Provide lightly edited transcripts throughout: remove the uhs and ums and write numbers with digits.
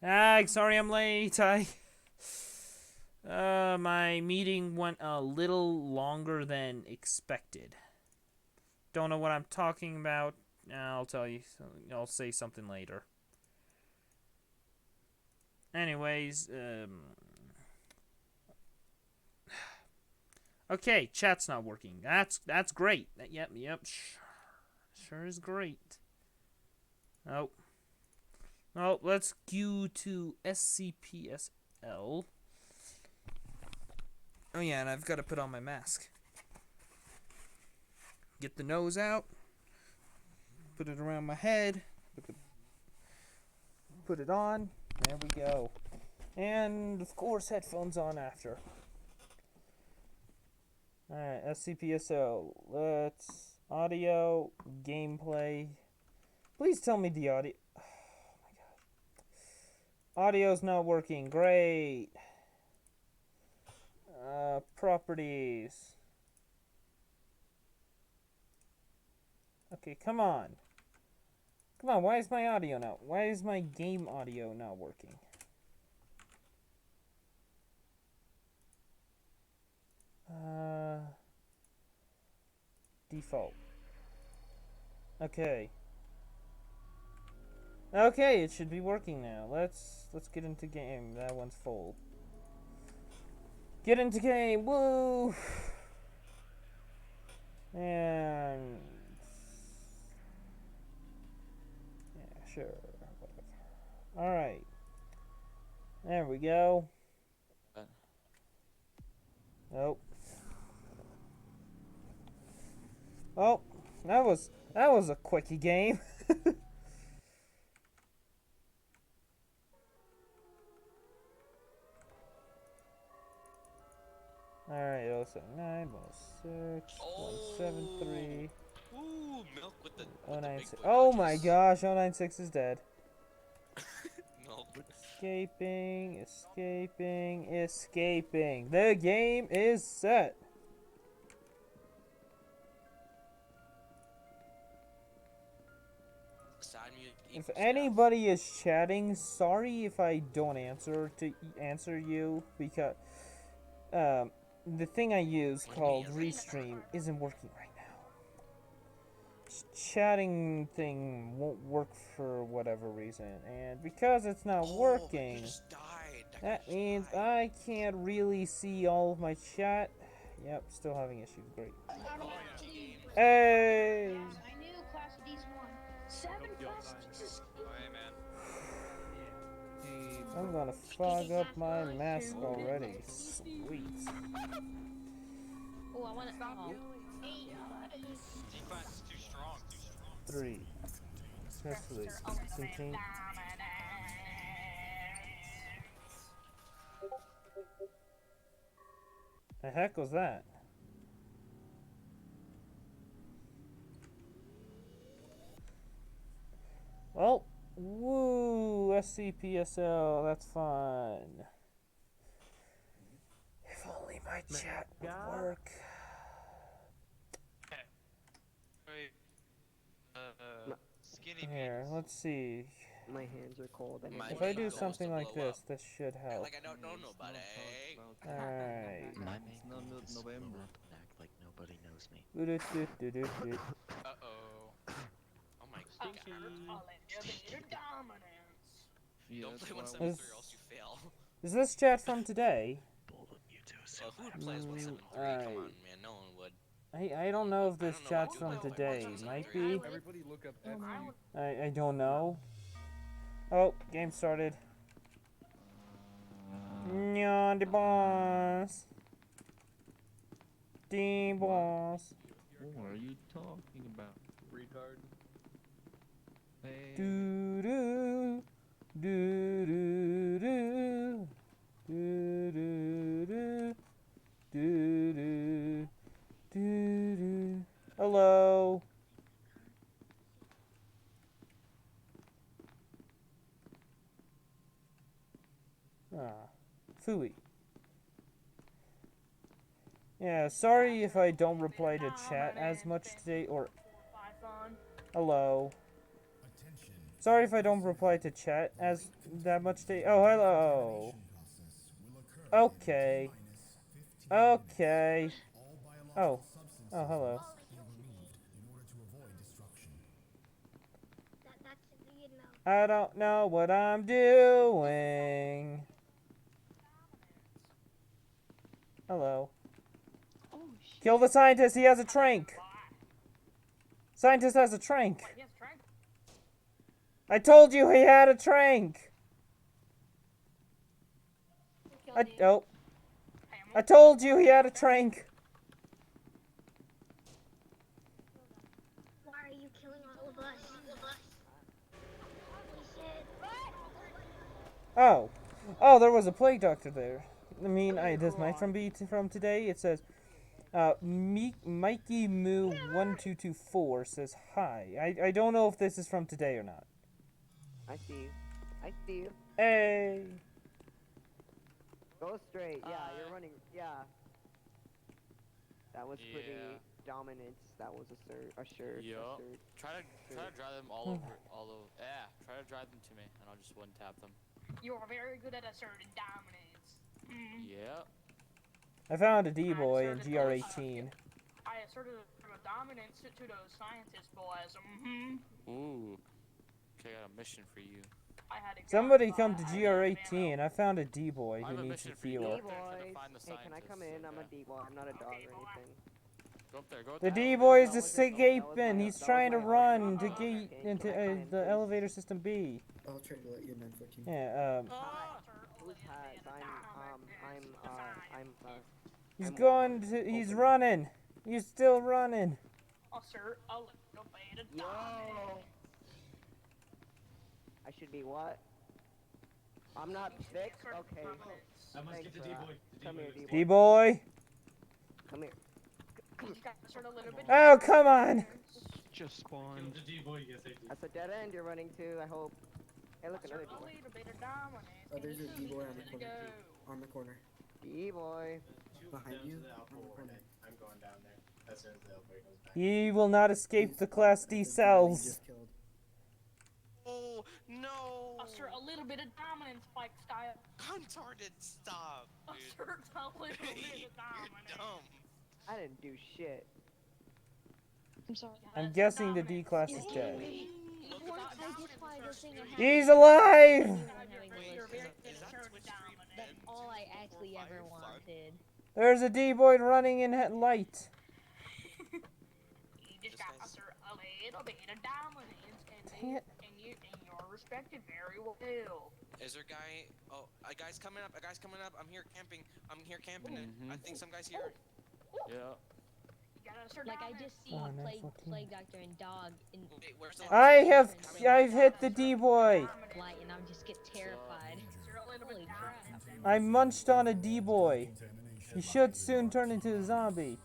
Sorry I'm late. My meeting went a little longer than expected. Don't know what I'm talking about. I'll tell you. I'll say something later. Anyways, okay, chat's not working. That's great. Yep. Sure is great. Oh. Oh, let's go to SCPSL. Oh yeah, and I've got to put on my mask. Get the nose out. Put it around my head. Put it on. There we go. And of course, headphones on after. Alright, SCPSL. Let's audio, gameplay. Please tell me the audio. Oh my god. Audio's not working. Great. Properties. Okay, come on. Come on, why is my audio not? Why is my game audio not working? Default. Okay. Okay, it should be working now. Let's get into game. That one's full. Get into game. Woo! And yeah, sure. Whatever. All right. There we go. Nope. Oh, that was a quickie game. Alright, 079, 106, 173. Ooh, milk with the 096. big boy Oh dodges. my gosh, 096 is dead. Milk with Escaping. The game is set. side music If equals anybody is chatting, sorry if I don't answer you because the thing I use called Restream isn't working right now. Chatting thing won't work for whatever reason, and because it's not working, that means I can't really see all of my chat. Yep, still having issues. Great. Hey! I knew Class D's won. 7 Class D's. I'm gonna fog up my mask already. Sweet. Oh, I want to. D-class is too strong. 3. Successfully. Continue. The heck was that? Well, woo, SCPSL, that's fun. If only my chat would work. Skinny Here, let's see. My hands are cold. If I do something like this, this should help. Like I don't know nobody. Alright. My main thing is blow up and act like nobody knows me. Uh-oh. Oh my god. Don't play 173 or else you fail. Is this chat from today? Who would play as 173? Come on, man. No one would. I don't know if this chat's from today. Might be. Everybody look up I don't know. Oh, game started. Nyan the boss. The boss. What are you talking about? retard. Hey. Do do do do do do do do do do do. Hello. Ah, Fooey. Yeah, sorry if I don't reply to chat as much today, or... Hello. Sorry if I don't reply to chat as that much. Oh, hello. Okay. Okay. Oh. Oh, hello. Oh, that's you know. I don't know what I'm doing. Hello. Oh shit. Kill the scientist. He has a trank. Scientist has a trank. I told you he had a trank. Oh. I told you he had a trank. Why are you killing all of us? Holy shit. Oh. Oh, there was a plague doctor there. I mean, this might be from today. It says, Mikey Moo 1224 says hi. I don't know if this is from today or not. I see you. I see you. Hey. Go straight. Yeah, you're running. Yeah. That was pretty dominant. That was a shirt. Yup. A shirt. Try to drive them all over. Yeah. Try to drive them to me, and I'll just one tap them. You are very good at asserting dominance. Yep. I found a D-boy in GR18. I asserted a dominance to those scientist boys. Ooh. Okay, I got a mission for you. I had a Somebody come to GR18. I found a D-boy who needs a healer. D-boy. Hey, can I come in? I'm a D-boy. I'm not a dog or anything. Go up there. Go up The there. D-boy is escaping. He's trying to run to get into the elevator system B. I'll try to let you in 14. Yeah, Who's has? he's going to, he's running. He's still running. Assert a little bit of Yo. dominance. I should be what? I'm not fixed? Okay. I must get the D-boy. Come here, D-boy. D-boy. Come here. You gotta assert a little bit Oh, come on. Just spawned. The D-boy, yes I did. That's a dead end you're running to, I hope. Hey, look, another Assert a D-boy. little bit of dominance. Oh, there's a and you D-boy on need the to corner. go. On the corner. D-boy. Behind you. The On Alpha the Ward. corner. I'm going down there as soon as the elevator goes back. He will not escape the Class D You cells. just killed. Oh, no! Assert a little bit of dominance, Spike style. Uncharted, stop, dude. Assert a little bit of You're dominance. dumb. I didn't do shit. I'm sorry. I'm guessing the D class is dead. He's He's alive! Is that Twitch stream? That's all I actually ever wanted. There's a D-boy running in light. You just got to assert a little bit of dominance, Dang it. and you're respected very well. Is there a guy? Oh, a guy's coming up. A guy's coming up. I'm here camping. I think some guy's here. Yeah. You gotta assert Like I dominance. just see Oh, nice plague doctor and dog in Wait, where's the? I've hit the D-boy. light, and I just get terrified. Assert a little bit Holy of crap! dominance. I munched on a D-boy. He should soon turn into a zombie.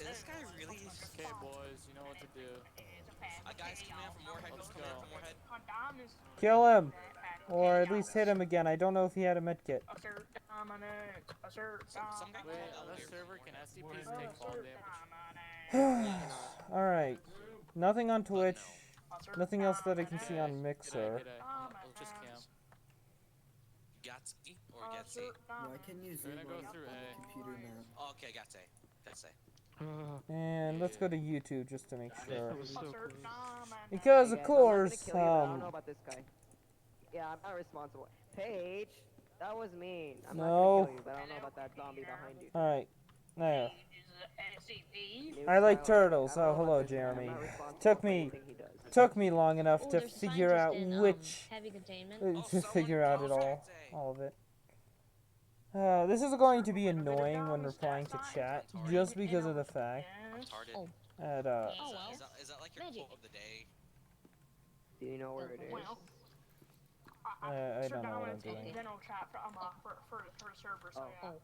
Is this guy really? Okay, boys, you know what to do. A guy's coming up from Moorhead. Let's Coming up go. from Moorhead. Kill him. Or at least hit him again. I don't know if he had a medkit. Assert dominance. Assert Some guy Wait, called on this elevator. server, can SCPs take fall damage? Alright. Nothing on Twitch. Assert Nothing else that I can dominance. see on Mixer. We'll just camp. Gatsby or Gatsy? Why can you zoom We're gonna on go through the A. computer map? Oh, okay, Gatsy. Gatsy. And let's go to YouTube just to make sure. Assert dominance. Because, Hey of guys, course, I'm not gonna kill you, but I don't know about this guy. Yeah, I'm not responsible. Paige, that was mean. I'm not No. gonna kill you, but I don't know about that zombie behind you. Alright. There. SCP. New I like silence. turtles. I don't Oh, know about hello, this guy. I'm Jeremy. not responsible Took for me anything he does. took me long enough Oh, to there's a figure out scientist in, which heavy containment. Oh, to someone figure out it knows all Gatsy. of it. This is going to be annoying when replying to chat, just because of the fact Retarded. Oh. that Oh well. Is that like your Magic. quote of the day? Do you know where it is? Well, I don't know what I'm doing. General chat for the server. So yeah. Oh.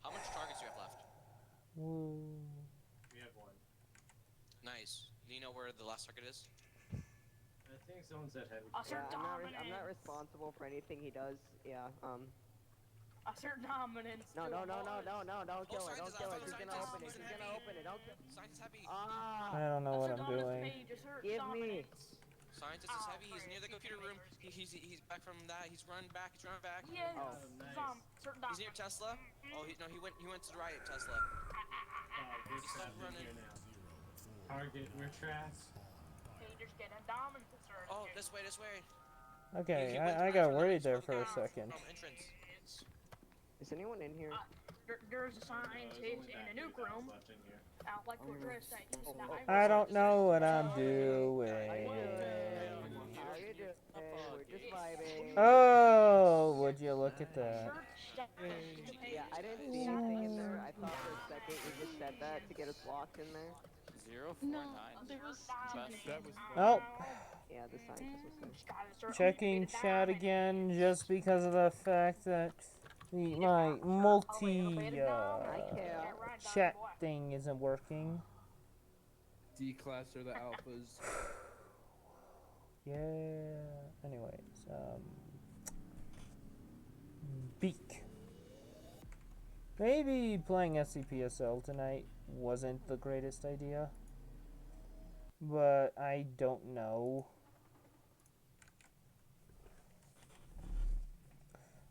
How much targets do you have left? Woo. We have one. Nice. Do you know where the last target is? I think someone said heavy. Assert Yeah, I'm not dominance. responsible for anything he does. Yeah, assert dominance. No, to no, a no, no, boss. no, no, don't kill it, don't scientist, kill I it. thought She's gonna scientist open it, wasn't she's gonna heavy. open it, don't kill Scientist heavy. Ah! I don't know what Assert I'm dominance doing. page, assert Give me. dominance. Scientist is Oh, heavy. He's frick, near the he's computer gonna room. make He's back from that. He's running back. He's running back. Yes, Oh, nice. assert He's near dominance. Tesla. Oh, he went to the right of Tesla. We're He's still trapped in running. here now. Target, we're trapped. Pager's getting dominance asserted. Oh, this way, this way. Okay, He went I right got from the worried there from for a the- second. From entrance. Is anyone in here? There's a There's scientist only in that a nuke many room. left in here. Out like what Chris said. I don't know what I'm How you doing. doing? How you doing? We're just vibing. Oh, would you look at that? Yeah, I didn't see anything in there. I thought for a second you just said that to get us locked in there. 049. There was That was Oh, Yeah, the scientist was there. checking chat again just because of the fact that my multi chat thing isn't working. Declass or the alphas. Yeah. Anyways, Beak. Maybe playing SCP-SL tonight wasn't the greatest idea, but I don't know.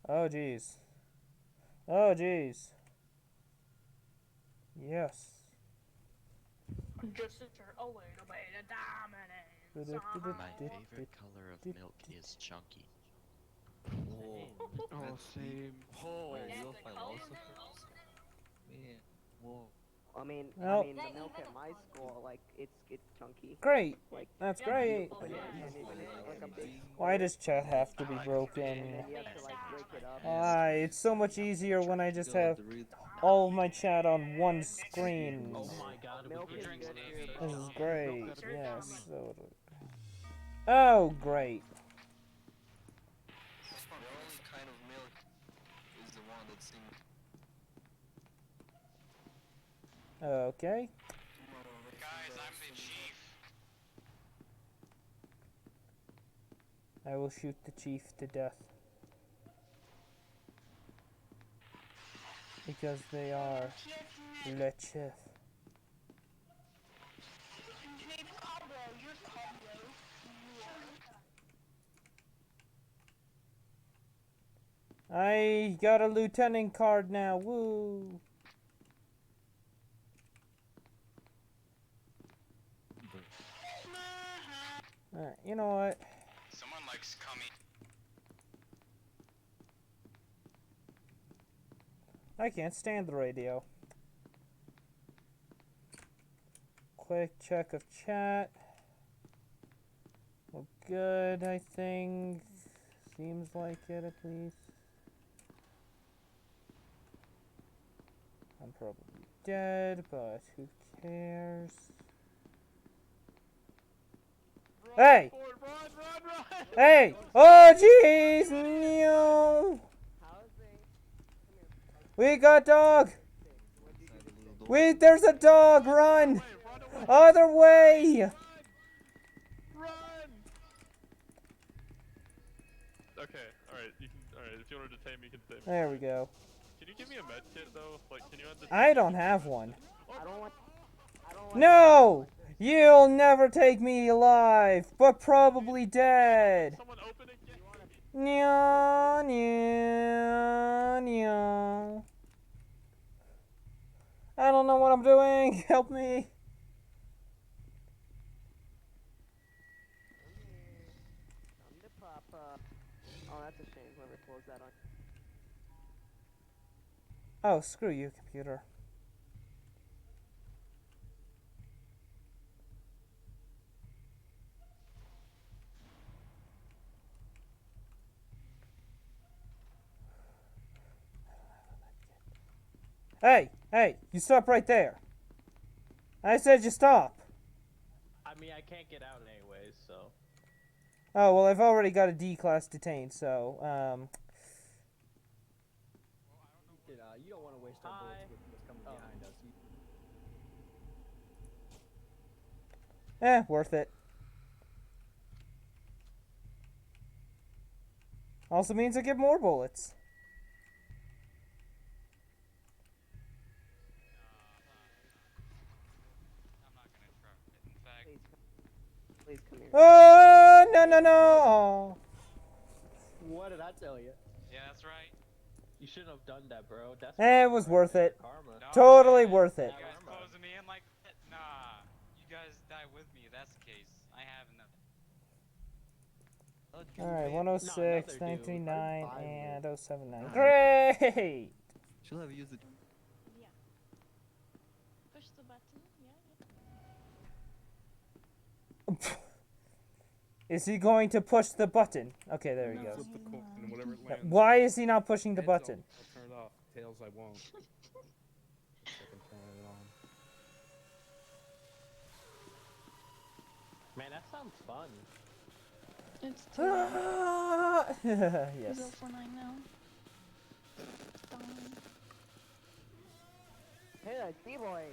Oh jeez. Oh jeez. Yes. Just assert a little bit of dominance. My favorite color of milk is chunky. Oh, same. Oh, you'll find lots of man. Whoa. I mean, Well- the milk at my school, like, it's chunky. Great. Like, That's great. but yeah, and it's like a big. Why does chat have to be broken? And then you have to like break it up. It's so much easier when I just have all of my chat on one screen. Oh my god, Milk we is drink good Navy. too. This is great. Yes. Oh, great. The only kind of milk is the one that's in. Okay. Guys, I'm the chief. I will shoot the chief to death. Because they are le chief. I got a lieutenant card now. Woo! Alright, you know what? Someone likes cummy. I can't stand the radio. Quick check of chat. We're good, I think. Seems like it, at least. I'm probably dead, but who cares? Hey! Hey! Oh, jeez! No! We got dog! Wait, there's a dog! Run! Other way! Okay, alright, you can, alright, if you want to detain me, you can detain me. There we go. Can you give me a med kit though? Like, can you add the— I don't have one. I don't want. No! You'll never take me alive, but probably dead. Someone open it? Nya, nya, nya. I don't know what I'm doing. Help me. I'm the papa. Oh, that's a shame. Whoever closed that on. Oh, screw you, computer. Hey, hey, you stop right there. I said you stop. I mean, I can't get out anyways, so. Oh, well, I've already got a D-class detained, so, You don't want to waste our bullets with what's coming behind us. worth it. Also means I get more bullets. no! What did I tell you? Yeah, that's right. You shouldn't have done that, bro. That's It was worth it. Karma. No, Totally man. worth it. You guys closing me in like that? Nah. You guys die with me if that's the case. I have nothing. Alright, No, 106, another dude. 939, Five and years. 079. Great! She'll have used it. Yeah. Push the button. Yeah. Is he going to push the button? Okay, there he goes. Flip the coin and whatever it lands. Why is he not pushing the Heads, button? I'll turn it off. Tails, I won't. So I can turn it on. Man, that sounds fun. It's Yes. 049 now. Hey, that D-boy.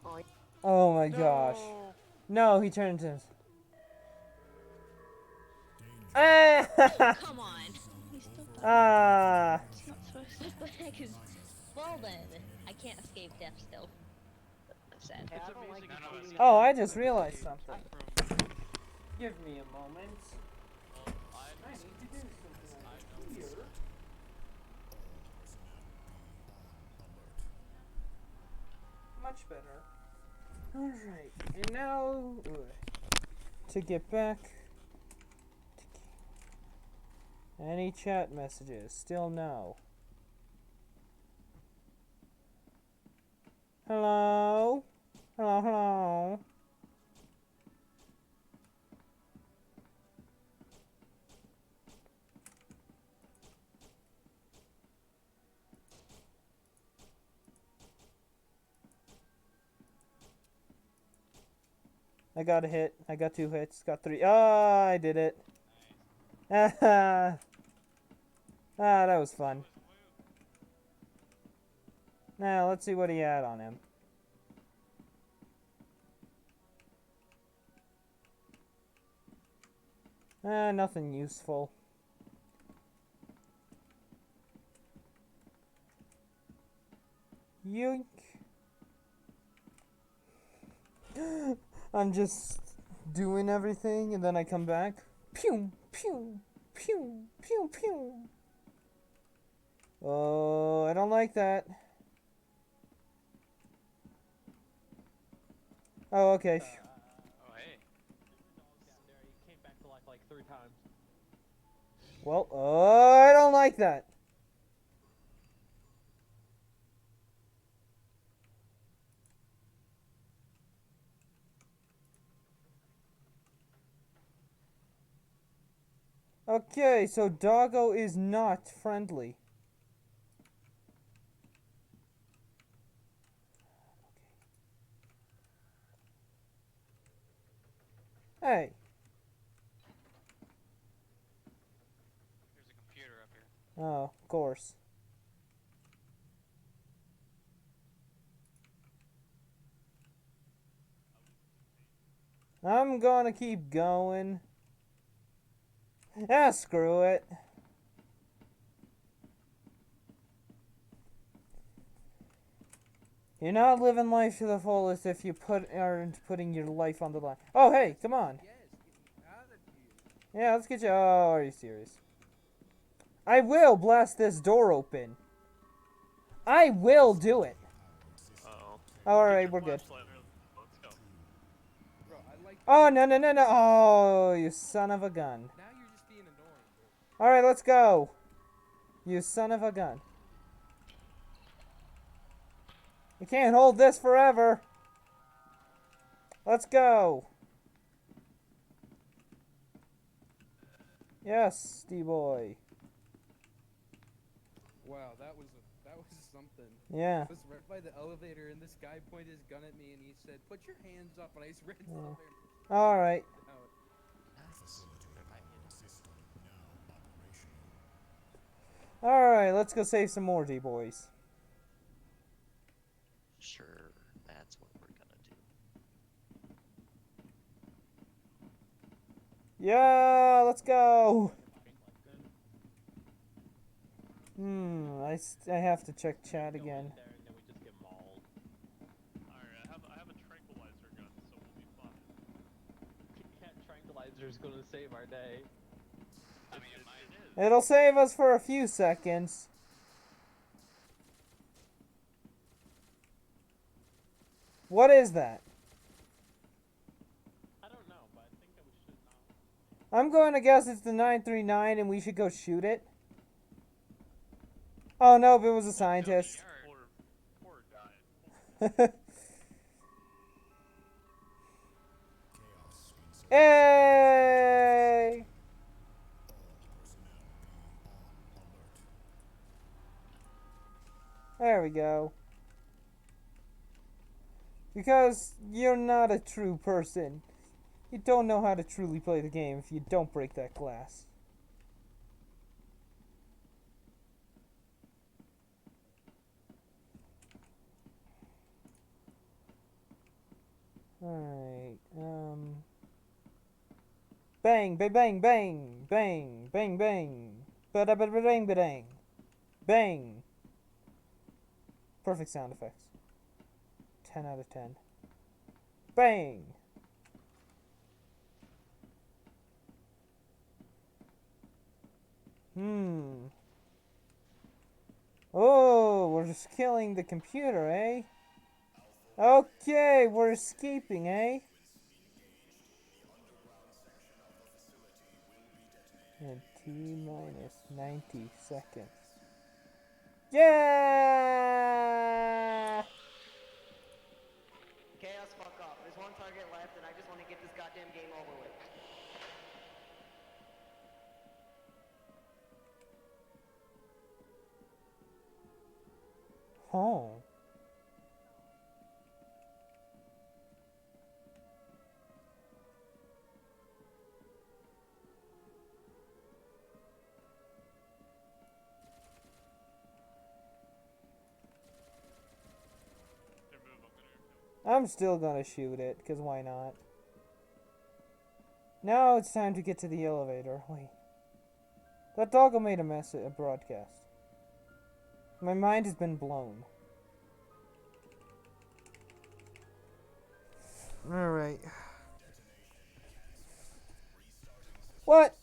Oh, Oh my gosh. No, he turned into... Ah! Come on. Ah! It's not supposed to because well then, I can't escape death still. That's sad. hey, I don't like None of us cheating. Oh, I just realized something. Give me a moment. Well, I need to do something here. Much better. Alright, and now to get back to any chat messages. Still no. Hello? Hello, hello. I got a hit. I got 2 hits. Got 3. Oh, I did it. Ah, that was fun. Now, let's see what he had on him. Nothing useful. Yoink. I'm just doing everything and then I come back. Pew, pew, pew, pew, pew. Oh, I don't like that. Oh, okay. Oh, hey. He came back to life like 3 times. Well, I don't like that. Okay, so Doggo is not friendly. Hey. There's a computer up here. Oh, of course. I'm gonna keep going. Ah, screw it. You're not living life to the fullest if you aren't putting your life on the line. Oh, hey, come on. Yes, get me out of here. Yeah, let's get you. Oh, are you serious? I will blast this door open. I will do it. Uh-oh. Alright, we're good. Let's go. Bro, I like Oh, no, no, no, no. Oh, you son of a gun. now you're just being annoying, bro. Alright, let's go. You son of a gun. You can't hold this forever. Let's go. Yes, D-boy. Wow, that was something. Yeah. I was right by the elevator and this guy pointed his gun at me and he said, "Put your hands up," and I just ran to the elevator. Alright. Alright, let's go save some more D-boys. Sure, that's what we're gonna do. Yeah, let's go. I have to check chat again. Alright, I have a tranquilizer gun, so we'll be fine. Yeah, tranquilizer taser's gonna save our day. I mean, it is. It'll save us for a few seconds. What is that? I don't know, but I think that we should not. I'm going to guess it's the 939 and we should go shoot it. Oh no, it was a scientist. Poor guy. Hey! There we go. Because you're not a true person. You don't know how to truly play the game if you don't break that glass. Alright, bang, bang, bang, bang, bang, bang, bang, ba-da ba bang, ba-dang, bang. Perfect sound effects. 10 out of 10. Bang! Oh, we're just killing the computer, eh? Okay, we're escaping, eh? And T-minus 90 seconds. Yeah! Chaos, fuck off. There's one target left, and I just want to get this goddamn game over with. Oh. I'm still gonna shoot it, because why not? Now it's time to get to the elevator. Wait. That doggo made a broadcast. My mind has been blown. Alright. What?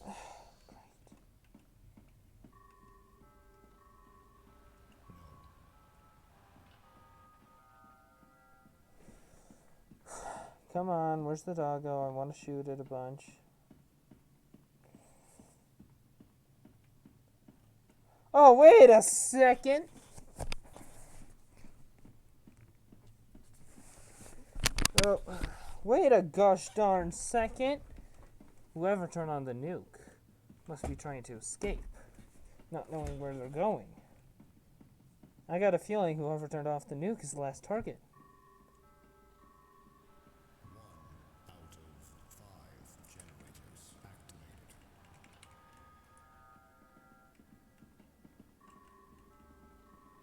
Come on, where's the doggo? I want to shoot it a bunch. Oh, wait a second! Oh, wait a gosh darn second! Whoever turned on the nuke must be trying to escape, not knowing where they're going. I got a feeling whoever turned off the nuke is the last target.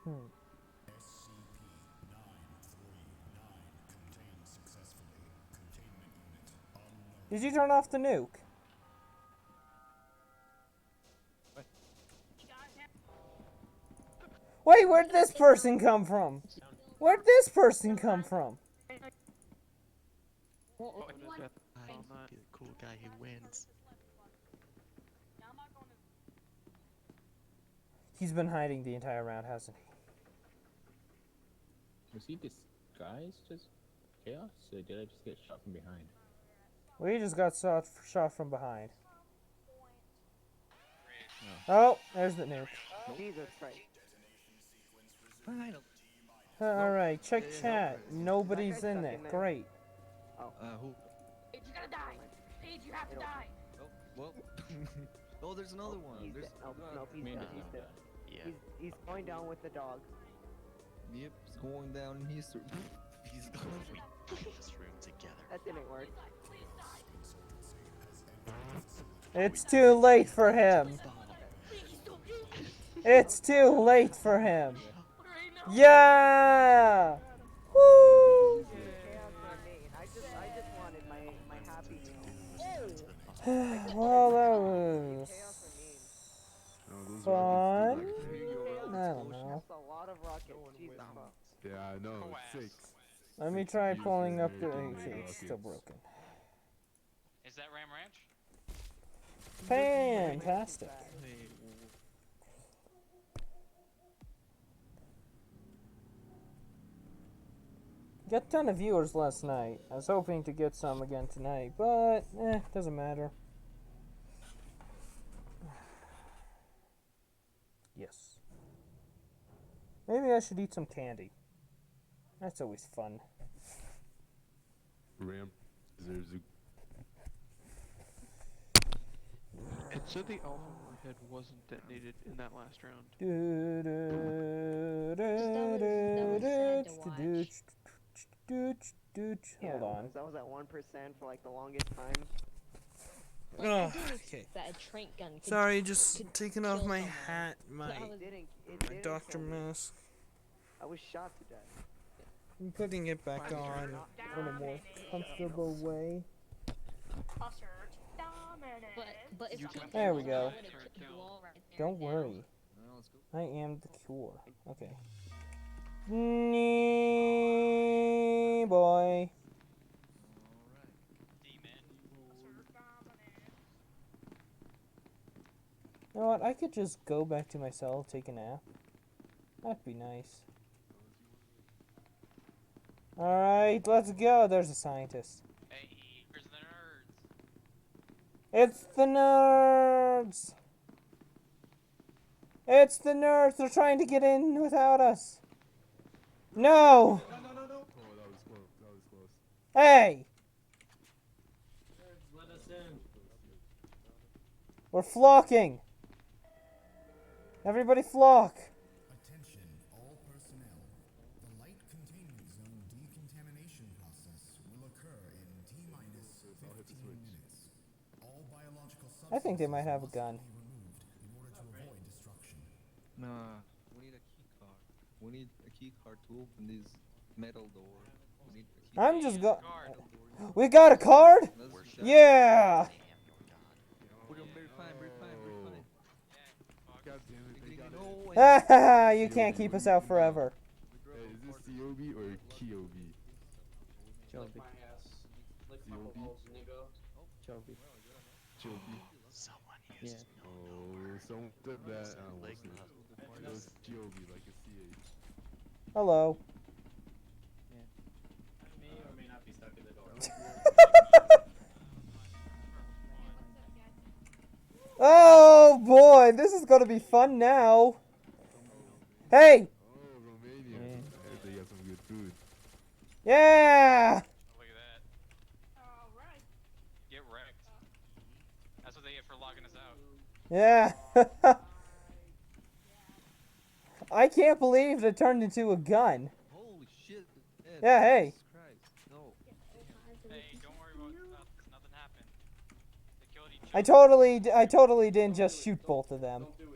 SCP 939 contained successfully. Containment unit unknown. Did you turn off the nuke? Wait, where'd this person come from? Where'd this person come from? I'm not the cool guy who wins. He's been hiding the entire round, hasn't he? Was he disguised as Chaos? Or did I just get shot from behind? We just got shot from behind. Oh, there's the nuke. Jesus Christ. Alright, check chat. Nobody's in there. Great. Who? Paige, you're gonna die. Paige, you have to die. Oh, well. Oh, there's another one. He's There's... dead. No, he's dead. He's dead. Yeah. He's going down with the dog. Yep, he's going down in history. He's going to this room together. That didn't work. It's too late for him. It's too late for him. Yeah! Woo! I just wanted my happy meal. Well, that was fun. I don't know. That's a lot of rockets. Jesus fuck. Yeah, I know. 6. Let me try pulling up the. Okay, it's still broken. Is that Ram Ranch? Fantastic. Got a ton of viewers last night. I was hoping to get some again tonight, but doesn't matter. Yes. Maybe I should eat some candy. That's always fun. Ram deserves a... It said the alpha warhead wasn't detonated in that last round. Hold on. That was at 1% for like the longest time. Like, I didn't expect that a trank gun could Sorry, just could taking kill off my someone. hat, my It didn't doctor kill me. mask. I was shot to death. I'm putting it back on in a more comfortable way. Assert dominance. But if There we go. I would've killed you all right there Don't and now. worry. I am the cure. Okay. Nee boy. You know what? I could just go back to my cell, take a nap. That'd be nice. Alright, let's go. There's a scientist. Hey, where's the nerds? It's the nerds! It's the nerds! They're trying to get in without us! No! No. Oh, that was close. That was close. Hey! Nerds, let us in. We're flocking! Everybody flock! Attention, all personnel. The light containment zone decontamination process will occur in T-minus 15 minutes. All biological substances I think they might have a gun. must be removed in order to avoid destruction. Nah, we need a key card. We need a key card to open this metal door. We need a key I'm card. just go. We got a card? Yeah! We're very fine, very fine, very fine. God damn it, they got it. Haha, you can't keep us out forever. Hey, is this COB or KOB? Lick my ass. Lick my COB? balls, nigga. Chubby. Chobi. Someone used Oh, someone said that. It was GOB, like a CH. Hello. I may or may not be stuck in the door. Oh boy, this is gonna be fun now. Hey! Oh, Romania. They got some good food. Yeah! Look at that. Alright. Get wrecked. That's what they get for logging us out. Yeah. I can't believe it turned into a gun. Holy shit. Ed, Yeah, hey. Jesus Christ. No. Hey, don't worry about this. Nothing happened. They killed each I other. totally didn't just shoot both of them. Don't do it.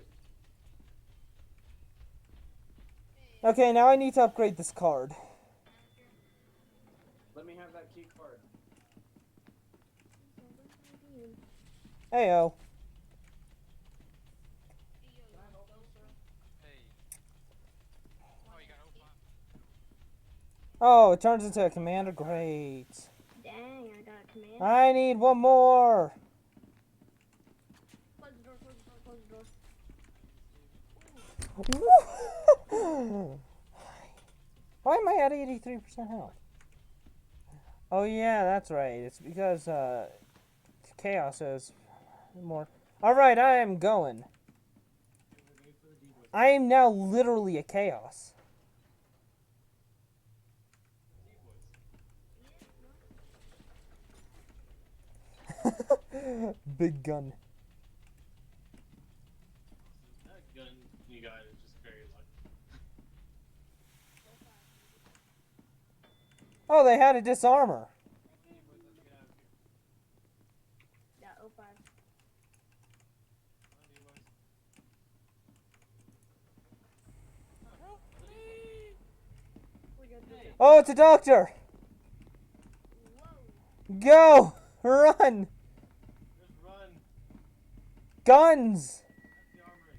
Okay, now I need to upgrade this card. Let me have that key card. Heyo. Hey. Oh, you got O5. Oh, it turns into a commander. Great. Dang, I got a command. I need one more. Close the door, close the door, close the door. Why am I at 83% health? Oh yeah, that's right. It's because Chaos has more. Alright, I am going. I am now literally a Chaos. Big gun. That gun you got is just very lucky. Oh, they had a disarmor. Yeah, 05. Oh, it's a doctor. Go! Run! Just run. Guns! That's the armory.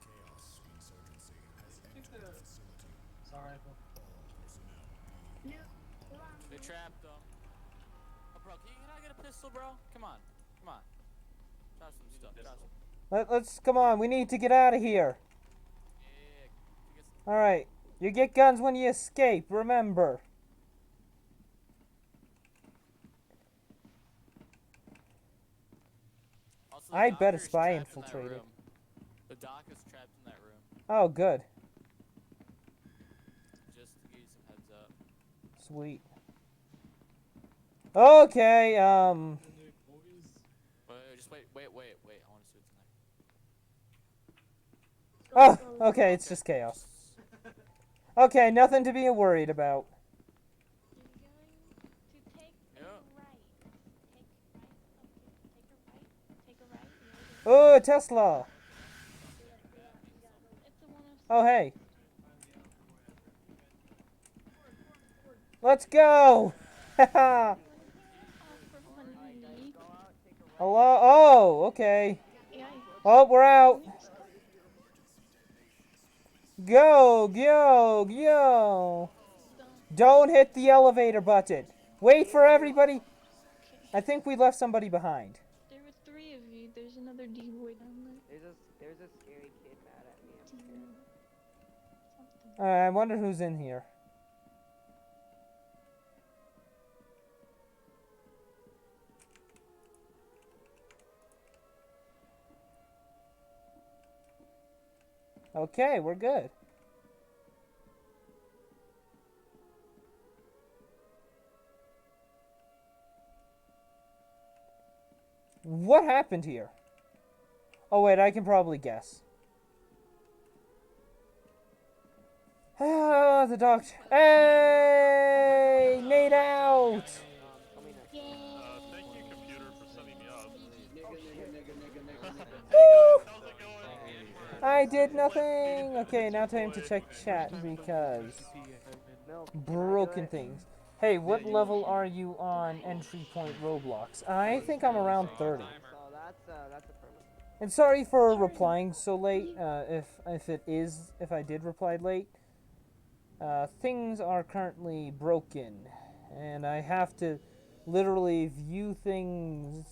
Chaos Insurgency has entered the facility. Sorry. All personnel be They trapped them. Oh, bro, can you pistol, bro? Come on. Come on. Drop some stuff. Drop some. Let's come on. We need to get out of here. All right. You get guns when you escape. Remember. Also, I bet a doctor's spy trapped in that infiltrated. room. The doc is trapped in that room. Oh, good. Just to give you some heads up. Sweet. Okay, Wait, just wait. I want to see what's in there. Oh, okay, it's just chaos. Okay, nothing to be worried about. Oh, Tesla! Oh, hey. Let's go! Haha! Hello? Oh, okay. Oh, we're out. Go, go, go. Don't hit the elevator button. Wait for everybody. I think we left somebody behind. There were 3 of you. There's another D-boy down there. There's a scary kid mad at me. I'm scared. I wonder who's in here. Okay, we're good. What happened here? Oh wait, I can probably guess. Ah, the doctor. Hey, Nate out. Thank you, computer, for setting me up. I did nothing. Okay, now time to check chat because broken things. Hey, what level are you on entry point Roblox? I think I'm around 30. So that's a permanent. And sorry for replying so late. If I did reply late, things are currently broken, and I have to literally view things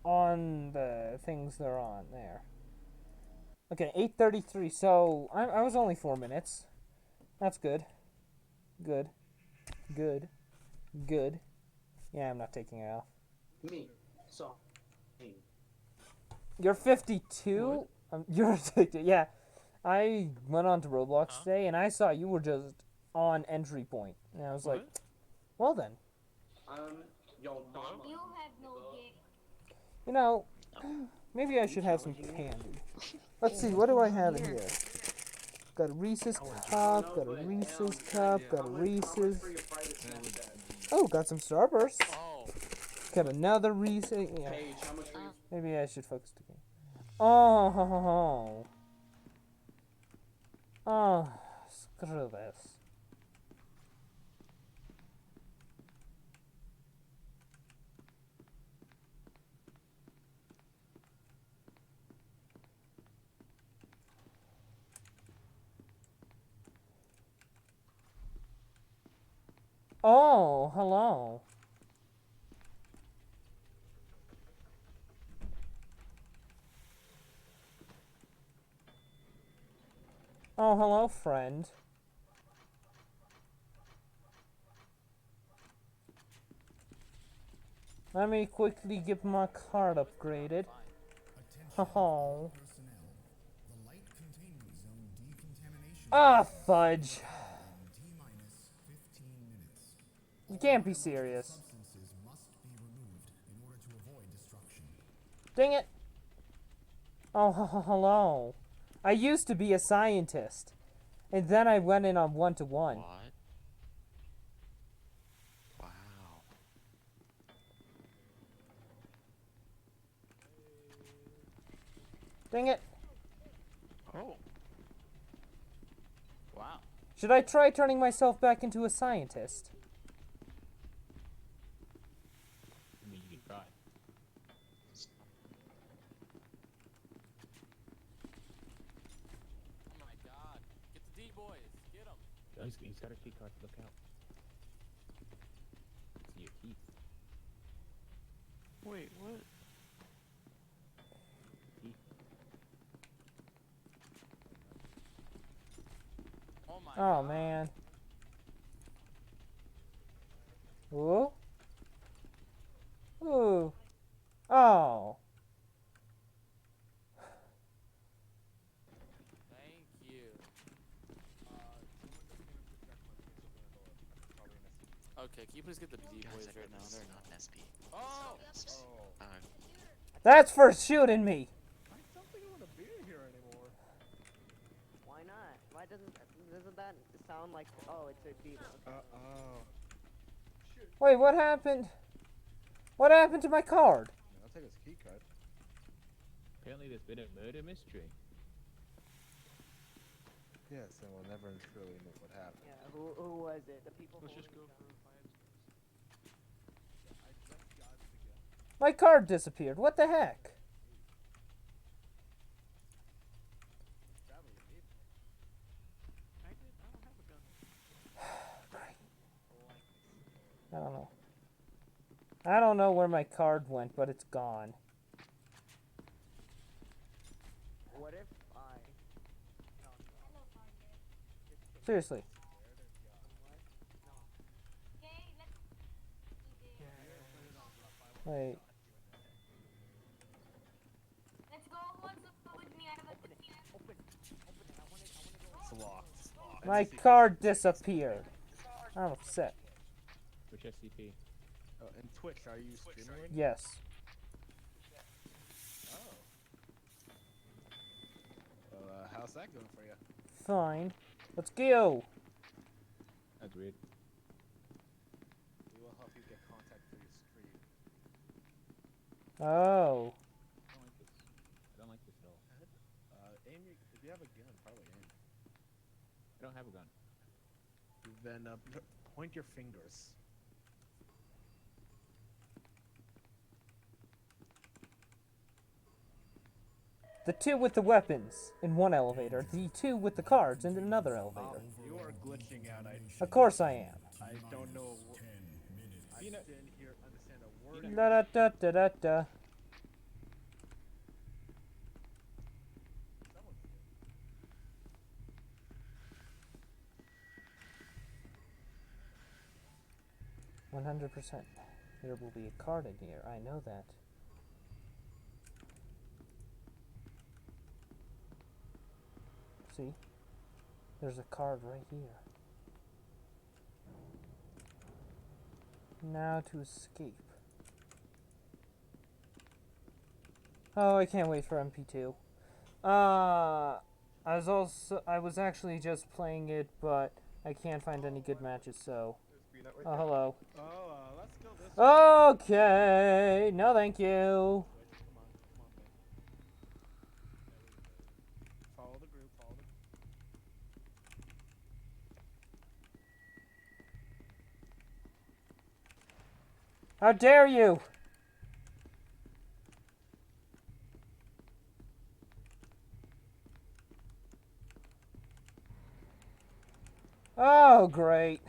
on the things they're on there. Okay, 8:33. So I was only 4 minutes. That's good. Good. Good. Good. Yeah, I'm not taking it off. Me. So. You're 52? You're addicted. Yeah. I went on to Roblox today and I saw you were just on entry point. And I was like, well then. Yo, You have no dick. You know, maybe I should have some candy. Let's see, what do I have in here? Got a Reese's cup, got a Reese's cup, got a Reese's. Oh, got some Starbursts. Got another Reese's. Yeah. Maybe I should focus the game. Oh, oh, screw this. Oh, hello. Oh, hello, friend. Let me quickly get my card upgraded. Oh. Ah, fudge. You can't be serious. Dang it. Oh, hello. I used to be a scientist. And then I went in on one-to-one. What? Wow. Dang it. Oh. Wow. Should I try turning myself back into a scientist? I mean, you can try. Oh my god. Get the D-boys. Get them. He's got a key card. Look out. See your teeth. Oh, man. Ooh. Ooh. Oh. Thank you. Okay, can you please get the D boys right now? They're not an SP. Oh! That's for shooting me. I don't think I want to be here anymore. Why not? Why doesn't that sound like, oh, it's a demon? Okay. Wait, what happened? What happened to my card? I'll take his key card. Apparently there's been a murder mystery. Yes, and we'll never truly know what happened. Yeah, who was it? The people. Let's just go for 5 My card disappeared. What the heck? I don't know. I don't know where my card went, but it's gone. What if I? Seriously. Wait. Let's go. What's up with me? I have a Open it. I want to go. It's locked. My card disappeared. I'm upset. Which SCP? Oh, and Twitch, are you streaming right now? Yes. Oh. Well, how's that going for you? Fine. Let's go. Agreed. We will help you get contact for your stream. Oh. I don't like this. I don't like this at all. Aim your, if you have a gun, probably aim. I don't have a gun. Then point your fingers. The two with the weapons in one elevator, the two with the cards in another elevator. You are glitching out. Of course I am. I don't know. I didn't understand a word. Da da da da da da. %. There will be a card in here. I know that. See? There's a card right here. Now to escape. Oh, I can't wait for MP2. I was actually just playing it, but I can't find any good matches, so. Oh, hello. Let's go this way. Okay. No, thank you. Follow the group. How dare you? Oh, great.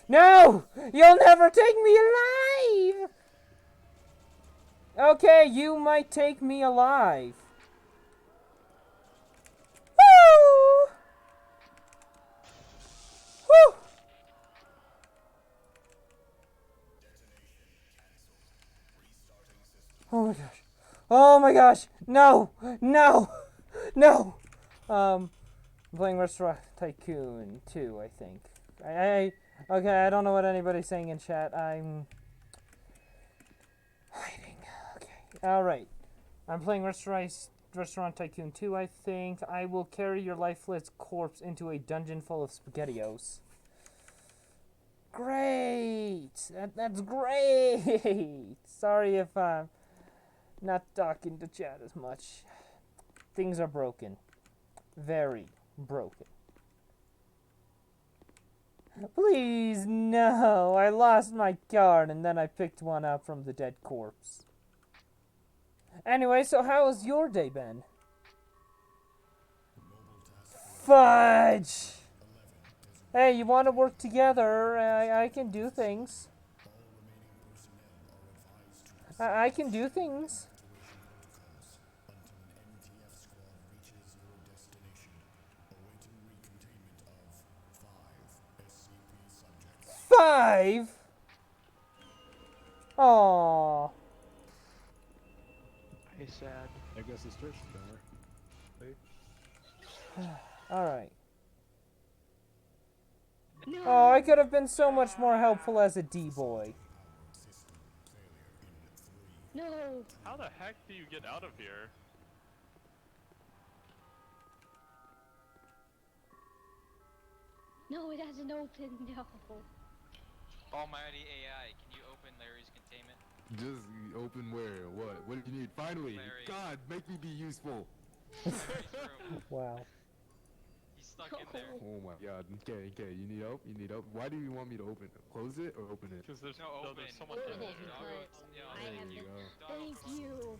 No! You'll never take me alive! Okay, you might take me alive. Woo! Woo! Oh my gosh. Oh my gosh. No! No! No! I'm playing Restaurant Tycoon 2, I think. Okay, I don't know what anybody's saying in chat. I'm hiding. Okay. Alright. I'm playing Restaurant Tycoon 2, I think. I will carry your lifeless corpse into a dungeon full of SpaghettiOs. Great! That's great! Sorry if I'm not talking to chat as much. Things are broken. Very broken. Please, no. I lost my card and then I picked one up from the dead corpse. Anyway, so how has your day been? Fudge! Hey, you want to work together? I can do things. I can do things. Five? Aww. Hey, sad. I guess it's Trish, Hey. Alright. Oh, I could have been so much more helpful as a D-boy. No. How the heck do you get out of here? No, it hasn't opened. No. Almighty AI, can you open Larry's containment? Just open where? What? What do you need? Finally! Larry. God, make me be useful! Wow. He's stuck in there. Oh my god. Okay, you need help? You need help? Why do you want me to open it? Close it or open it? Because there's, open. there's someone in there. There you go. Thank you.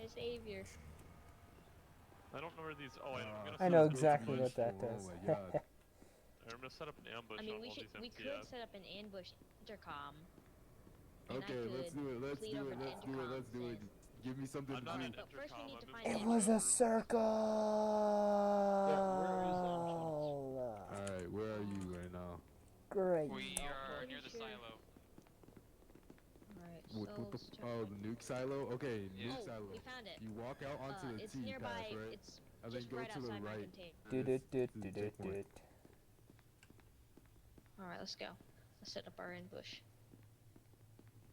My savior. I don't know where these. Oh, I'm gonna. I know exactly what that does. Oh my god. I'm gonna set up an ambush. I mean, on all these we MTF. could set up an ambush intercom. And Okay, let's do it. Let's do it. Let's do it. Give me something to do. But first we need to find It was a circle. Alright, where are you right now? Great. We are near the silo. Alright, so Oh, the nuke silo? Okay, nuke Oh, silo. we found it. You walk out onto the it's T nearby. path, right? It's And then just go right to the outside my right. container. Alright, let's go. Let's set up our ambush.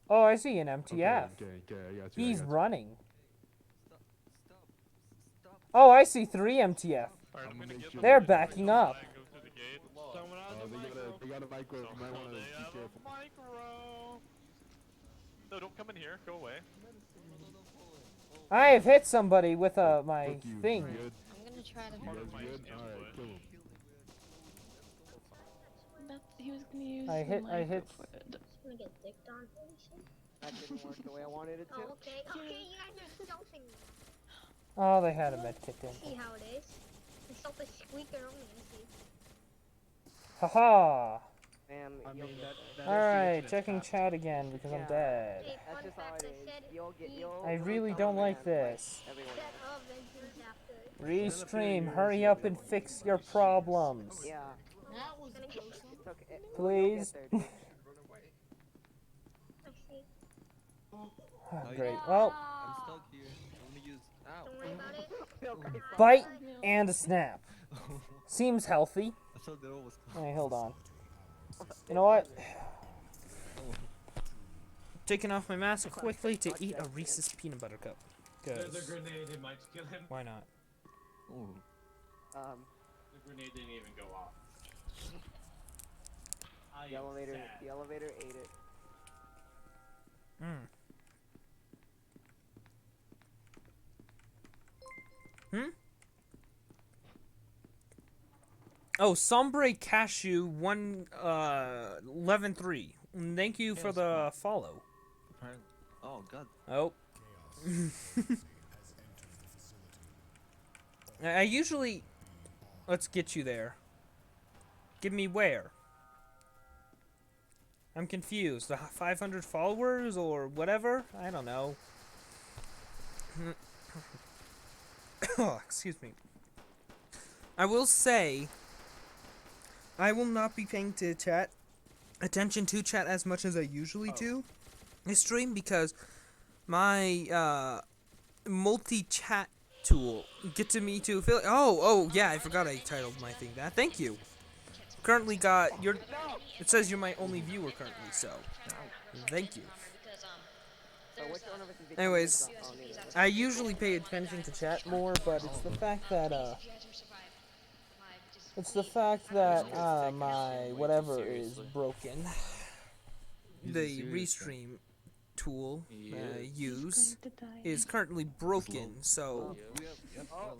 Oh, I see an MTF. Okay, I got you. He's running. Stop. Oh, I see 3 MTF. They're backing up. They got a micro. You might want to be careful. No, don't come in here. Go away. I have hit somebody with my thing. I'm gonna try to. Alright, kill him. He was gonna use I hit. I'm gonna get dicked on. That didn't work the way I wanted it to. Oh, okay, you guys are stealthing me. Oh, they had a medkit in. See how it is. The stealth is squeaker only, see. Haha. Man, Alright, checking chat again because I'm dead. Hey, That's just how it is. You'll I really don't like this. set of vengeance after. Restream, hurry up and fix your problems. Yeah. That was gonna get It's okay. Please. Great. Well, I'm stuck here. I wanna use. Ow. Don't worry about it. bite and a snap. Seems healthy. I thought that all was. Hey, hold on. You know what? Taking off my mask quickly to eat a Reese's peanut butter cup. There's a grenade, it might kill him. Why not? The grenade didn't even go off. The elevator ate it. Oh, Sombre Cashew 111.3. Thank you for the follow. Apparently. Oh god. Oh. I usually... Let's get you there. Give me where? I'm confused. The 500 followers or whatever? I don't know. Oh, excuse me. I will say... I will not be paying attention to chat as much as I usually do this stream because my multi-chat tool gets me to feel. Oh yeah, I forgot I titled my thing that. Thank you. Currently got your. It says you're my only viewer currently, so thank you. Anyways, I usually pay attention to chat more, but it's the fact that my whatever is broken. The restream tool I use is currently broken, so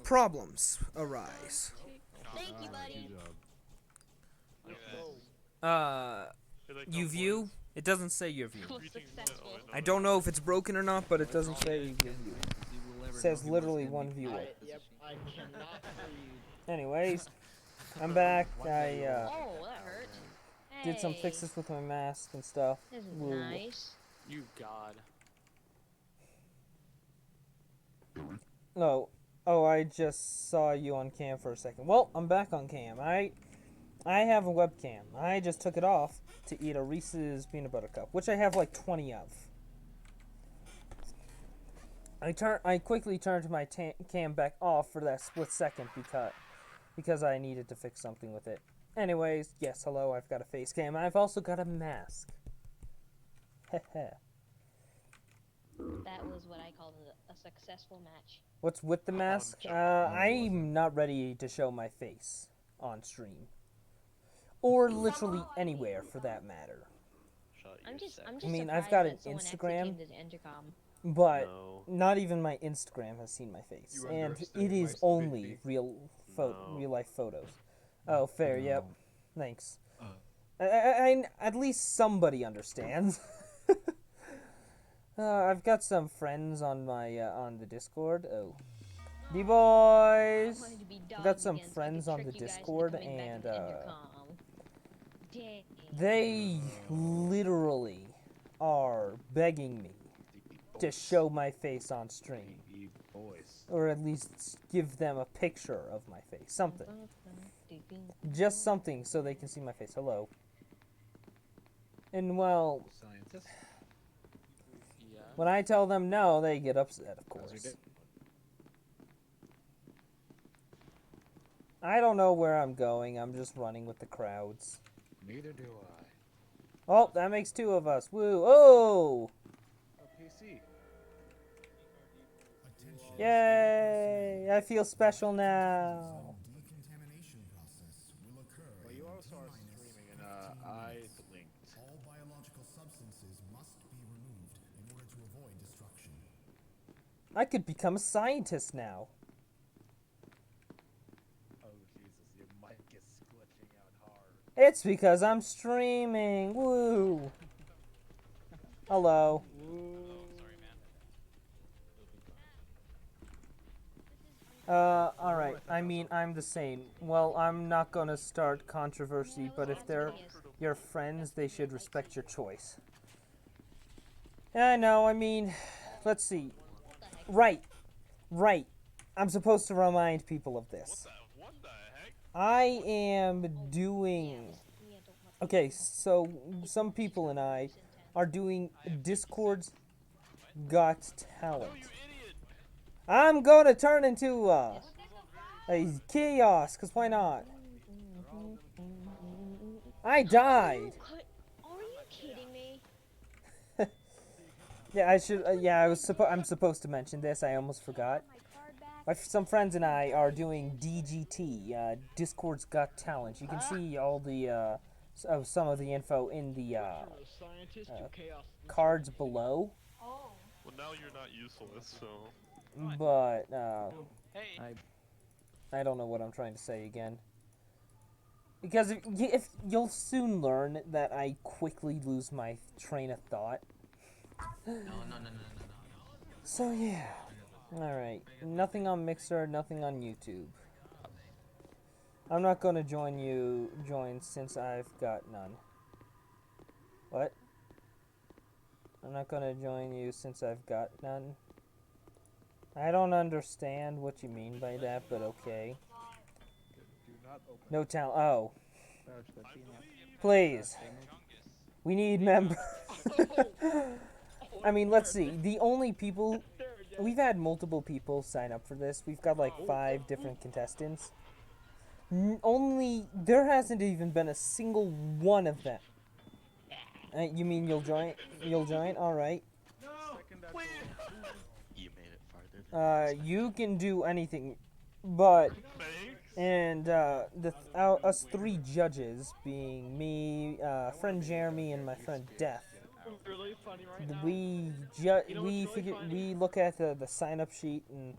problems arise. Thank you, buddy. You view? It doesn't say your view. I don't know if it's broken or not, but it doesn't say your view. It says literally one viewer. Anyways. I'm back. Oh, that hurt. Did some Hey, fixes with my mask and stuff. this is Woo. nice. You god. Oh, I just saw you on cam for a second. Well, I'm back on cam. I have a webcam. I just took it off to eat a Reese's peanut butter cup, which I have like 20 of. I quickly turned my cam back off for that split second because I needed to fix something with it. Anyways, yes, hello, I've got a face cam. I've also got a mask. Heh. That was what I called a successful match. What's with the mask? I'm not ready to show my face on stream. Or literally anywhere for that matter. I'm just I mean, surprised I've got an that someone actually Instagram, came to the intercom. but not even my Instagram has seen my face. And it is only real life photos. Oh, fair, yep. Thanks. I at least somebody understands. I've got some friends on my on the Discord. Oh, D-boys! I've got some friends on the Discord, and they literally are begging me to show my face on stream, or at least give them a picture of my face, something, just something, so they can see my face. Hello. And well, when I tell them no, they get upset, of course. I don't know where I'm going. I'm just running with the crowds. Neither do I. Oh, that makes two of us. Woo! Oh! PC. Yay! I feel special now. Decontamination process will occur. Well, you also are streaming, and I blinked. All biological substances must be removed in order to avoid destruction. I could become a scientist now. Oh Jesus, your mic is glitching out hard. It's because I'm streaming. Woo! Hello. Alright. I mean, I'm the same. Well, I'm not gonna start controversy, but if they're your friends, they should respect your choice. I know, I mean, let's see. Right. I'm supposed to remind people of this. What the heck? I am doing... Okay, so some people and I are doing Discord's Got Talent. I'm gonna turn into a kiosk, because why not? I died! Are you kidding me? Yeah, I should. Yeah, I'm supposed to mention this. I almost forgot. Some friends and I are doing DGT, Discord's Got Talent. You can see all the some of the info in the cards below. Well, now you're not useless, so. But Hey. I don't know what I'm trying to say again. Because if you'll soon learn that I quickly lose my train of thought. No. So yeah. Alright. Nothing on Mixer, nothing on YouTube. I'm not gonna join since I've got none. What? I'm not gonna join you since I've got none. I don't understand what you mean by that, but okay. No talent. Oh. Please. We need members. I mean, let's see. The only people... We've had multiple people sign up for this. We've got like 5 different contestants. There hasn't even been a single one of them. You mean you'll join? You'll join? Alright. You made it farther. You can do anything, but... And us 3 judges, being me, friend Jeremy, and my friend Death, we look at the sign-up sheet and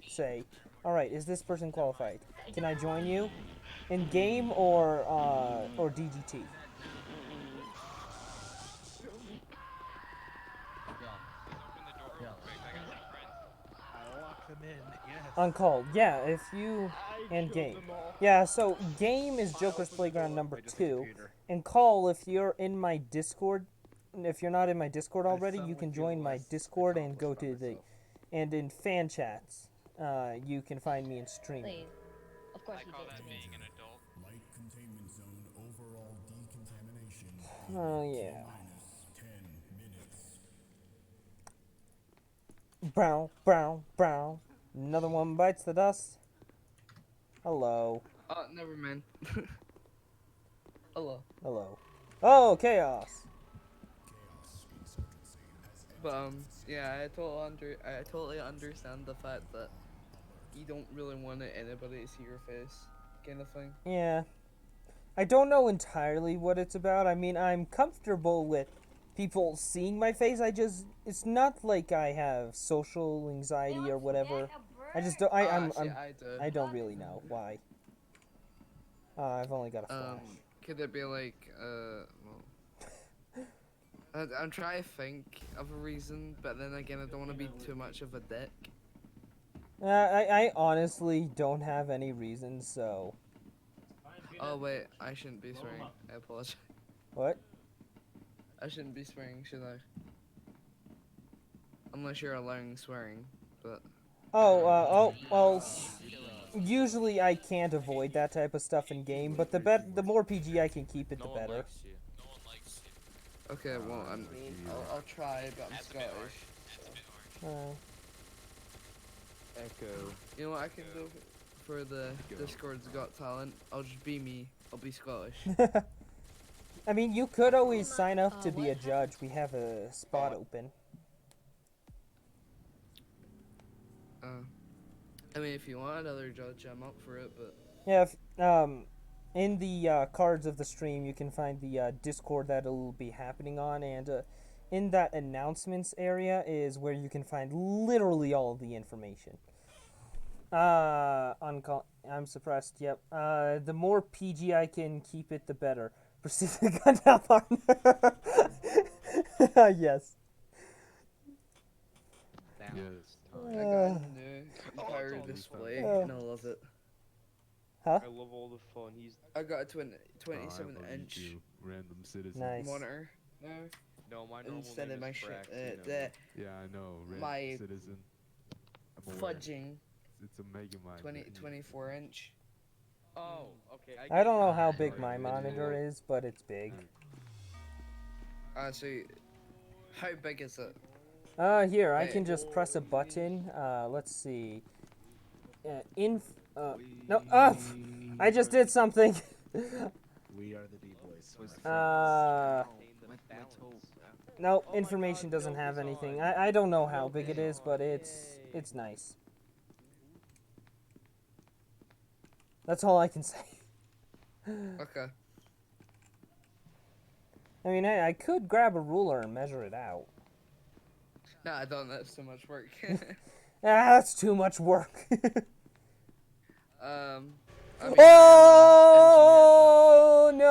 say, all right, is this person qualified? Can I join you in game or DGT? them in. Yes. On call, yeah, if you... And game. Yeah, so game is Joker's Playground number 2. And call, if you're in my Discord, if you're not in my Discord already, you can join my Discord and go to the... And in fan chats, you can find me in stream. Please. Of course I call that being an adult. Light containment zone overall decontamination. Oh, yeah. -10 minutes. Brown, brown, brown. Another one bites the dust. Hello. Oh, never mind. Hello. Hello. Oh, chaos. But yeah, I totally understand the fact that you don't really want anybody to see your face, kind of thing. Yeah. I don't know entirely what it's about. I mean, I'm comfortable with people seeing my face. It's not like I have social anxiety or whatever. I just don't, I don't really know why. I've only got a flash. Could it be like, well, I'm trying to think of a reason, but then again, I don't want to be too much of a dick. I honestly don't have any reason, so. Oh wait, I shouldn't be swearing. I apologize. What? I shouldn't be swearing, should I? Unless you're allowing swearing, but. Oh, well, usually I can't avoid that type of stuff in game, but the more PG I can keep it, the better. Okay, well, I'll try, but I'm Scottish. Echo. You know what I can do for the Discord's Got Talent? I'll just be me. I'll be Scottish. I mean, you could always sign up to be a judge. We have a spot open. I mean, if you want another judge, I'm up for it, but... Yeah, in the cards of the stream, you can find the Discord that it'll be happening on, and in that announcements area is where you can find literally all of the information. I'm suppressed, yep. The more PG I can keep it, the better. Proceed to gun down partner. Yes. Yes. I got a new entire display, and I love it. Huh? I love all the fun. I got a 27-inch random citizen. Nice. monitor now. No, my normal Instead name of my is shit, Brax, Yeah, I know. Random my citizen. I'm aware. fudging It's a mega mind. 24-inch. Oh, okay. I don't know how big my monitor is, but it's big. So, how big is it? Here, I can just press a button. Let's see. No, I just did something. We are the D-boys. No, information doesn't have anything. I don't know how big it is, but it's nice. That's all I can say. Okay. I mean, hey, I could grab a ruler and measure it out. No, I don't. That's too much work. That's too much work. I mean, oh no!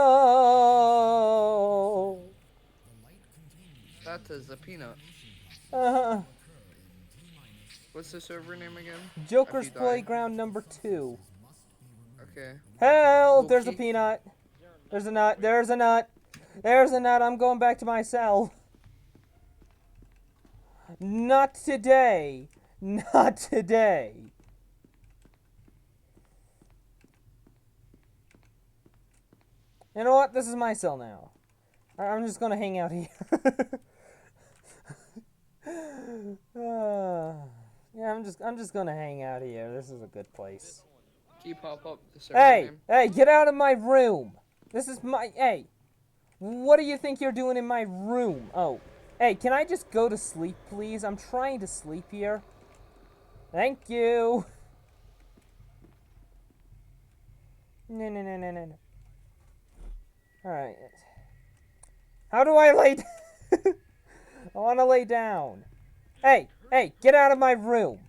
That is a peanut. What's the server name again? Joker's Playground number 2. Okay. Help! There's a peanut. There's a nut. There's a nut. There's a nut. I'm going back to my cell. Not today. Not today. You know what? This is my cell now. I'm just gonna hang out here. Yeah, I'm just gonna hang out here. This is a good place. Can you pop up the server name? Hey, get out of my room. This is my, hey. What do you think you're doing in my room? Oh, hey, can I just go to sleep, please? I'm trying to sleep here. Thank you. No. Alright. How do I lay down? I want to lay down. Hey, get out of my room.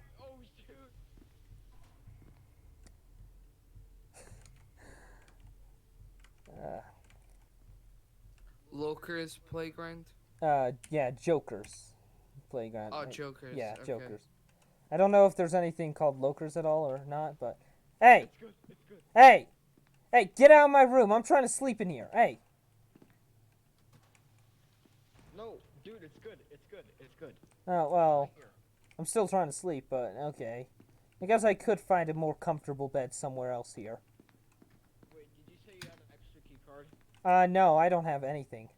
Loker's Playground? Yeah, Joker's Playground. Oh, Joker's. Yeah, okay. Joker's. I don't know if there's anything called locers at all or not, but... Hey! Hey! Hey, get out of my room. I'm trying to sleep in here. Hey! No, dude, it's good. It's good. It's good. Oh, well... I'm still trying to sleep, but okay. I guess I could find a more comfortable bed somewhere else here. Wait, did you say you had an extra key card? No, I don't have anything.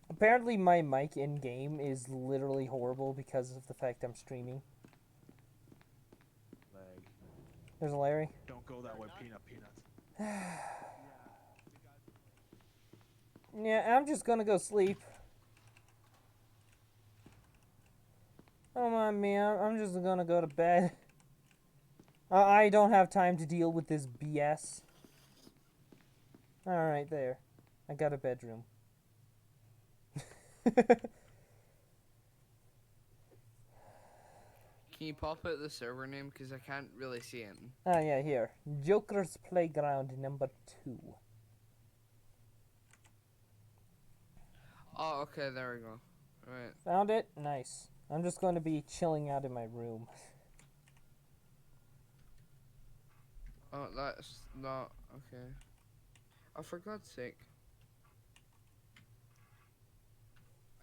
Apparently my mic in-game is literally horrible because of the fact I'm streaming. Lag. There's a Larry. Don't go that way, peanut. Yeah, I'm just gonna go sleep. Come on, man. I'm just gonna go to bed. I don't have time to deal with this BS. Alright, there. I got a bedroom. Can you pop out the server name? Because I can't really see it. Ah, yeah, here. Joker's Playground number 2. Oh, okay, there we go. Alright. Found it? Nice. I'm just going to be chilling out in my room. Oh, that's not... okay. Oh, for God's sake.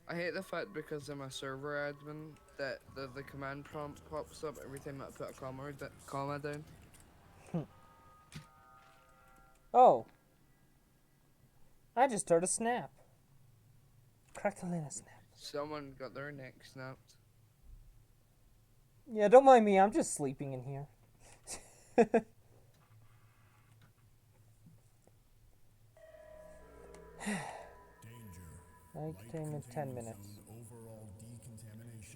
I hate the fact because I'm a server admin that the command prompt pops up every time I put a comma down. Oh. I just heard a snap. Crackling a snap. Someone got their neck snapped. Yeah, don't mind me. I'm just sleeping in here. Night containment 10 minutes.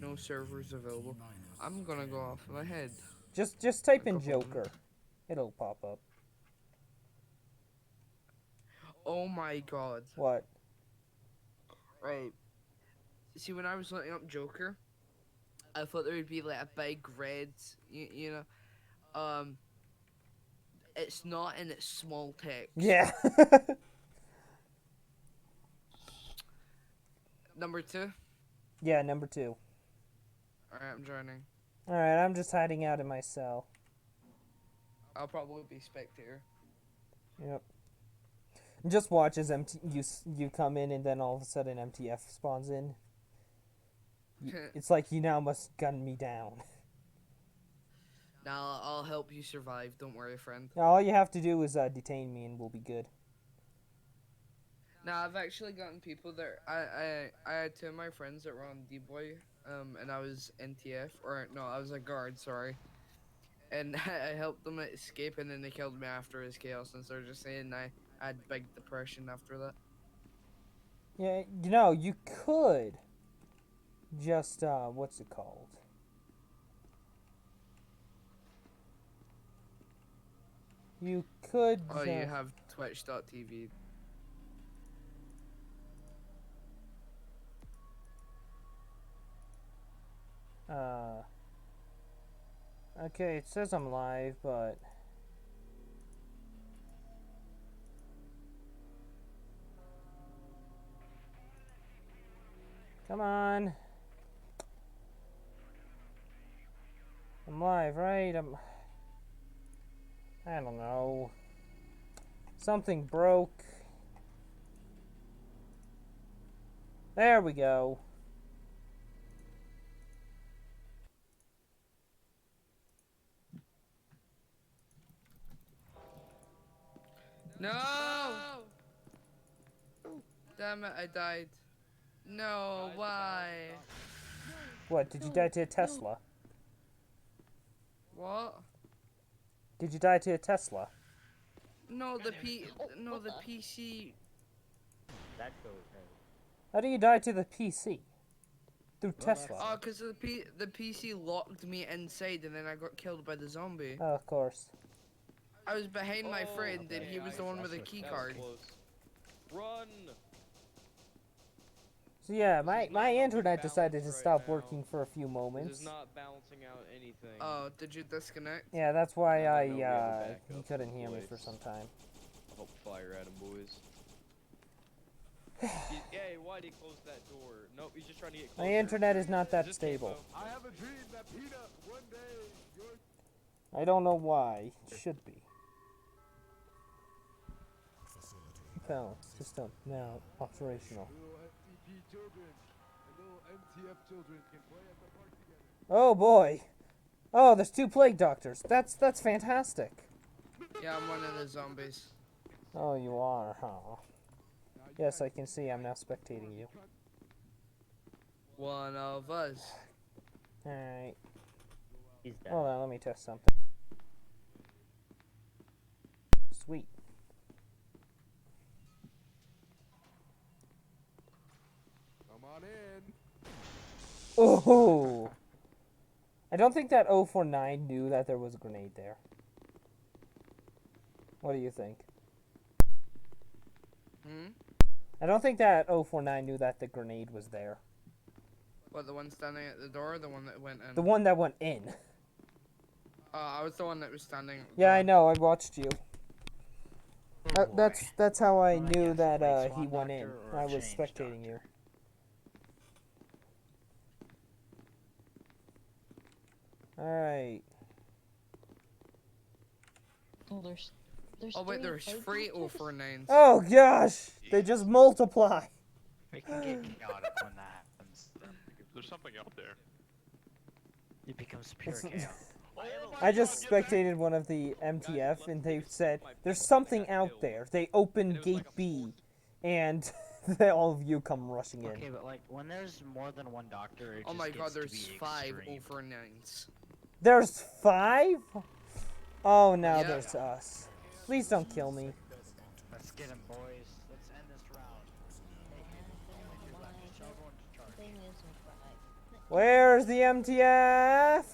No servers available. I'm gonna go off my head. Just type in Joker. It'll pop up. Oh my God. What? Right. See, when I was looking up Joker, I thought there would be like a big red, you know, it's not, and it's small text. Yeah. Number 2? Yeah, number 2. Alright, I'm joining. Alright, I'm just hiding out in my cell. I'll probably be spectator. Yep. Just watch as you come in and then all of a sudden MTF spawns in. It's like you now must gun me down. Now I'll help you survive. Don't worry, friend. All you have to do is detain me and we'll be good. Now I've actually gotten people that I had 2 of my friends that were on D-Boy, and I was NTF, or no, I was a guard, sorry. And I helped them escape, and then they killed me after his chaos, and so they're just saying I had big depression after that. Yeah, you know, you could just, what's it called? You could Oh, you have twitch.tv. Okay, it says I'm live, but... Come on. I'm live, right? I don't know. Something broke. There we go. No! Damn it, I died. No, why? What, did you die to a Tesla? What? Did you die to a Tesla? No, the PC. That's okay. How do you die to the PC? Through Tesla? Oh, because the PC locked me inside and then I got killed by the zombie. Oh, of course. I was behind my friend and he was the one with the key card. Run! So yeah, my internet decided to stop working for a few This moments. is not balancing out anything. Oh, did you disconnect? Yeah, that's why No, we have a you backup couldn't hear me for place. some time. I'll fire at him, boys. Hey, why'd he close that door? Nope, he's just trying to get My closer. internet is not that this stable. Campo? I have a dream that Peanut one day you're I don't know why. It should be. Fell. System now operational. little SCP children and little MTF children can play at the park together. Oh boy. Oh, there's 2 plague doctors. That's fantastic. Yeah, I'm one of the zombies. Oh, you are, huh? Yes, I can see. I'm now spectating you. One of us. Alright. He's dead. Hold on, let me test something. Sweet. Come on in. Oh! I don't think that 049 knew that there was a grenade there. What do you think? Hmm? I don't think that 049 knew that the grenade was there. What, the one standing at the door or the one that went in? The one that went in. I was the one that was standing at the Yeah, door. I know. I watched you. Oh, That's how I Well, I knew guess that Black he Swan went in. Doctor or I a was Change spectating you. Alright. Oh, there's Oh wait, three there's plague 3 doctors? 049s. Oh gosh! They just multiply. It can get chaotic when that happens. There's something out there. It becomes pure chaos. I just spectated one of the MTF and they said, there's something out there. They opened gate B and all of you come rushing in. Okay, but like when there's more than one doctor, it Oh just my gets god, to there's be 5 extreme. 049s. There's 5? Oh, now Yeah. there's us. Please don't kill me. Let's get him, boys. Let's end this round. Hey, tell everyone to charge. Thing is right. Where's the MTF?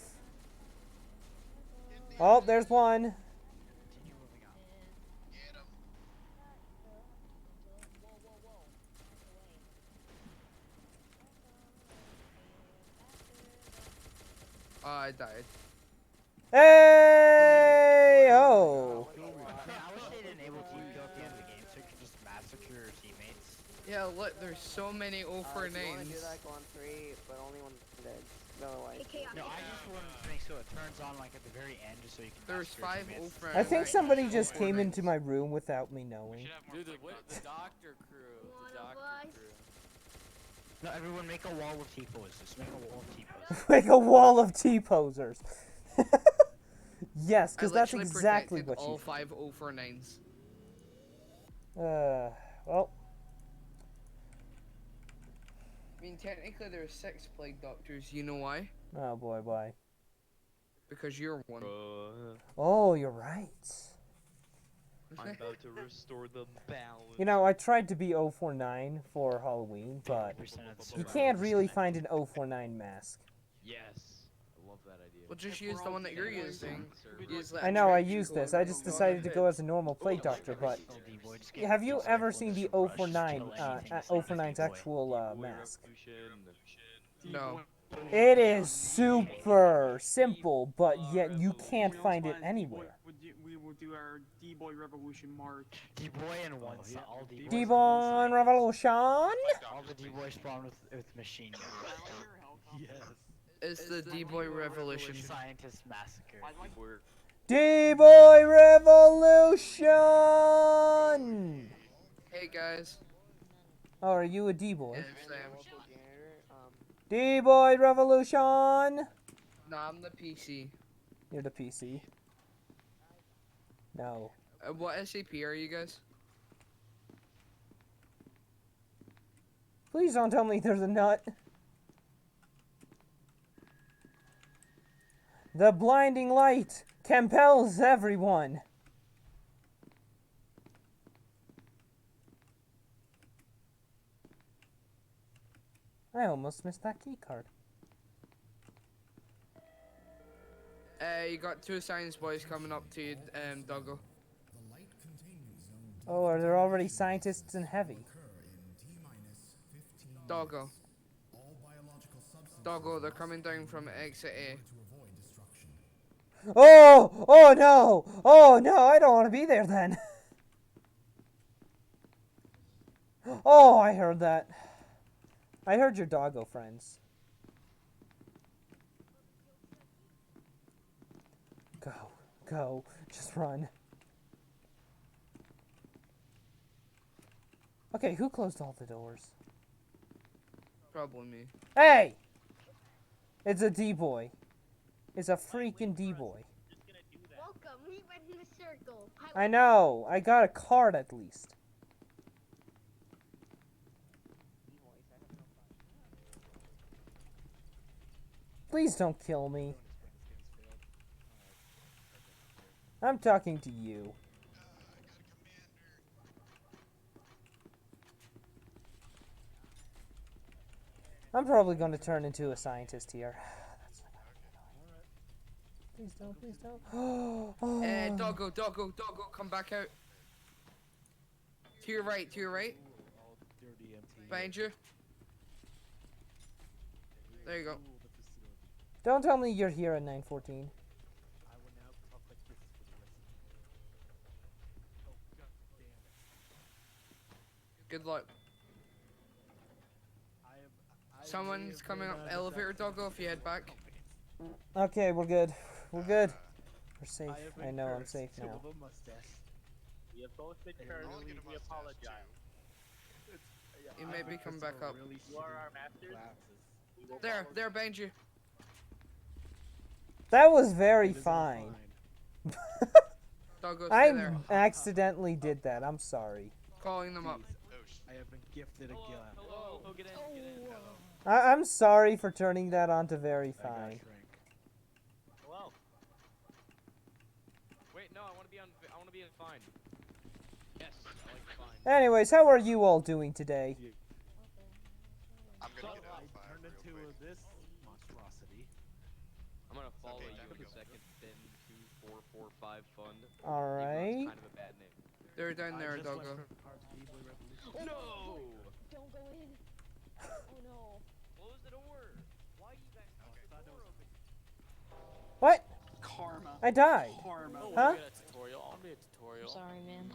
Oh, there's one. Continue moving on. I died. Hey! Oh! Man, I wish they didn't enable team kill at the end of the game so you could just massacre your teammates. Yeah, look, there's so many If you want to 049s. do that, go on 3, but only when dead. Otherwise. No, I just wanted to make so it turns on like at the very end just so you can There's massacre 5 your teammates. 049s. I think somebody just came into my room without me knowing. Dude, the doctor crew. The doctor crew. No, everyone make a wall of T-poses. Just make a wall of T-poses. Like a wall of T-posers. Yes, because I that's literally exactly protected what you all 5 049s. well. I mean, technically there's 6 plague doctors. You know why? Oh boy, why? Because you're one. Oh, you're right. I'm about to restore the balance. You know, I tried to be 049 for Halloween, but you can't really find an 049 mask. Yes. I love that idea. Well, just use the one that you're using. Use that I know, I trench used coat this. I just decided to go as a normal plague doctor, but have you ever seen the 049, 049's actual mask? No. It is super simple, but yet you can't find it anywhere. We will do our D-Boy Revolution March. D-Boy and one side. All D-Boys. D-Bon Revolution? All the D-Boys spawn with machine guns. Yes. It's the D-Boy Revolution. Scientist massacre. D-Boy Revolution! Hey guys. Oh, are you a D-Boy? Yes, Sam. D-Boy Revolution! No, I'm the PC. You're the PC. No. What SCP are you guys? Please don't tell me there's a nut. The blinding light compels everyone. I almost missed that key card. You got 2 science boys coming up to you, Doggo. Oh, are there already scientists in heavy? Doggo. Doggo, they're coming down from exit A. Oh! Oh no! Oh no, I don't want to be there then. Oh, I heard that. I heard your doggo friends. Go. Go. Just run. Okay, who closed all the doors? Probably me. Hey! It's a D-boy. It's a freaking D-boy. Welcome. We went in a circle. I know. I got a card at least. Please don't kill me. I'm talking to you. I'm probably going to turn into a scientist here. Please don't, please don't. Oh. Doggo, come back out. To your right, Behind you. There you go. Don't tell me you're here at 9:14. Good luck. Someone's coming up elevator, Doggo, if you head back. Okay, we're good. We're good. We're safe. I know I'm safe now. We have both been cursed. We apologize. You may be coming back up. You are our masters. There, behind you. That was very fine. Doggo, stay I there. accidentally did that. I'm sorry. Calling them up. I have been gifted a gift. Hello. Get in. I'm sorry for turning that on to very fine. Hello. Wait, no, I want to be in fine. Yes, I like fine. Anyways, how are you all doing today? I'm gonna get out turned into this monstrosity. I'm gonna follow you in a second. Bin 2445 fund. All right. Kind of a bad name. They're down there, Doggo. No! Don't go in. Oh no. Close the door. Why you guys keep the door open? What? Karma. I died. Karma. Oh, Huh? a tutorial. I'll be a tutorial. I'm sorry, man.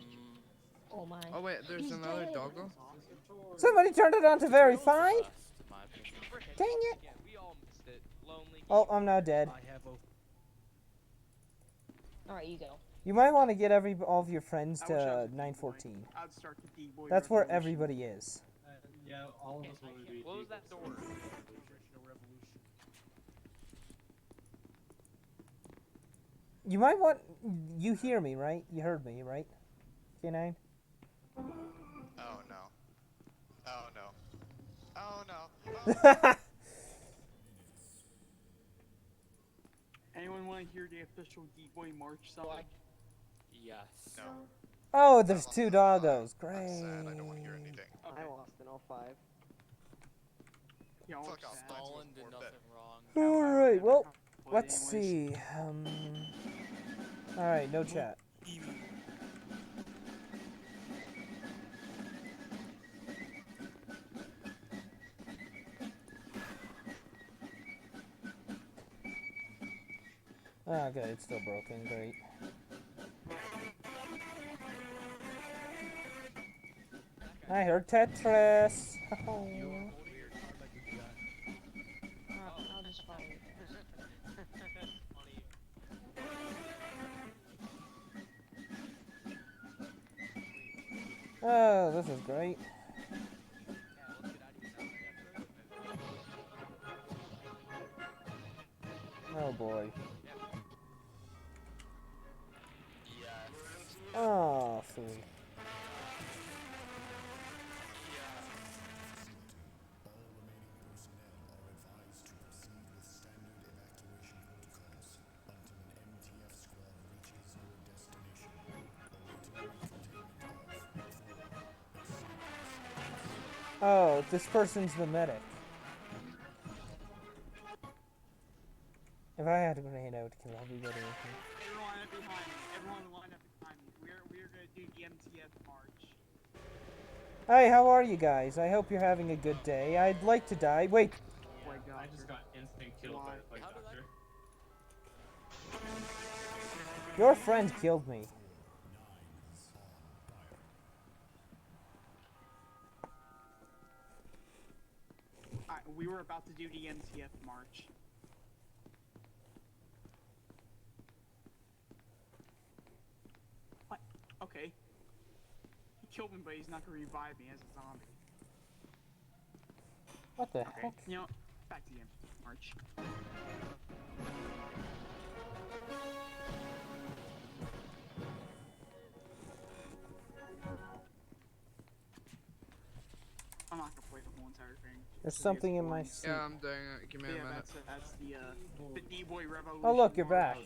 Oh my. Oh wait, there's He's another dead. Doggo. Somebody turned it on to very fine. Dang it. Yeah, we all missed it. Lonely. Oh, I'm now dead. Alright, you go. You might want to get all of your friends I wish I to was a 9:14. I'd start the D-boy That's where revolution. everybody is. Yeah, all of us want to be. Close that door. You might want. You hear me, right? You heard me, right? K9? Oh no. Oh no. Oh no. Anyone want to hear the official D-boy march song? Yes. No. Oh, there's two doggos. Great. Sad. I don't want to hear anything. I lost in 05. Yeah, Fuck off. Stalin did nothing wrong. Alright, well, let's see. Alright, no chat. Okay, it's still broken. Great. I heard Tetris. I'll just follow you. Oh, this is great. Oh boy. Oh, sweet. Oh, this person's the medic. If I had a grenade, I would kill everybody. Everyone line up behind me. Everyone line up behind me. We're gonna do the MTF march. Hey, how are you guys? I hope you're having a good day. I'd like to die. Wait. Oh my god. I just got instant killed by the doctor. Your friend killed me. we were about to do the MTF march. What? Okay. He killed him, but he's not gonna revive me as a zombie. What the Okay. heck? You know, back to the MTF march. I'm not gonna play the whole entire thing. There's something in my seat. Yeah, I'm doing it. Give me a minute. That's the D-boy revolution. Oh look, you're back.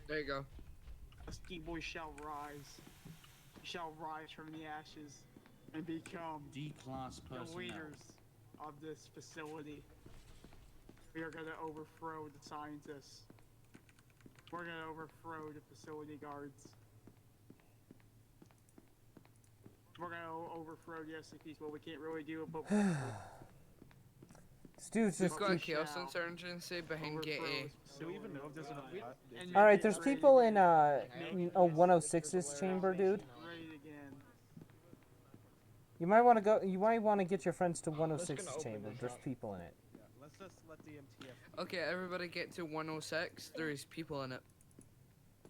There you go. Us D-boys shall rise. We shall rise from the ashes and become D-class the personnel. leaders of this facility. We are gonna overthrow the scientists. We're gonna overthrow the facility guards. We're gonna overthrow the SCPs. Well, we can't really do it, but Dude's We've just got a keep... chaos insurgency behind gate A. Do we even know if there's enough? Alright, there's people in 106's chamber, dude. You might want to go. You might want to get your friends to 106's chamber. There's people in it. Yeah, let's just let the MTF. Okay, everybody get to 106. There's people in it.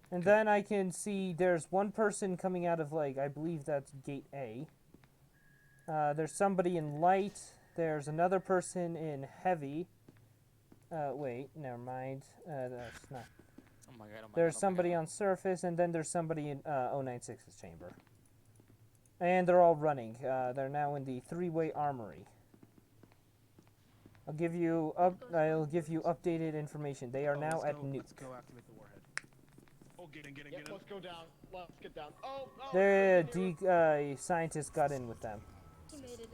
And then I can see there's one person coming out of, like, I believe that's gate A. There's somebody in light. There's another person in heavy. Wait, never mind. That's not. Oh my god, There's somebody on surface, and then there's somebody in 096's chamber. And they're all running. They're now in the three-way armory. I'll give you updated information. They are now at nuke. Let's go activate the warhead. Oh, get in. Let's go down. Let's get down. Oh, no. The scientist got in with them. He made it.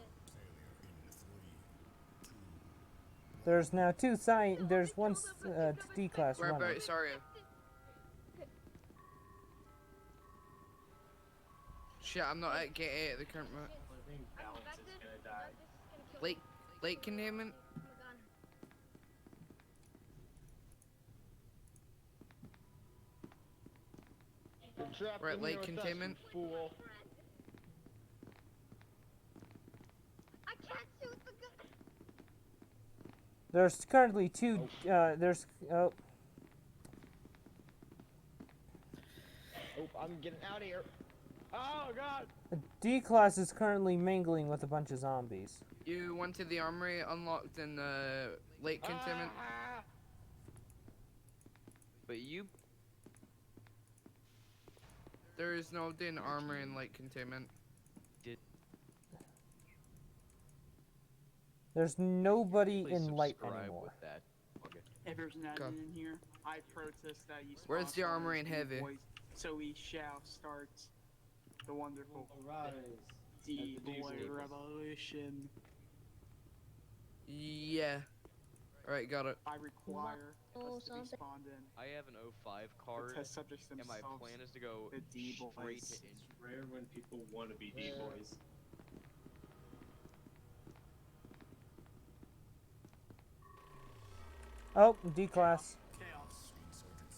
There's now two there's one D-class running. Where about? Sorry. Shit, I'm not at gate A at the current moment. Late containment. We're at late containment. Fool. I can't shoot the gun. There's currently two. There's. Oh. Oh, I'm getting out of here. Oh god. D-class is currently mingling with a bunch of zombies. You went to the armory, unlocked in late containment. But you. There is no din armory in late containment. There's nobody in light anymore. If there's an admin in here, I protest that you. Where's the armory in heavy? So we shall start the wonderful D-boy revolution. Yeah. Alright, got it. I require us to be spawned in. I have an 05 card, test subjects and my themselves, plan is to go the D-boys. straight to It's rare when people want to be D-boys. Oh, D-class.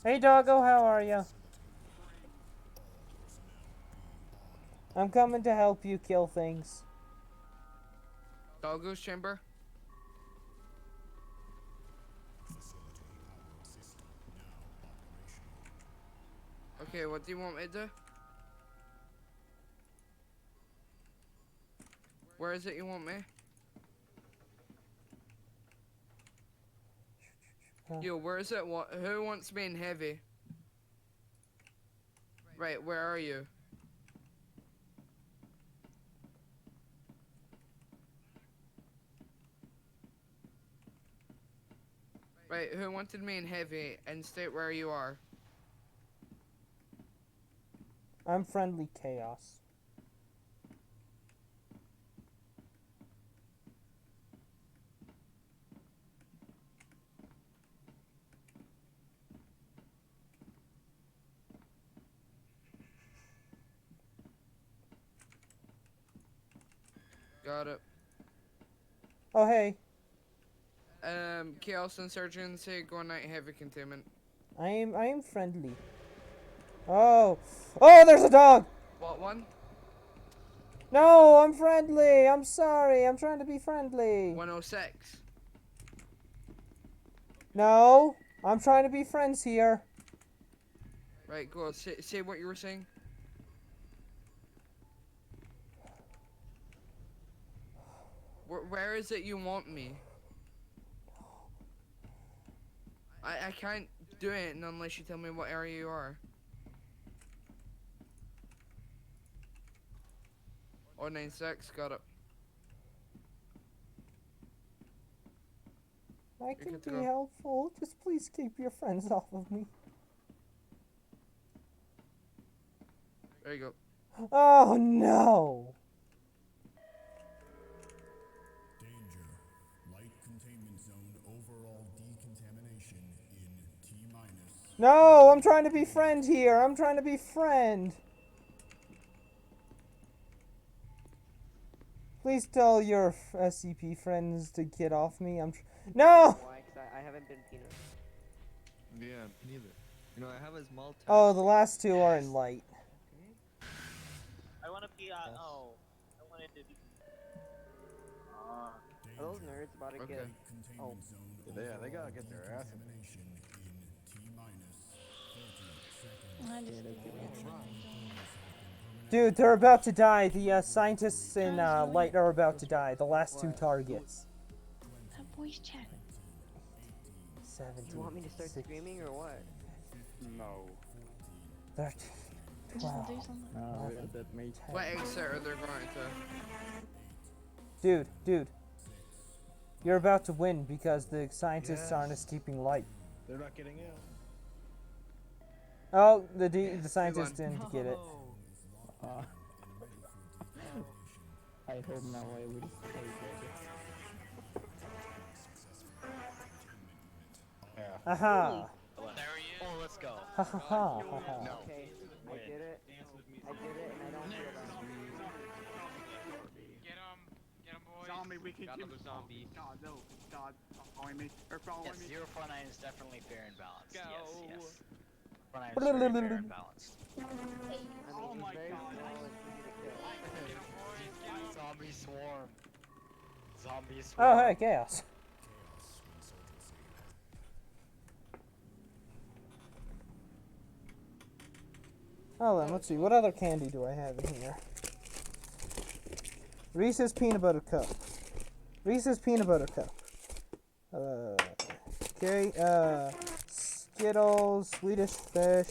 Hey, doggo, how are you? I'm coming to help you kill things. Doggo's chamber. Okay, what do you want me to do? Where is it you want me? Yo, where is it? Who wants me in heavy? Right, where are you? Right, who wanted me in heavy and state where you are? I'm friendly chaos. Got it. Oh, hey. Chaos Insurgency, go night heavy containment. I am friendly. Oh. Oh, there's a dog! What one? No, I'm friendly. I'm sorry. I'm trying to be friendly. 106. No, I'm trying to be friends here. Right, go on. Say what you were saying. Where is it you want me? I can't do it unless you tell me what area you are. Oh, 96, got it. I can be helpful. Just please keep your friends off of me. There you go. Oh no! Danger. Light containment zone overall decontamination in T-minus. No, I'm trying to be friend here. I'm trying to be friend. Please tell your SCP friends to get off me. No! Why? 'Cause I haven't been peanut. Yeah, neither. You know, I have a small tax. Oh, the last two are in light. I wanna be, oh. I wanted to be. Are those nerds about to get... Oh. Yeah, they gotta get their ass. Decontamination in T-minus 30 seconds. I just did it. Dude, they're about to die. The scientists in light are about to die. The last two targets. That voice chat. 17. You want me to start screaming or what? No. 13. 12. No, that made What exit are they going to? Dude. You're about to win because the scientists aren't escaping light. They're not getting out. Oh, the scientists didn't get it. I hope now I will stay Yeah. Aha! There he is. Oh, let's go. Ha ha ha ha ha. Okay, I did it. I did it, and I don't feel bad. Get him, boys. Zombie, we can Got keep... another zombie. God, no. God, stop following me. They're following Yes, me. 049 is definitely fair and balanced. Go. Yes. 049 is very fair and balanced. Oh my God. Zombie swarm. Zombie swarm. Oh, hey, chaos. Oh, then, let's see. What other candy do I have in here? Reese's Peanut Butter Cup. Reese's Peanut Butter Cup. Okay, Skittles, Swedish Fish,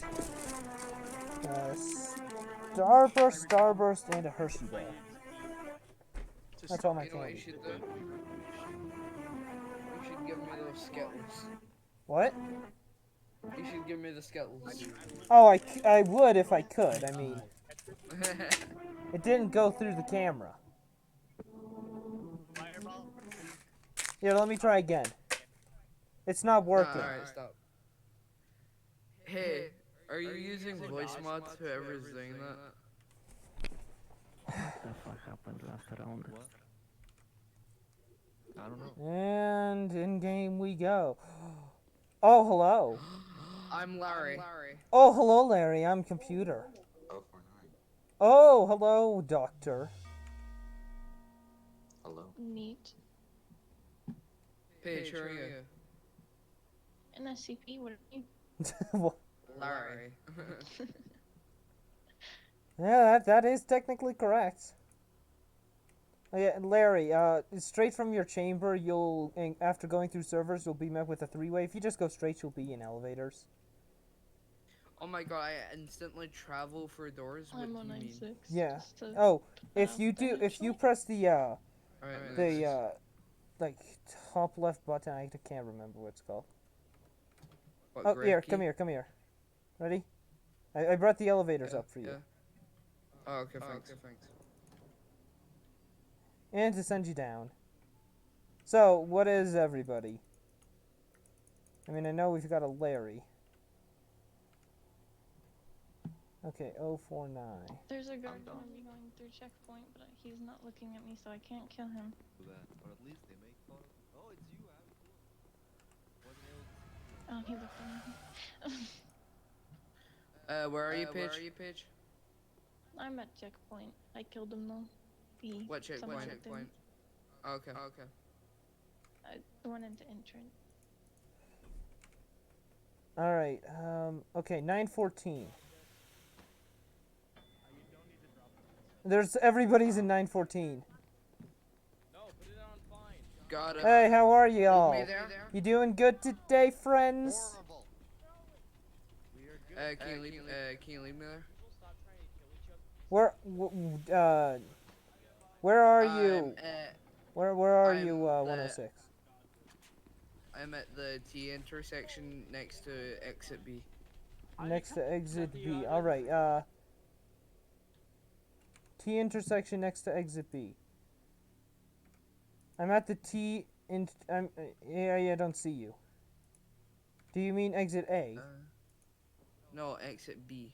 Starburst, and a Hershey bar. That's all my You know what you candy. should do? You should give me those Skittles. What? You should give me the Skittles. Oh, I would if I could. I mean, it didn't go through the camera. Here, let me try again. It's not working. Alright, stop. Hey, are you using voice mods, whoever's doing that? What the fuck happened last round? What? I don't know. And in game we go. Oh, hello. I'm Larry. Oh, hello, Larry. I'm computer. Oh, hello, doctor. Hello. Neat. Paige, who are you? An SCP, what are you? Well, Larry. yeah, that is technically correct. Oh, yeah, Larry, straight from your chamber, after going through servers, you'll be met with a three-way. If you just go straight, you'll be in elevators. Oh my god, I instantly travel for doors? What I'm do on you mean? 96. Yeah. just to Oh, put if out you there, if you actually. press the Alright, like top left button, I can't remember what it's called. what, Oh, grave here, key? come here. Ready? I brought the elevators Yeah, up for you. yeah. Oh, okay, thanks. And to send you down. So, what is everybody? I mean, I know we've got a Larry. Okay, 049. There's a guard gonna be going through checkpoint, but he's not looking at me, so I can't kill him. Do that, or at least they make fun of. Oh, it's you, Abby. Oh, he looked at me. Where are you, Paige? I'm at checkpoint. I killed him though. What checkpoint? Someone Okay. I went into entrance. Alright, okay, 914. Everybody's in 914. Got it. Hey, how are y'all? Me there? You doing good today, friends? Can you leave me there? Where are I'm you? at, Where are I'm you, 106? I'm at the T intersection next to exit B. Next to exit B. Alright, T intersection next to exit B. I'm at the T yeah, I don't see you. Do you mean exit A? No, exit B.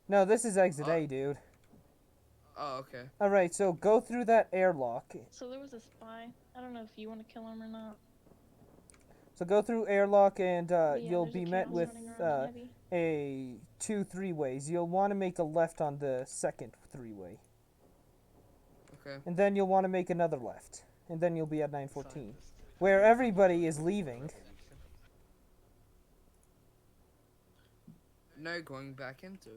No, this is exit A, dude. Oh, okay. Alright, so go through that airlock. So there was a spy. I don't know if you want to kill him or not. So go through airlock and Yeah, you'll there's a be met chaos with running around heavy. a 2 3-ways. You'll want to make a left on the second 3-way. Okay. And then you'll want to make another left. And then you'll be at 914. Where everybody is leaving. Now going back into.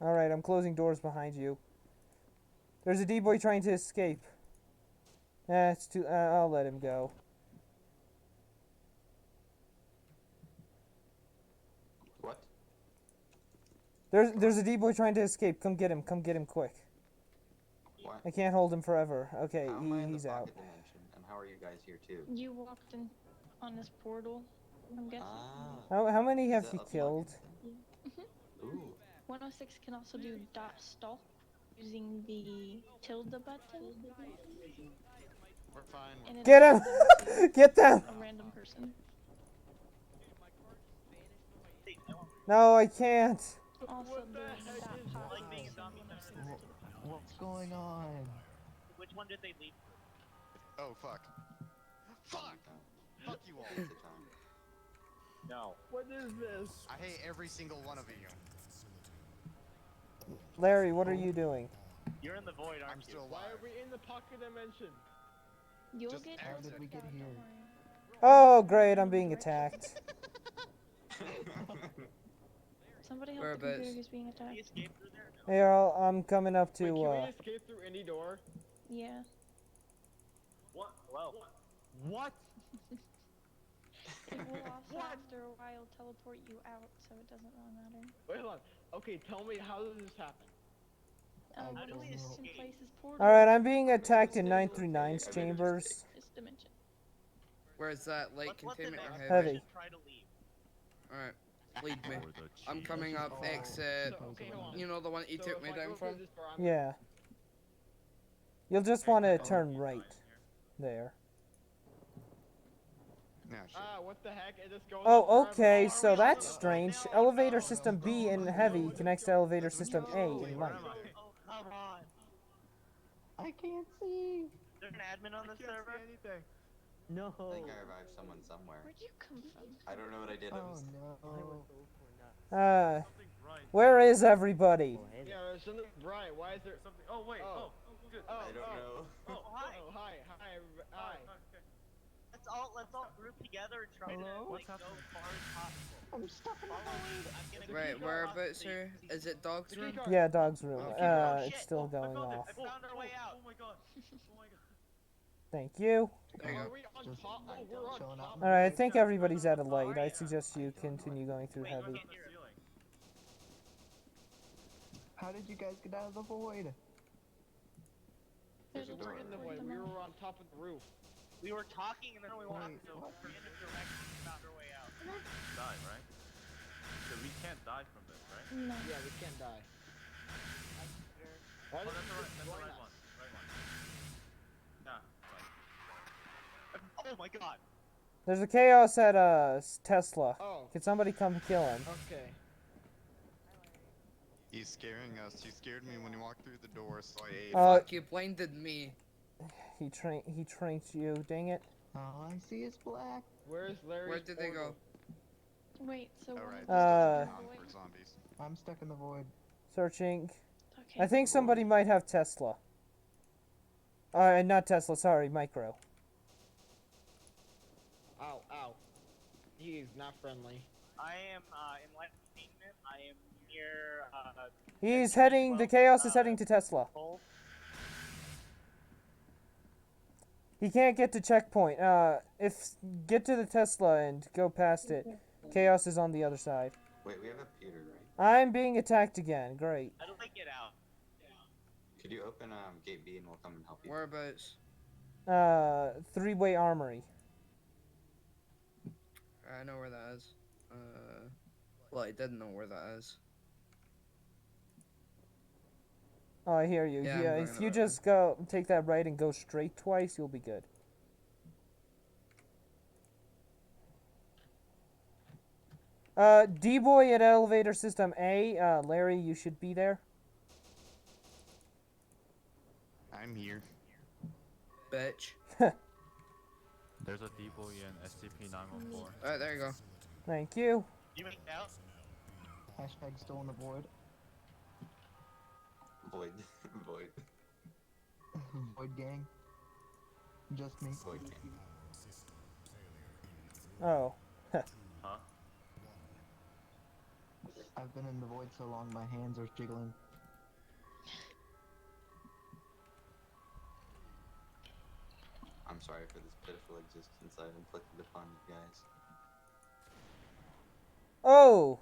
Alright, I'm closing doors behind you. There's a D-boy trying to escape. It's too. I'll let him go. What? There's a D-boy trying to escape. Come get him. Come get him quick. What? I can't hold him forever. Okay, How am I in he's the out. pocket dimension? And how are you guys here too? You walked in on this portal, I'm guessing. How many have Is you that a killed? Ooh. 106 can also do dot stalk using the tilde button. We're fine. And it Get also him! does Get them! a random person. No, I can't. Also doing dot pop. What's going on? Which one did they leave? Oh, fuck. Fuck! Fuck you all. No. What is this? I hate every single one of you. Larry, what are you doing? You're in the void, aren't I'm you? still alive. Why are we in the pocket dimension? You'll Just get How closer did we get to God, here? don't worry. Oh, great, I'm being attacked. Somebody help the Whereabouts? computer who's being attacked. Escape through there? Hey, I'm coming up Wait, to, can we escape through any door? Yeah. What? Well. What? It will also, after a while, teleport you out, so it doesn't really matter. Wait, hold on. Okay, tell me, how does this happen? How don't do we know. escape? Places portals. Alright, I'm being attacked in 939's chambers. This dimension. Where's that light Let's let the containment or next heavy? Heavy. person try to leave. Alright. Lead me. I'm coming up exit. Okay, hold on. You know the one that you So took if me I down go through from? this door, I'm Yeah. You'll just want to turn right. There. Yeah, sure. what the heck? It just goes Oh, on forever. okay, so that's strange. Elevator system B in heavy connects to elevator system A in light. Oh, come on. I can't see. Is there an admin on the server? Anything. No. I think I revived someone somewhere. Where'd you come from? I don't know what I did. I was no. Where is everybody? Yeah, there's something bright. Why is there something? Oh wait. Oh. Good. Oh, I don't know. Oh, hi. Oh, hi. Hi. Let's all group together and try to like go far as possible. I'm stuck in the void. I'm gonna Right, go whereabouts off here? Is it dog's room? Yeah, dog's room. Oh, It's shit. still Oh, going off. I found our way out. Oh my god. Oh my god. Thank you. There you Are go. we on top? Oh, we're on top. Alright, I think everybody's out of light. I suggest you continue going through Wait, heavy. can't hear it. How did you guys get out of the void? There's a We were in the void. them We all. were on top of the roof. We were talking and then we walked Wait, in a what? random direction and found our way out. Die, right? So we can't die from this, right? No. Yeah, we can't die. Oh, that's the right one. Right one. Yeah, fine. Oh my god. There's a chaos at Tesla. Oh. Can somebody come kill him? Okay. He's scaring us. He scared me when he walked through the door, so I ate. Fuck, you blinded me. He trained you. Dang it. All I see is black. Where's Larry's Where did they go? Wait, so Alright, one Uh, for zombies. I'm stuck in the void. Searching. Okay. I think somebody might have Tesla. Not Tesla. Sorry, Micro. Ow, ow. He is not friendly. I am enlightenment. I am near He's SCP heading. The 12, Chaos is heading to Tesla. Pole. He can't get to checkpoint. If get to the Tesla and go past it. Chaos is on the other side. Wait, we have a Peter, right? I'm being attacked again. Great. How do I get out? Could you open gate B and we'll come and help you? Whereabouts? Three-way armory. I know where that is. Well, I didn't know where that is. Oh, I hear you. Yeah, Yeah, I'm if going you that just go take that right and go straight twice, you'll be good. D-boy at elevator system A. Larry, you should be there. I'm here. Bitch. There's a D-boy in SCP-914. Alright, there you go. Thank you. You make out? Hashtag still in the void. Void. Void. Void gang. Just me. Void gang. Oh. Huh? I've been in the void so long my hands are jiggling. I'm sorry for this pitiful existence I've inflicted upon you guys. Oh.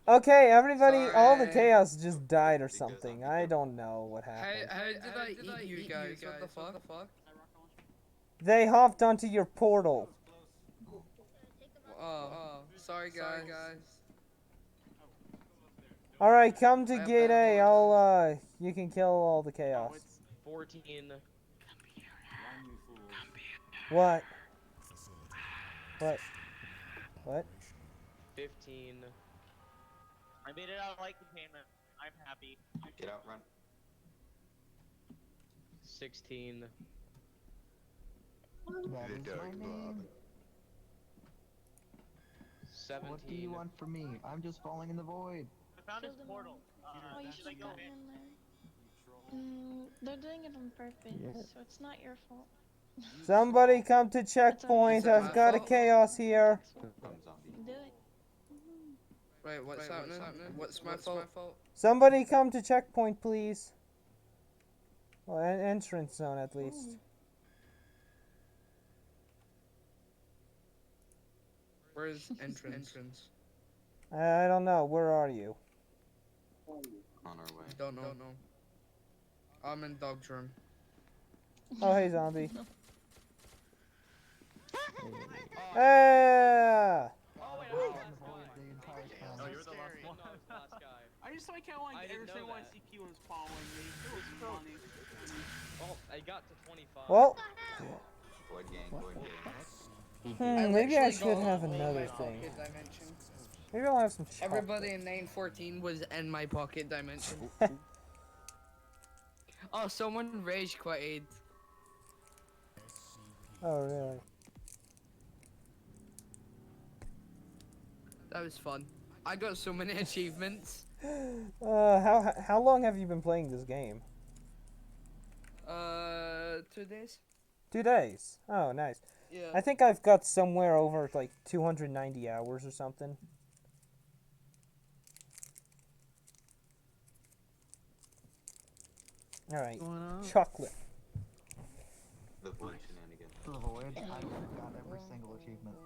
Okay, everybody, all the Sorry. chaos just died or something. I don't know what happened. How did I eat you guys? What the fuck? They hopped onto your portal. Oh, sorry guys. All right, come to I have gate bad A. I'll you can kill all the No, chaos. it's 14. What? What? What? 15. I made it out of light containment. I'm happy. Get out, run. 16. That is my name. 17. What do you want from me? I'm just falling in the void. I found this portal. Oh, you should I should go have in? gotten there. They're doing it on purpose, so it's not your fault. Somebody come to checkpoint. Is it I've my got a fault? chaos here. Come, zombie. Do it. Wait, what's happening? What's my fault? Somebody come to checkpoint, please. Well, entrance zone at least. Where's entrance? I don't know. Where are you? On our way. Don't know. I'm in dog's room. Oh, hey, zombie. Ah! Oh, you're the last one. I just like how I didn't every know single that. SCP was following me. It was funny. Oh, I got to 25. Well, Void gang, void gang. maybe I literally should got have all another my thing. pocket dimension. Maybe I'll have some chocolate. Everybody in 914 was in my pocket dimension. Oh, someone rage quitted. Oh, really? That was fun. I got so many achievements. How long have you been playing this game? 2 days. 2 days. Oh, nice. Yeah. I think I've got somewhere over like 290 hours or something. All right, chocolate. The void shenanigans. The void. I got every single achievement.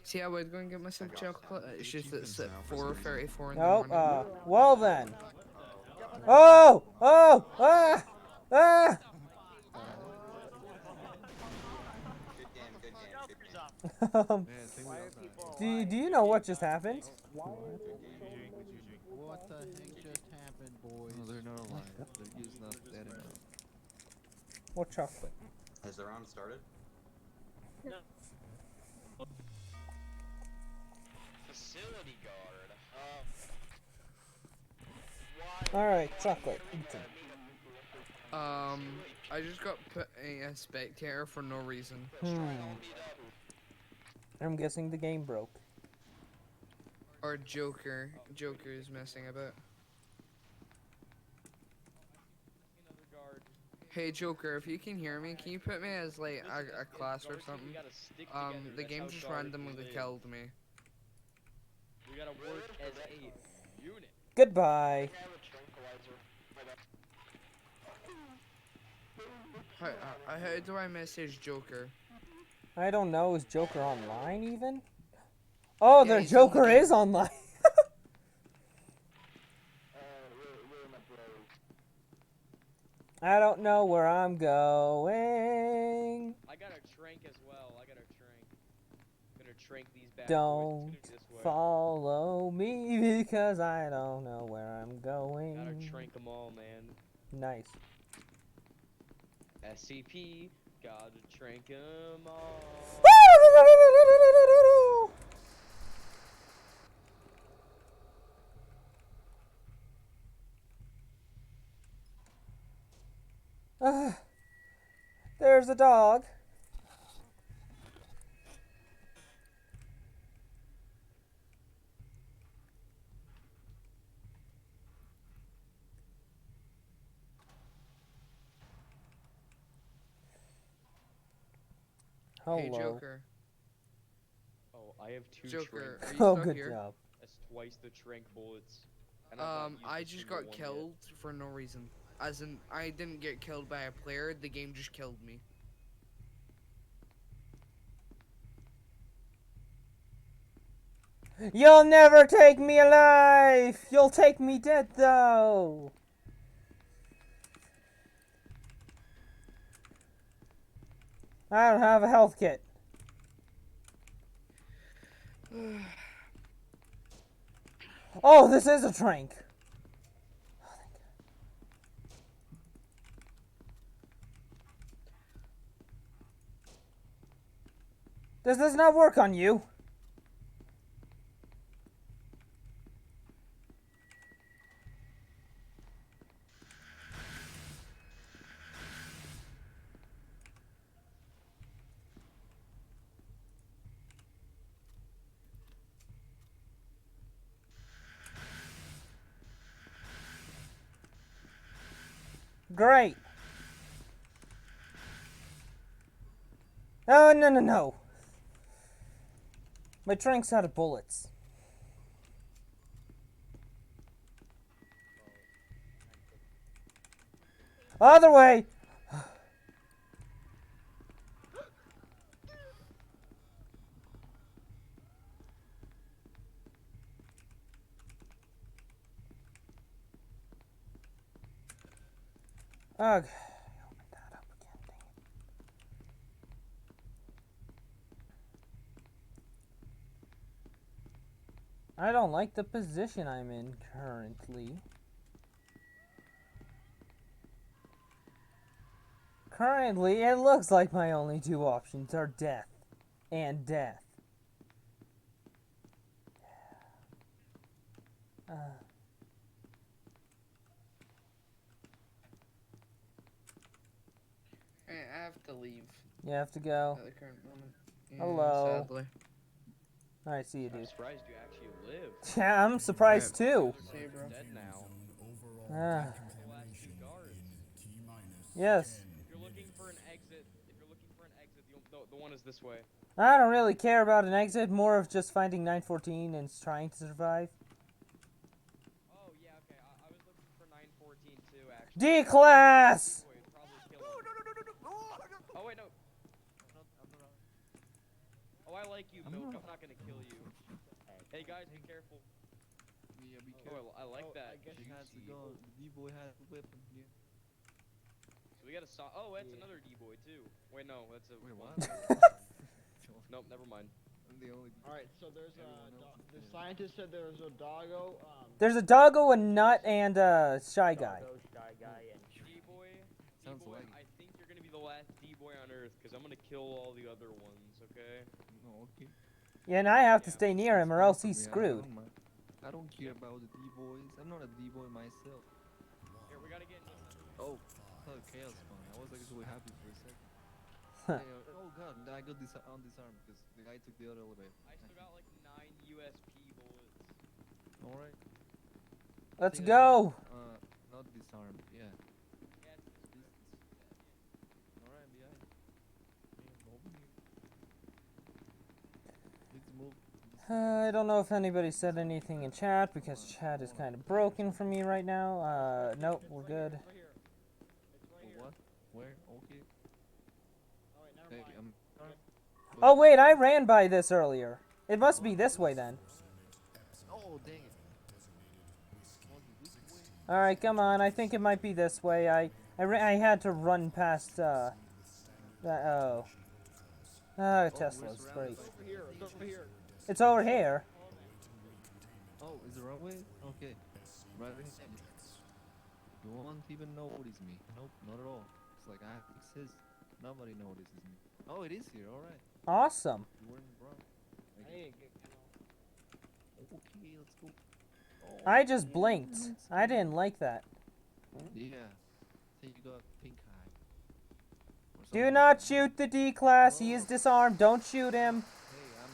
See, I was going to get myself chocolate. It's just that it's at 4:34 in the Oh, morning. well then. Oh! Oh! Ah! Ah! Good game, good game, good game. Do you know what just happened? What the heck just happened, boys? No, they're not alive. They're just not dead enough. What chocolate? Has the round started? No. Facility guard. Alright, chocolate. I just got put in a spectator for no reason. I'm guessing the game broke. Or Joker. Joker is messing about. Hey Joker, if you can hear me, can you put me as like a class or something? The game just randomly killed me. We gotta work as a unit. Goodbye. How do I message Joker? I don't know. Is Joker online even? Oh, Yeah, the he's on the Joker game. is online. I don't know where I'm going. I got a trank as well. I got a trank. Gonna trank these bad Don't boys. It's gonna be this way. follow me because I don't know where I'm going. Gotta trank them all, man. Nice. SCP. Gotta trank them all. There's a dog. Hello. Hey Joker. Oh, I have 2 Joker, trank. are you Oh, stuck good here? job. That's twice the trank bullets. And I've not used I a just single got one killed for no reason. As in, I didn't get killed by a player, the game just killed me. You'll never take me alive. You'll take me dead, though. I don't have a health kit. Oh, this is a trank. Does this not work on you? Great. Oh, no, no, no. My trank's out of bullets. Other way! Ugh. I don't like the position I'm in currently. Currently, it looks like my only 2 options are death and death. I have to leave. You have to go. At the current moment. Yeah, Hello. Sadly. Alright, see you, I'm dude. surprised you actually lived. Yeah, I'm surprised too. See you, bro. Dead now. Ah. The last 2 guards. Yes. If you're looking for an exit, the one is this way. I don't really care about an exit, more of just finding 914 and trying to survive. Oh yeah, okay. I was looking for 914 too, actually. D-class! Oh wait, no. Oh, I like you, Milk. I'm not gonna kill you. Hey guys, be careful. Yeah, be careful. Oh, I like that. I guess he has to go. The D-boy has a weapon. Yeah. So we got a oh, that's another D-boy too. Wait, no, that's a. Wait, what? Nope, never mind. I'm the only. Alright, so there's the scientist said there was a doggo. There's a doggo, a nut, and a shy guy. Shy guy, and D-boy, Sounds D-boy, like I think you're gonna be the last D-boy on Earth, because I'm gonna kill all the other ones, okay? No, okay. Yeah, and I have to stay near him or else he's screwed. I don't care about the D-boys. I'm not a D-boy myself. Here, we gotta get in this. Oh, I thought chaos spawned. I was actually happy for a second. Oh god, I got this undisarmed because the guy took the other elevator. I still got like 9 USP bullets. Alright. Let's go! Not disarmed, yeah. Yes, I don't know if anybody said anything in chat because chat is kind of broken for me right now. Nope, we're good. What? Where? Okay. Hey, Oh wait, I ran by this earlier. It must be this way then. Oh, dang it. Alright, come on. I think it might be this way. I had to run past, that. Oh. Oh, Tesla's great. It's over here. Oh, is the wrong way? Okay. Right ahead. You won't even notice me. Nope, not at all. It's like I exist. Nobody notices me. Oh, it is here. All right. Awesome. You weren't wrong. Okay, let's go. Oh, I just blinked. I didn't like that. yeah. So you got pink eye. Do not shoot the D-class. He is disarmed. Don't shoot him.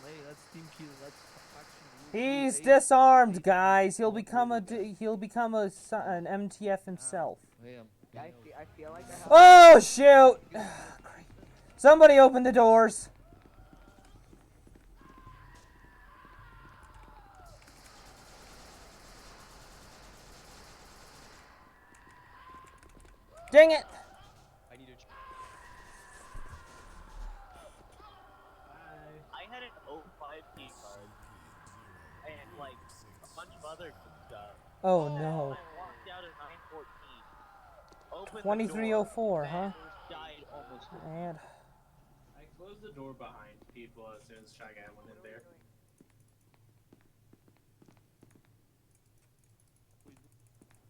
Hey, that's team kill. That's faction. He's disarmed, guys. He'll become an MTF himself. Hey, I feel like I have Oh shoot! Somebody open the doors. Dang it! I need to. I had an 05 key card and like a bunch of other stuff. Oh no. I walked out at 9:14. Opened 2304, the door, huh? died almost. And I closed the door behind people as soon as Shy Guy went in there.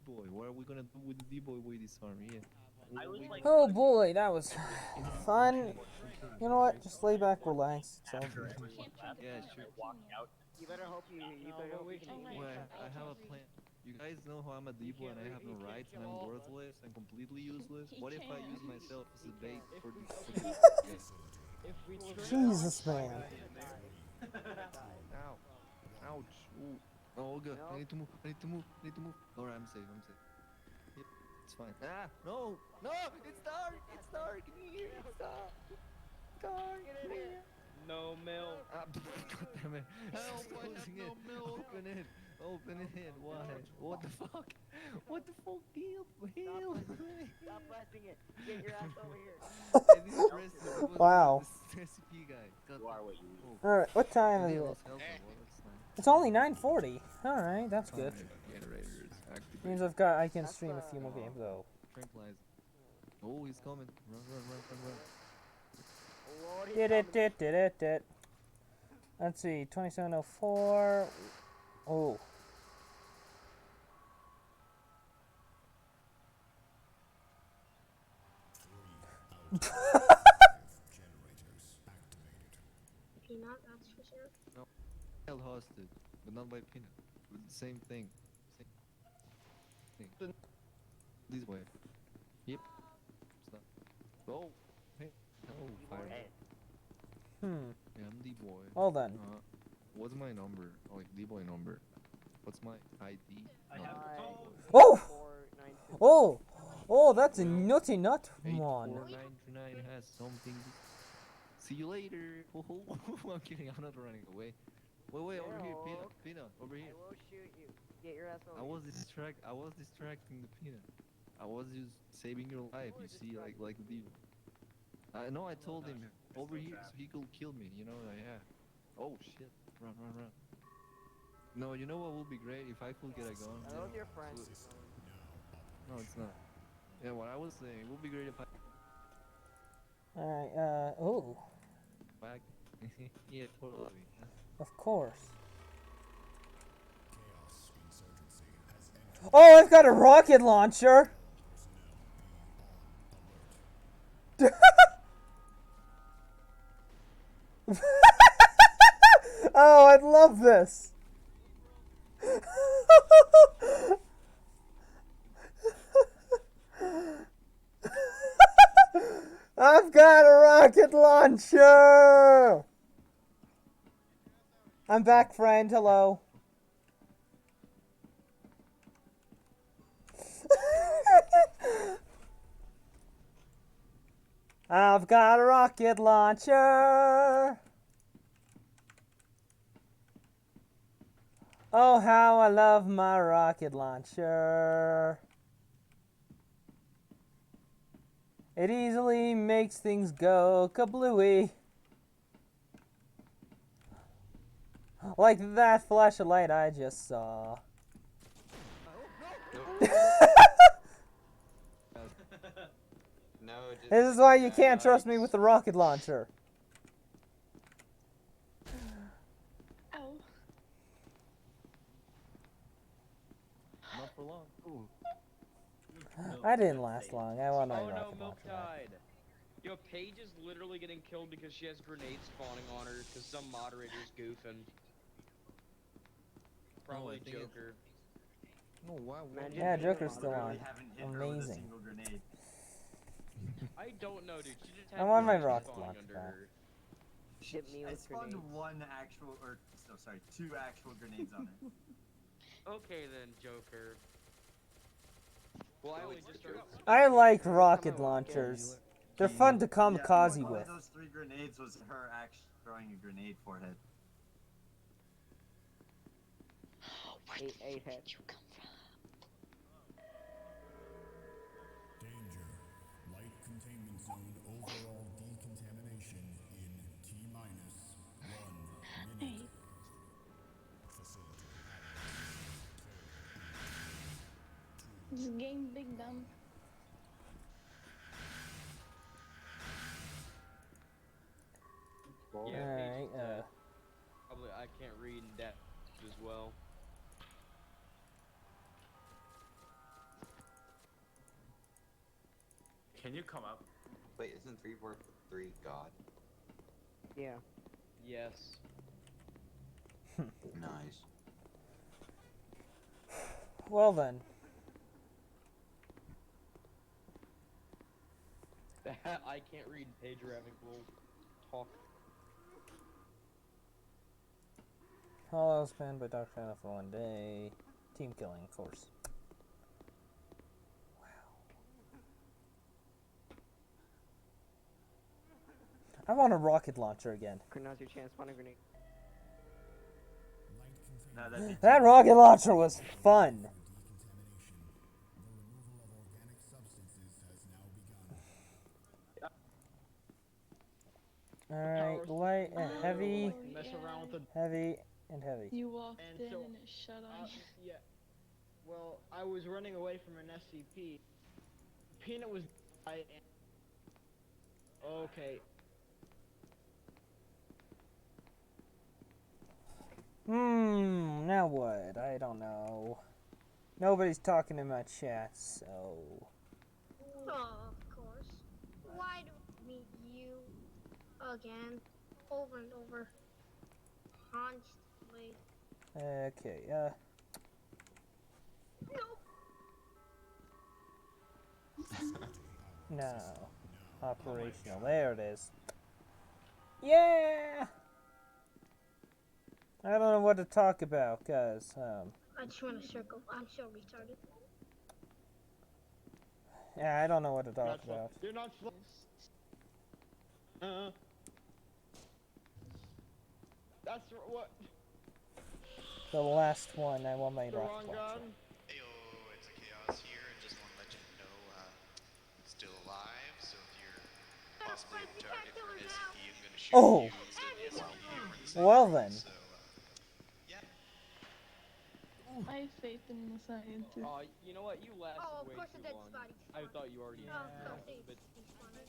Boy, what are we gonna do with the D-boy with this army? Yeah. I was like, oh boy, that was fun. You know what? Just lay back, relax. It's all good. Yeah, sure. You better hope you better hope you can Well, I have a plan. You guys know how I'm a D-boy and I have no rights and I'm worthless and completely useless? What if I use myself as a bait for this? Jesus, man. Ow. Ouch. Ooh. Oh, good. I need to move. I need to move. I need to move. Alright, I'm safe. I'm safe. Yep. It's fine. Ah! No! No! It's dark! It's dark in here! It's dark! Dark in here! No milk. Ah, God damn it. Help! Closing it. Open it. Open it. Why? What the fuck? What the fuck? Help! Help! Stop pressing it. Get your ass over here. I didn't press it. It was Wow. the SCP guy. God. you are what you Alright, what time is They it? lost health as well, that's nice. It's only 9:40. Alright, that's good. Generators activated. Means I can stream a few more games though. Tranquilize. Oh, he's coming. Run, run, run, run, run. Lord, he's Did it, coming. did it. Let's see, 2704. Oh. Peanut, that's for sure. No. Held hostage, but not by Peanut. With the same thing. Same thing. This way. Yep. Stop. Oh. Hey. Oh, fire. Yeah, I'm D-boy. Well then. What's my number? Oh, like D-boy number. What's my ID? Oh! Oh! Oh, that's a nutty nut one. 8499 has something. See you later. Oh, I'm kidding. I'm not running away. Wait, over here, Peanut. Peanut, over here. I will shoot you. Get your ass over I was distracting the Peanut. I was just saving your life. You see, like the devil. I know. I told him over here so he could kill me. You know, yeah. Oh shit! Run, run, run. No, you know what would be great if I could get a gun. I love your friend. No, it's not. Yeah, what I was saying, it would be great if I. Alright, oh. Back. Yeah, totally. Of course. Oh, I've got a rocket launcher! Oh, I love this! I've got a rocket launcher! I'm back, friend. Hello. I've got a rocket launcher. Oh, how I love my rocket launcher. It easily makes things go kablooey. Like that flash of light I just saw. No, just This is why you can't trust me with the rocket launcher. Ow. Not for long. Ooh. I didn't last long. I want my Oh no, rocket Milk launcher back. died. Yo, Paige is literally getting killed because she has grenades spawning on her because some moderator's goofing. Probably I think Joker. No, why? Yeah, Joker's still on. Literally haven't hit her with a Amazing. single grenade. I don't know, dude. She just had I want my grenades rocket spawning launcher under back. her. Ship me I with spawned grenades. one actual, or no, sorry, 2 actual grenades on her. Okay then, Joker. Well, I only just started. I like rocket launchers. They're fun to kamikaze One with. of those 3 grenades was her actually throwing a grenade forehead. Eight head. Danger. Light containment zone overall decontamination in T-minus 1 minute. Facility This game big dumb. Yeah, Alright, Paige is dead. Probably I can't read in depth as well. Can you come up? Wait, isn't 343 God? Yeah. Yes. Nice. Well then. I can't read Paige or having will talk. Hollow spanned by Dr. China for 1 day. Team killing, of course. I want a rocket launcher again. Now's your chance. Spawn a grenade. No, that'd be That rocket launcher was fun. Alright, light and heavy, Mess around with the heavy, and heavy. You walked And in so, and it shut on you. yeah. Well, I was running away from an SCP. Peanut was okay. Now what? I don't know. Nobody's talking in my chat, so... Oh, of course. Why do we meet you again? Over and over. Constantly. Okay, no. Operational. There it is. Yeah! I don't know what to talk about, cause, I just want to circle. I'm so retarded. yeah, I don't know what to talk about. You're not That's what. The last one, I want my The rocket wrong launcher. gun. Heyo, it's a Chaos here, and just want to let you know still alive, so if you're possibly a target for an SCP, I'm going to shoot Oh! you instead of the SCP over in the same Well room, then. so, yeah. I have faith in the scientists. Oh, you know what? You lasted Oh, of way course too the dead long. bodies. I thought you already. Oh, of course they but despawned.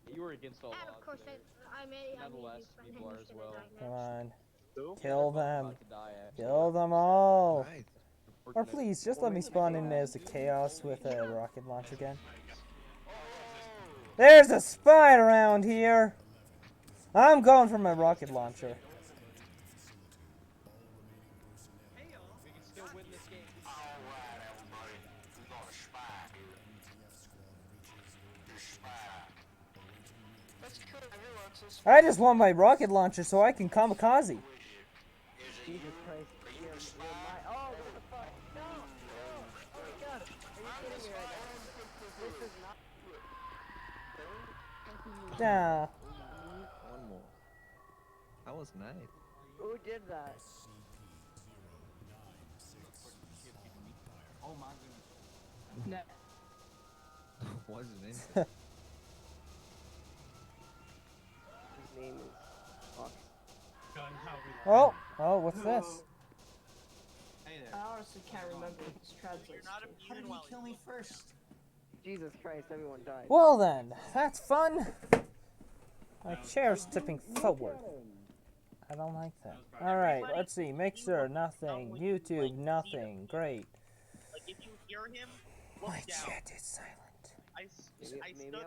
And you were against all of odds course there. I made Now the last despawn. people are as well. Come on. Who? Kill them. About to die, actually. Kill them all. Nice. Or please, just let me spawn in as a chaos with a rocket launch again. There's a spy around here. I'm going for my rocket launcher. We can still win this game. Alright, everybody, we got a spy. That's cool, everyone, so I just want my rocket launcher so I can kamikaze. Jesus Christ. You're my. Oh, what the fuck? No! No! Oh my god! Are you kidding me right now? This is not. Yeah. One more. That was nice. Who did that? No. Wasn't into. His name is Fox. Oh, what's this? Hey there. I honestly can't remember what this translates to. How did he kill me first? Jesus Christ, everyone died. Well then, that's fun. My chair's tipping forward. I don't like that. Alright, let's see. Mixer, nothing. YouTube, nothing. Great. Like, if you hear him, look My down. chat is silent. I stood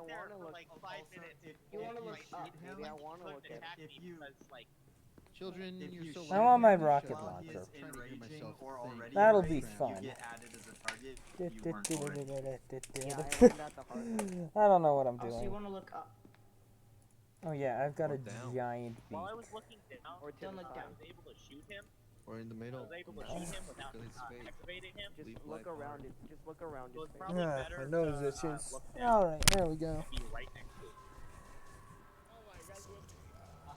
there for like 5 minutes. You want to look up? Maybe Maybe I want to look at if you like. Children, you're so I want my lucky. rocket While launcher. he is enraging or already That'll be enraged, fun. You get added as a target. You weren't already. Yeah, I learned that the hard way. I don't know what I'm Oh, so you doing. want to look up. Oh yeah, I've got Or a down. giant beak. While I was looking down, Or to Don't the look I down. was able to shoot him. Or in the I middle. was able to shoot him without Kill his face. activating him. Just Leave look black around mark. it. Just look around So his it's face. probably Ah, better my nose to itches. look down. Alright, there we go. Be right next to it.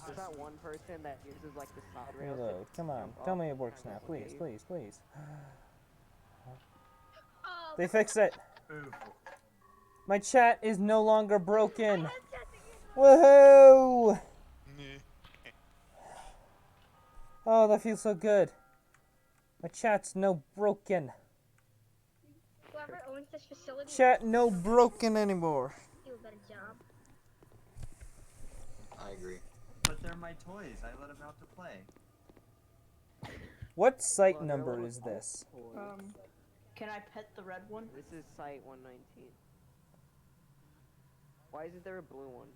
There's that one person that uses like the side rails. Reload. to Come on. jump Tell up me it and works go now. to the Please, cave. please, please. Oh, They fixed it. Ooh. My chat is no longer broken. Woohoo! Oh, that feels so good. My chat's no broken. whoever owns this facility Chat no broken anymore. do a better job. I agree. But they're my toys. I let them out to play. What site Well, they're number like is this? Can I pet the red one? This is site 119. Why isn't there a blue one?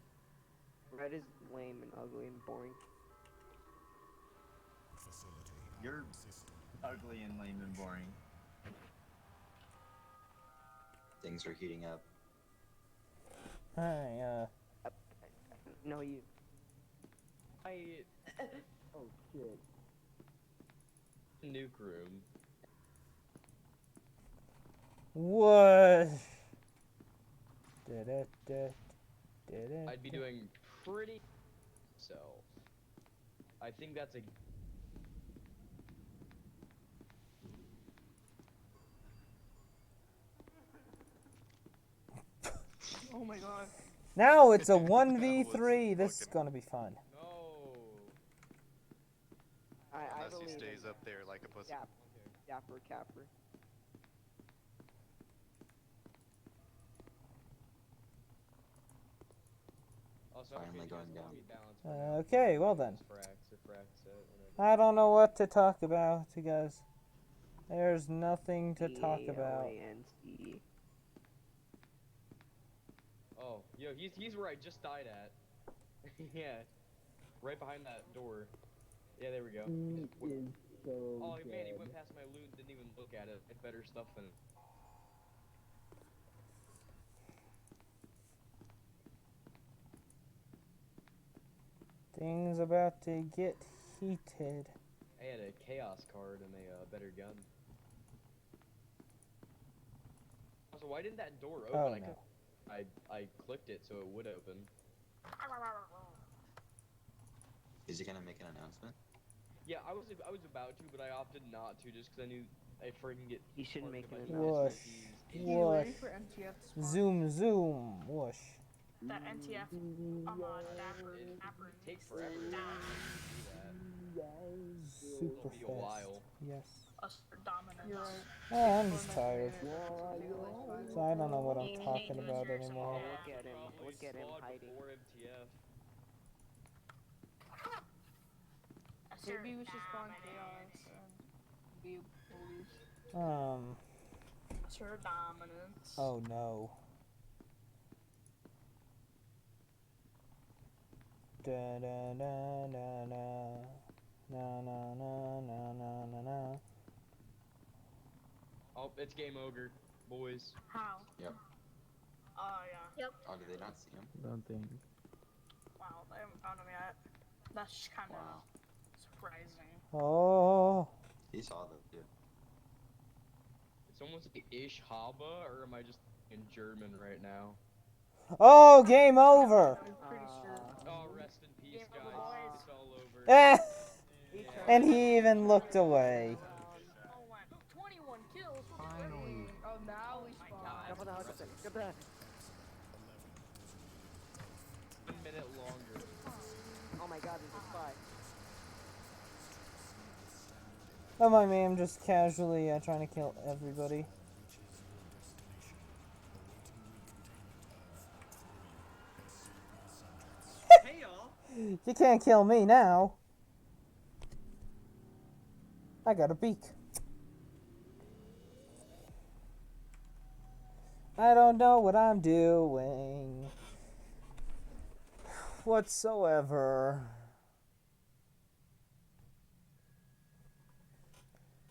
Red is lame and ugly and boring. You're ugly and lame and boring. Things are heating up. Hi, No, you. Oh shit. Nuke room. what? I'd be doing pretty. So, I think that's a. Oh my god. Now it's a 1v3. This is gonna be fun. No. I Unless he believe stays in up there like a pussy. Dapper Capper. Also, Finally going down. Okay, well then. Frax or Fraxet, whatever. I don't know what to talk about, you guys. There's nothing to talk about. D-A-L-A-N-C-E. Oh, yo, he's where I just died at. Yeah, right behind that door. Yeah, there we go. Oh man, he went past my loot and didn't even look at it. It's better stuff than. Things about to get heated. I had a chaos card and a better gun. Also, why didn't that door open? Oh, I no. could. I clicked it so it would open. Is he gonna make an announcement? Yeah, I was about to, but I opted not to just because I knew I'd freaking get. He shouldn't make an Whoosh. Whoosh. Ready for NTF to spawn? Zoom, zoom. Whoosh. That NTF Dapper. Take forever. to do that. Super It'll be a fast. while. Yes. Us for dominance. Oh, I'm just tired. So I don't know what I'm talking about anymore. Look at him. Look at him hiding. Before MTF. Maybe we should spawn chaos and be police. Sir dominance. Oh no. Da da da da da. Na na na na na na na. Oh, it's game ogre, boys. How? Yep. Oh yeah. Yep. Oh, did they not see him? Don't think. Wow, they haven't found him yet. That's kind of surprising. Oh. He saw them, dude. It's almost like Ish Haba, or am I just in German right now? Oh, game over. I'm pretty sure. Oh, rest in peace, guys. It's all over. Eh. And he even looked away. Oh, 21 kills. Finally. Oh, now we spawn. at that. 1 minute longer. Oh my god, there's a spy. Oh my man, I'm just casually trying to kill everybody. Hey y'all! You can't kill me now. I got a beak. I don't know what I'm doing whatsoever.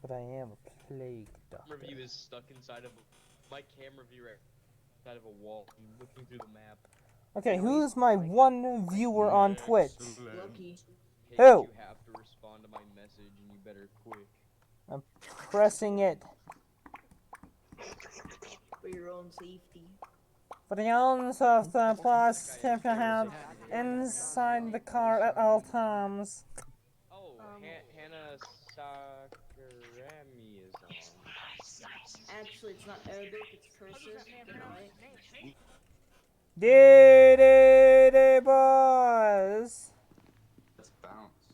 But I am a plague doctor. Camera view is stuck inside of my camera view right inside of a wall. I'm looking through the map. Okay, who's my one viewer on Twitch? Lucky. Hey, Who? you have to respond to my message and you better quick. I'm pressing it. For your own safety. For the owners of the plus, have to have inside the car at all times. Oh, Hannah Sakurami is on. Actually, it's not Arabic, it's cursive, right? Dee boys. Let's bounce.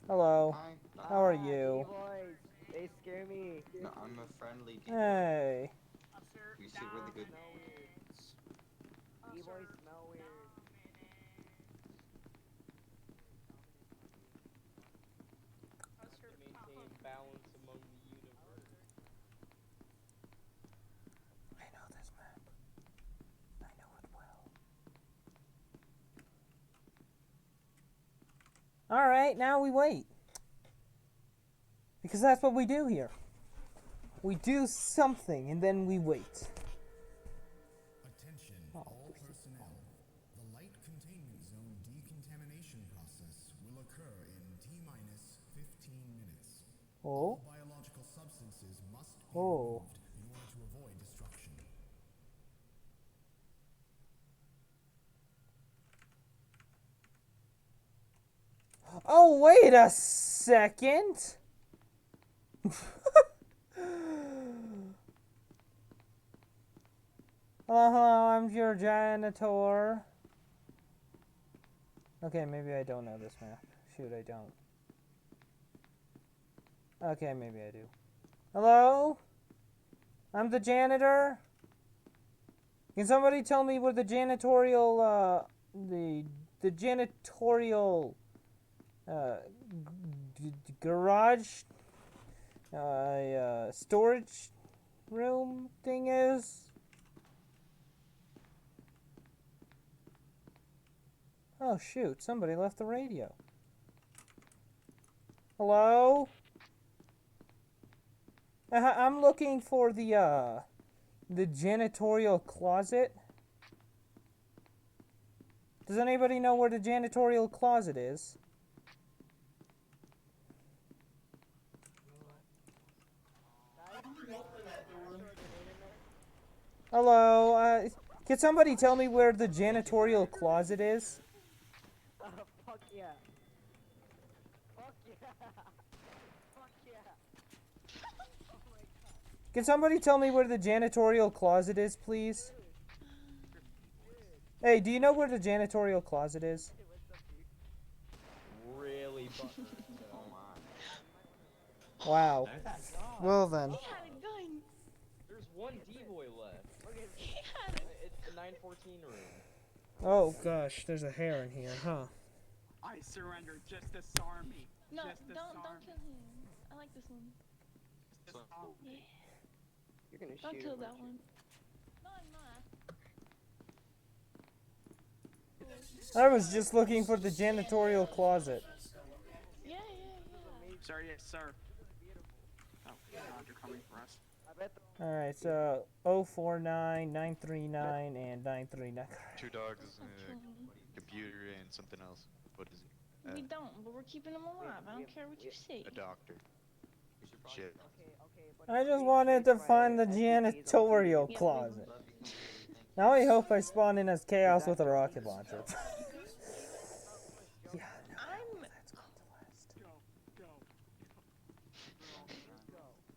Hello. Hi. How are you? D-boys, they scare me. No, I'm a friendly D-boy. Hey. We see we're the good. D-boys smell weird. To maintain balance among the universe. I know this map. I know it well. Alright, now we wait. Because that's what we do here. We do something and then we wait. Attention, all personnel. The light containment zone decontamination process will occur in T-minus 15 minutes. Oh. All biological substances must be Oh. removed in order to avoid destruction. Oh, wait a second. Hello, I'm your janitor. Okay, maybe I don't know this map. Shoot, I don't. Okay, maybe I do. Hello? I'm the janitor? Can somebody tell me where the janitorial, the janitorial, garage, storage room thing is? Oh shoot, somebody left the radio. Hello? I'm looking for the janitorial closet. Does anybody know where the janitorial closet is? Hello, can somebody tell me where the janitorial closet is? Fuck yeah. Fuck yeah. Fuck yeah. Oh my god. Can somebody tell me where the janitorial closet is, please? Hey, do you know where the janitorial closet is? Really Oh my. Wow. Well then. He had a gun. There's one D-boy left. He had it. It's the 914 room. Oh gosh, there's a hair in here, huh? I surrender. Just disarm me. No, Just disarm don't kill him. I like this one. Disarm me. Yeah. You're gonna shoot Don't kill him, that aren't you? one. No, I'm not. I was just looking for the janitorial closet. Yeah. Sir, yes, sir. Oh, God, you're coming for us. Alright, so 049, 939, and 939. 2 dogs, computer, and something else. What is it? We don't, but we're keeping him alive. I don't care what you say. A doctor. Shit. I just wanted to find the janitorial closet. Now I hope I spawn in as Chaos with a rocket launcher. Yeah, no, that's going to last. Go.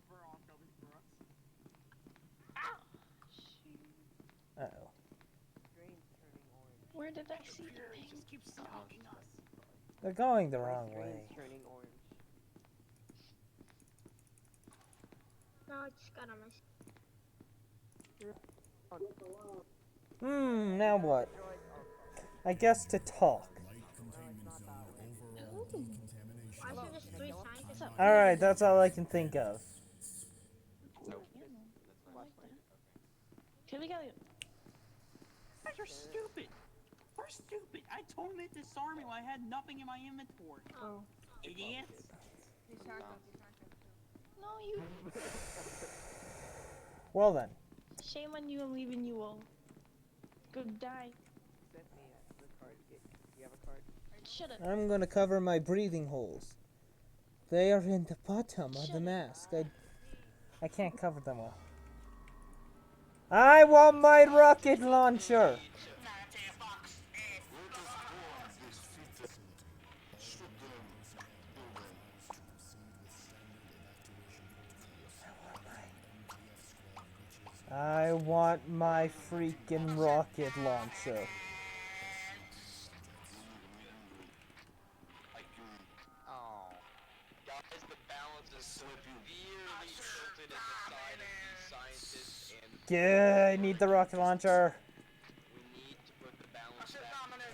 We're all coming for us. Where did I see the thing? Just keep stalking us. They're going the My wrong way. screen's turning orange. No, I just got on my. Now what? I guess to talk. Why is there just 3 scientists? Alright, that's all I can think of. Nope. I like that. Okay, we got it. You guys are stupid. We're stupid. I told him to disarm me when I had nothing in my inventory. Oh. Idiots. He's hacked up. No, you. Well then. Shame on you. I'm leaving you all. Go die. Sent me the card. You have a card? Shut up. I'm gonna cover my breathing holes. They are in the bottom of the mask. I can't cover them all. I want my rocket launcher! I want my freaking rocket launcher. Oh. Guys, the balance is severely tilted in the side of these scientists and Yeah, I need the rocket launcher. we need to put the balance back to normal.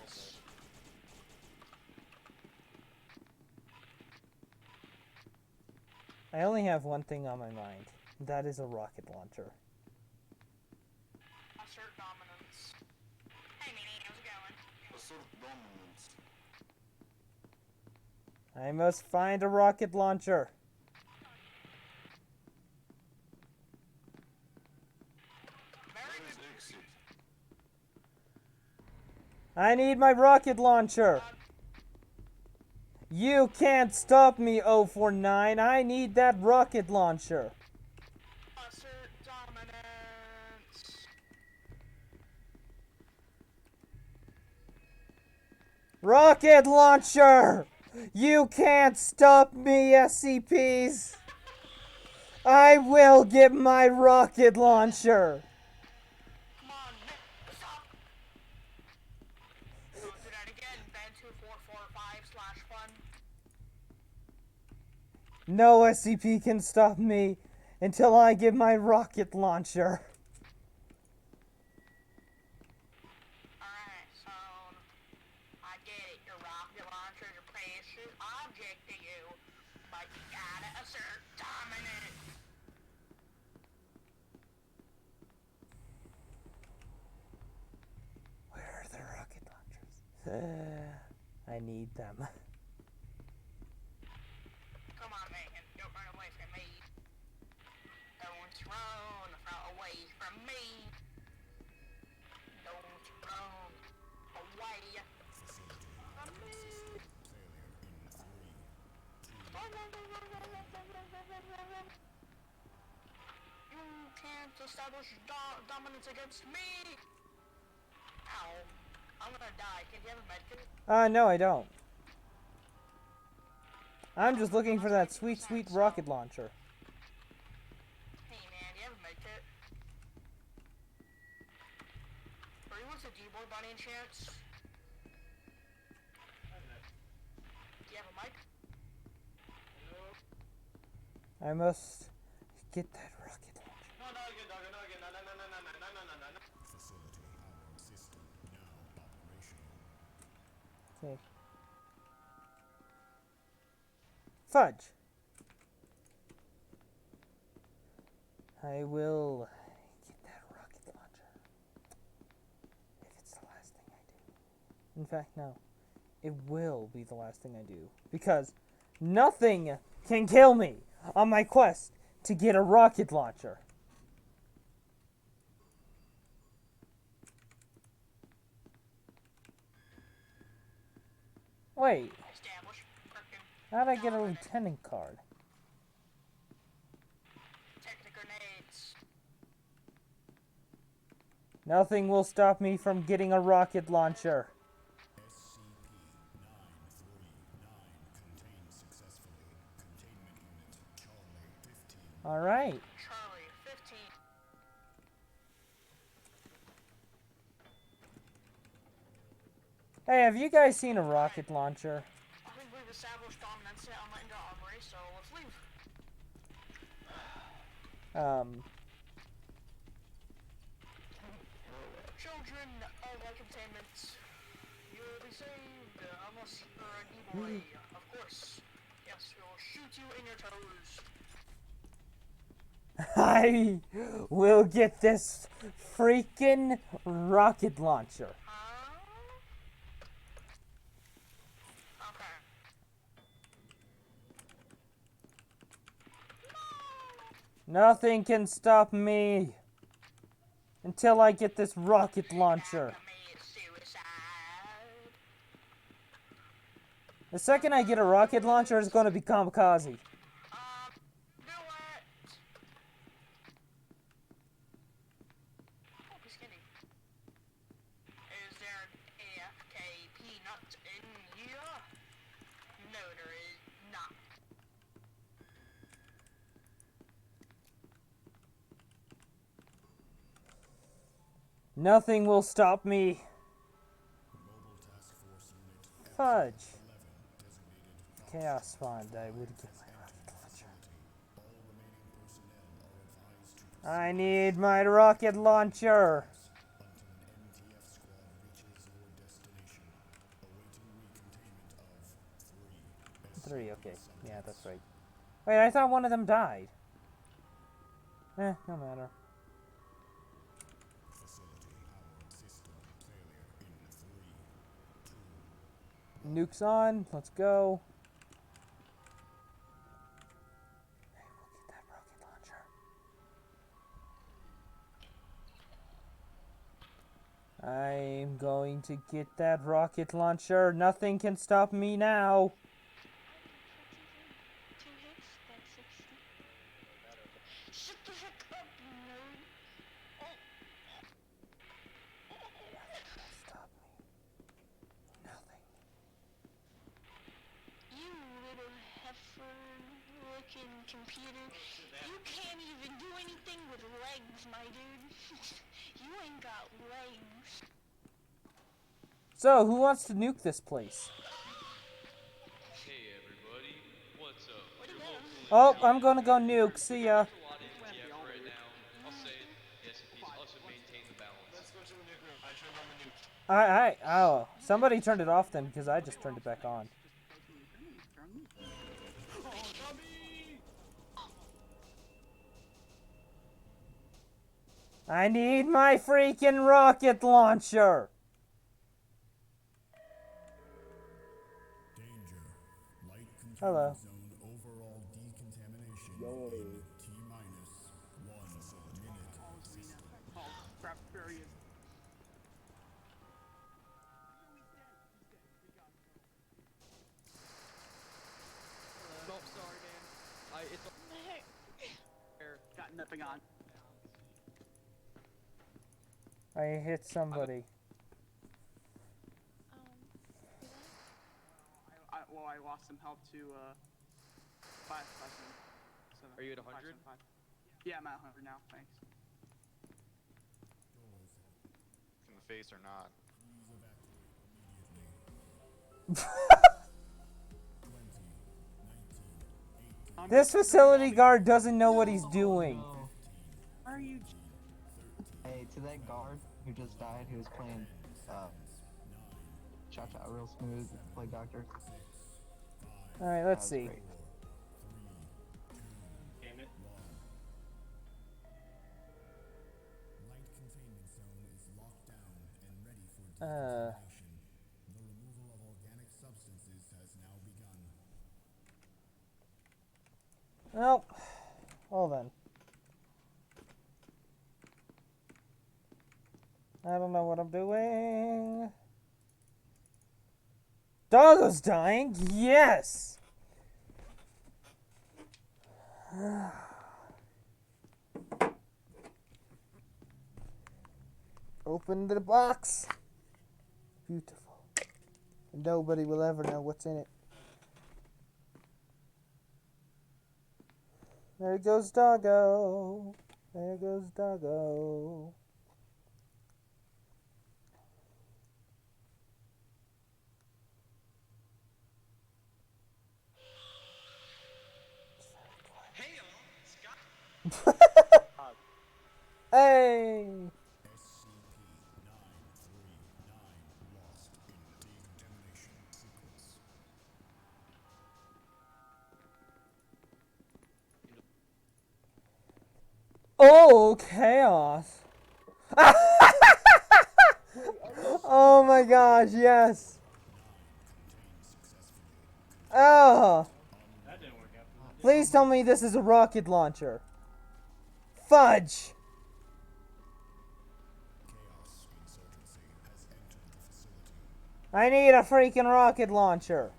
I only have one thing on my mind. That is a rocket launcher. Assert dominance. Hey, Minnie, how's it going? Assert dominance. I must find a rocket launcher. I need my rocket launcher. You can't stop me, 049. I need that rocket launcher. Assert dominance. Rocket launcher! You can't stop me, SCPs! I will get my rocket launcher! Come on, Nick, stop. Go do that again. Ben 2445/1. No SCP can stop me until I get my rocket launcher. Alright, so I get it. Your rocket launcher is a precious object to you, but you gotta assert dominance. Where are the rocket launchers? I need them. Come on, man. Don't run away from me. Don't run away from me. Don't run away from me. You can't establish dominance against me. Ow. I'm gonna die. Can you have a medkit? No, I don't. I'm just looking for that sweet, sweet rocket launcher. Hey man, do you have a medkit? Are you with the D-boy by any chance? Do you have a mic? I must get that rocket launcher. No, again, no. Facility powered system now operational. Okay. Fudge. I will get that rocket launcher. If it's the last thing I do. In fact, no. It will be the last thing I do. Because nothing can kill me on my quest to get a rocket launcher. Wait. How'd I get a lieutenant card? Grenades. Nothing will stop me from getting a rocket launcher. Alright. Charlie, 15. Hey, have you guys seen a rocket launcher? I think we've established dominance on the Inga armory, so let's leave. Children of my containment, you will be saved, unless you're a D-boy, of course. Yes, we will shoot you in your toes. I will get this freaking rocket launcher. Okay. Nothing can stop me until I get this rocket launcher. The second I get a rocket launcher, it's going to be kamikaze. Is there an AFK peanut in here? No, there is not. Nothing will stop me. Fudge. Chaos spawned. I would get my rocket launcher. I need my rocket launcher. Three, okay. Yeah, that's right. Wait, I thought one of them died. No matter. Nuke's on. Let's go. Hey, we'll get that rocket launcher. I'm going to get that rocket launcher. Nothing can stop me now. Shut the heck up, nerd. Stop me. Nothing. You little heifer-looking computer. You can't even do anything with legs, my dude. You ain't got legs. So, who wants to nuke this place? Hey everybody, what's up? Oh, I'm gonna go nuke. See ya. There's a lot of MTF right now. I'll say it. The SCPs also maintain the balance. Let's go to the nuke room. I turned on the nuke. Oh, somebody turned it off then because I just turned it back on. I need my freaking rocket launcher. Hello. Zone overall decontamination in T-1 minute. Oh, crap, there he is. Oh, sorry, man. It's got nothing on. I hit somebody. Well, I lost some health to 5. Are you at 100? Yeah, I'm at 100 now. Thanks. In the face or not. This facility guard doesn't know what he's doing. Are you? Hey, to that guard who just died, who was playing Cha-Cha real smooth, play doctor. Alright, let's see. Damn it. Light containment zone is locked down and ready for decontamination. The removal of organic substances has now begun. Well, hold on. I don't know what I'm doing. Doggo's dying? Yes! Open the box. Beautiful. Nobody will ever know what's in it. There goes Doggo. There goes Doggo. Oh, chaos. Oh my gosh, yes. Oh. That didn't work out for them. Please tell me this is a rocket launcher. Fudge. I need a freaking rocket launcher.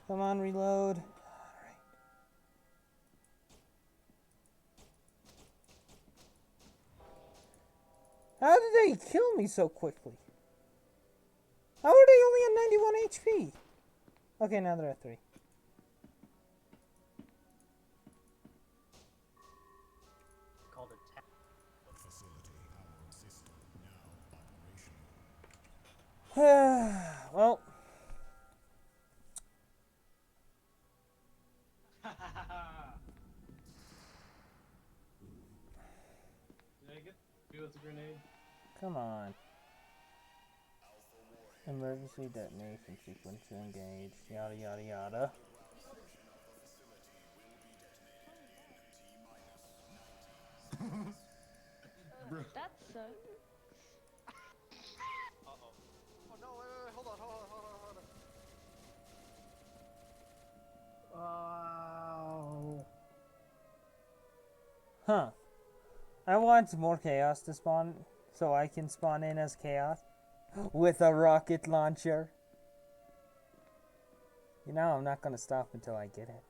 Come on, reload. Alright. How did they kill me so quickly? How are they only at 91 HP? Okay, now they're at 3. Called a tap. Well. Did I get you with a grenade? Come on. Emergency detonation sequence engaged. Yada yada yada. That sucks. Uh-oh. Oh no, wait, hold on. Oh. Huh. I want more chaos to spawn so I can spawn in as chaos with a rocket launcher. You know, I'm not gonna stop until I get it.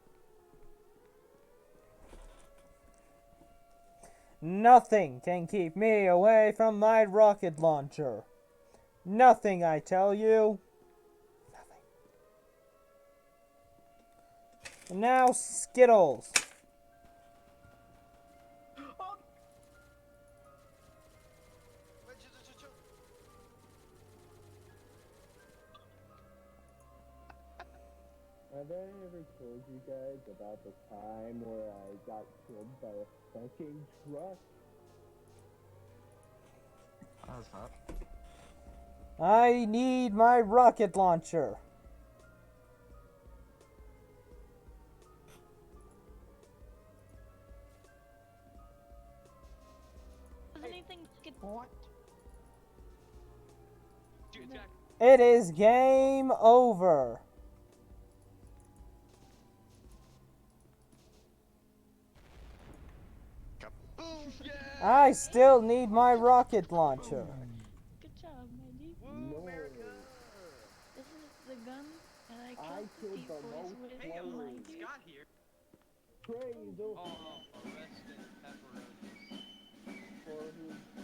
Nothing can keep me away from my rocket launcher. Nothing, I tell you. Nothing. And now, Skittles. Have I ever told you guys about the time where I got killed by a fucking truck? That was hot. I need my rocket launcher. Does anything get what? It is game over. I still need my rocket launcher. Good job, Maggie. No. This is the gun that I killed the boys with Hey, my it's dude. Scott here. Crazy. Oh, arresting pepperonis.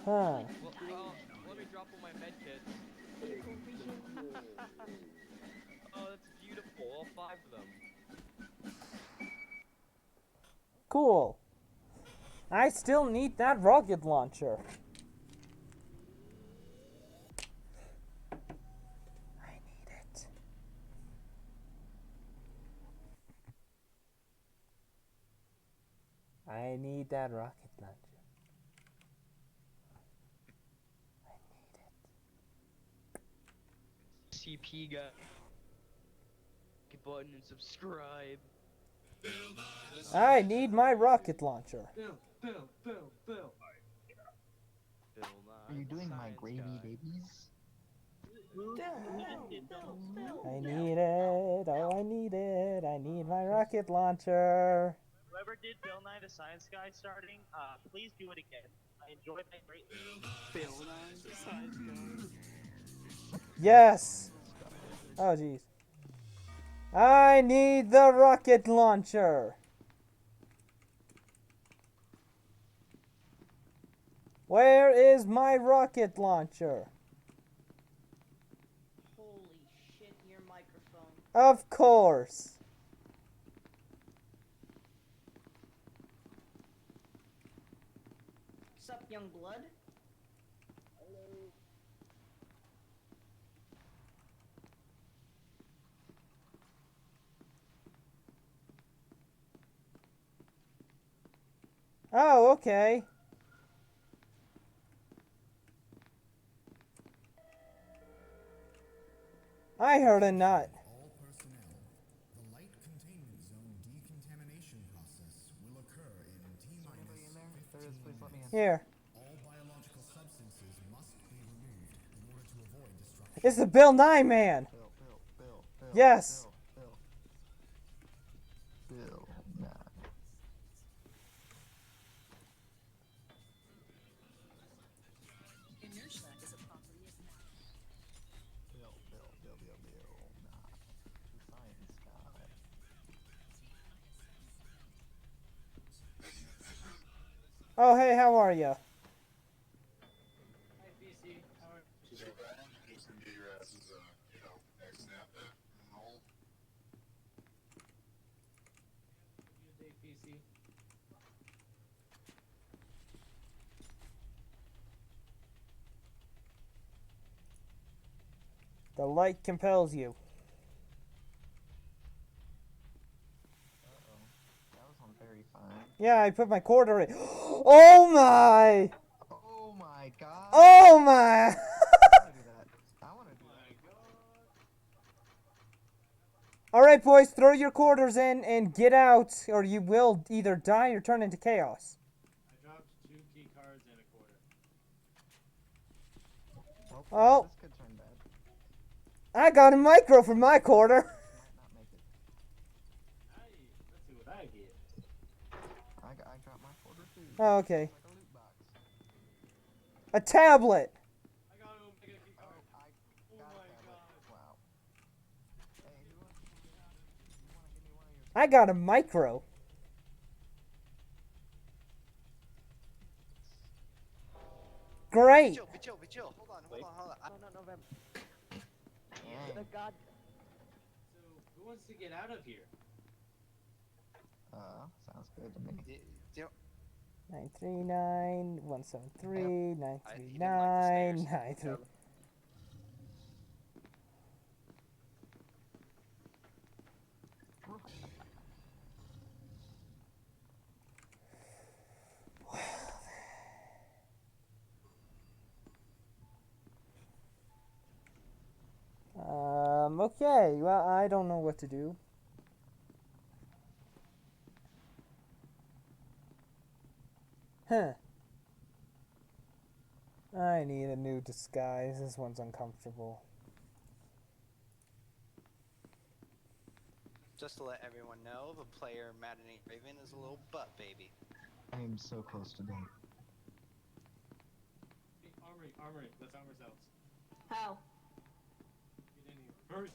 Huh. Well, let me drop all my med kits. Oh, that's beautiful. All 5 of them. Cool. I still need that rocket launcher. I need it. I need that rocket launcher. I need it. SCP guy. Like button and subscribe. I need my rocket launcher. Bill. Are you doing my gravy babies? I need it. Oh, I need it. I need my rocket launcher. Whoever did Bill Nye the Science Guy starting, please do it again. I enjoyed that greatly. Bill Nye the Science Guy. Yes. Oh, jeez. I need the rocket launcher. Where is my rocket launcher? Holy shit, your microphone. Of course. Sup, young blood? Oh, okay. I heard a nut. All personnel, the light containment zone decontamination process will occur in T-minus 15 minutes. Here. All biological substances must be removed in order to avoid destruction. It's the Bill Nye man. Bill. Yes. Bill. Nah. Inertia is a property of matter. Bill. Nah. The science guy. Oh, hey, how are you? Hi, PC. How are you? Just gonna get your asses, X-snap and all. Good day, PC. The light compels you. Uh-oh. That was on very fine. Yeah, I put my quarter in. Oh my! Oh my god! Oh my! I wanna do that. Alright, boys, throw your quarters in and get out, or you will either die or turn into chaos. I dropped 2 key cards and a quarter. Oh. This could turn bad. I got a micro for my quarter. Might not make it. Let's see what I get. I dropped my quarter too. Oh, okay. Like a loot box. A tablet. I got an Omega key card. Oh my god. Wow. Hey, who wants to get out of it? You wanna give me one of your... I got a micro. Great. Be chill. Hold on. No, November. Dang. The god. So, who wants to get out of here? Sounds good to me. 939 173 like 939 93. Okay, well, I don't know what to do. Huh. I need a new disguise. This one's uncomfortable. Just to let everyone know, the player Maddening Raven is a little butt baby. I am so close to death. Hey, armory. Let's arm ourselves. How? Get in here. First.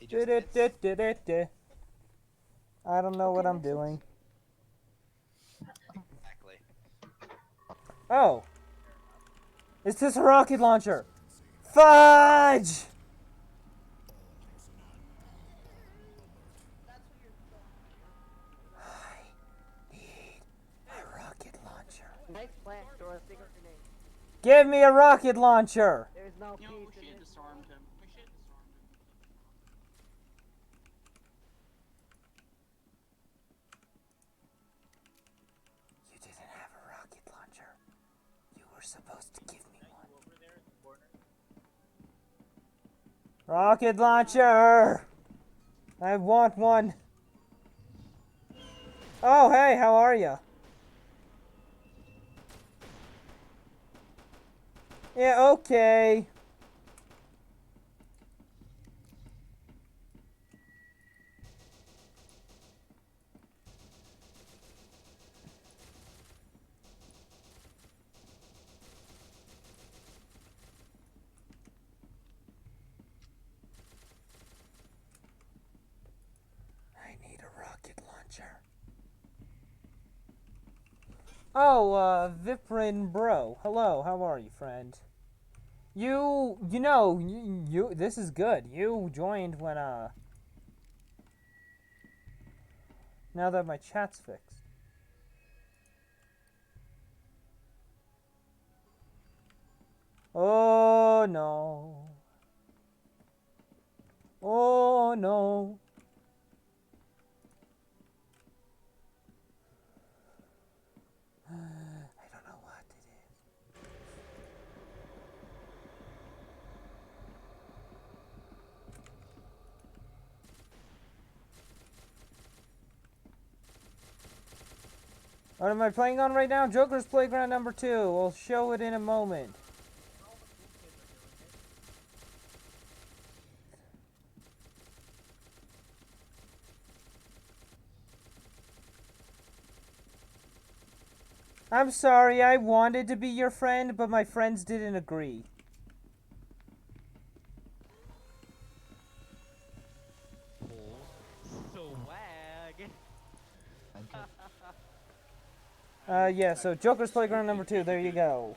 He just hits. I don't know what I'm doing. Exactly. Oh. Is this a rocket launcher? Fudge! I need a rocket launcher. Nice plant, throw a bigger grenade. Give me a rocket launcher! There's no You know, we peace in should this. disarmed him. We should disarmed him. You didn't have a rocket launcher. You were supposed to give me one. Over there in the corner. Rocket launcher! I want one. Oh, hey, how are you? Yeah, okay. I need a rocket launcher. Oh, Viprin Bro. Hello, how are you, friend? You this is good. You joined when, now that my chat's fixed. Oh, no. Oh, no. What am I playing on right now? Joker's Playground number 2. We'll show it in a moment. I'm sorry, I wanted to be your friend, but my friends didn't agree. Swag. Yeah, so Joker's Playground number 2, there you go.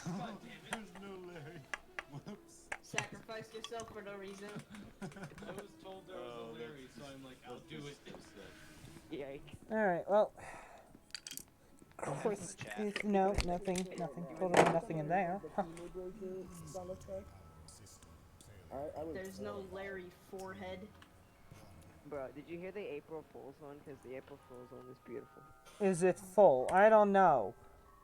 There's no Larry. Whoops. Sacrificed yourself for no reason. I was told there was a Larry, so I'm like, I'll do it. Yikes. Alright, well. Chris, no, nothing. Totally nothing in there. Huh. There's no Larry forehead. Bro, did you hear the April Fool's one? Because the April Fool's one is beautiful. Is it full? I don't know.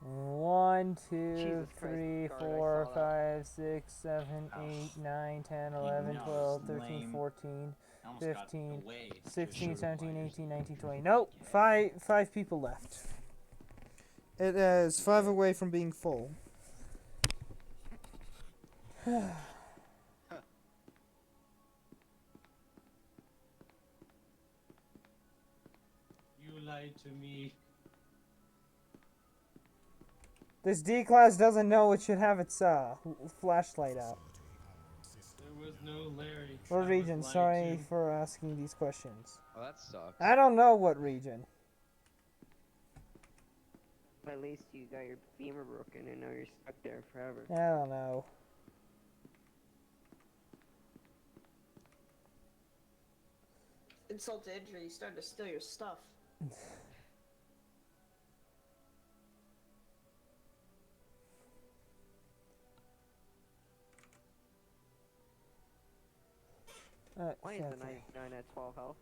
1, 2, Jesus 3, Christ, 4, Guard, I 5, 6, 7, 8, 9, 10, 11, 12, 13, 14, 15, 16, 17, 18, 19, 20. Nope, five people left. It is 5 away from being full. You lied to me. This D-Class doesn't know it should have its flashlight out. There was no Larry. What region? Sorry for asking these questions. Oh, that sucks. I don't know what region. At least you got your femur broken and now you're stuck there forever. I don't know. Insult to injury, you started to steal your stuff. Why is the 99 at 12 health?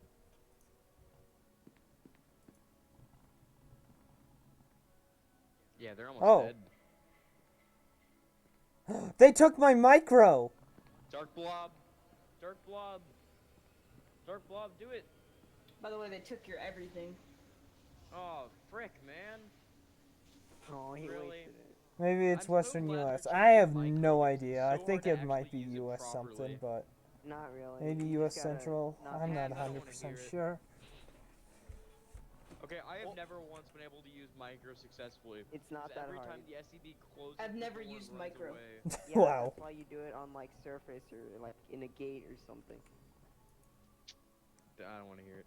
Yeah, they're almost Oh. dead. They took my micro! Dark blob. Dark blob. Dark blob, do it. By the way, they took your everything. Oh, frick, man. Oh, he Really? wasted it. Maybe it's I'm so Western glad US. they're I have changing no micros idea. I so think hard to it might be actually use it US something, properly. but Not really. maybe You US just gotta Central. not I'm not have- 100% sure. Okay, I have never once been able to use micro successfully. It's not 'cause that every hard. time the SCP closes I've the never door and used runs micro. away. Yeah, Wow. that's why you do it on like surface or like in a gate or something. I don't want to hear it.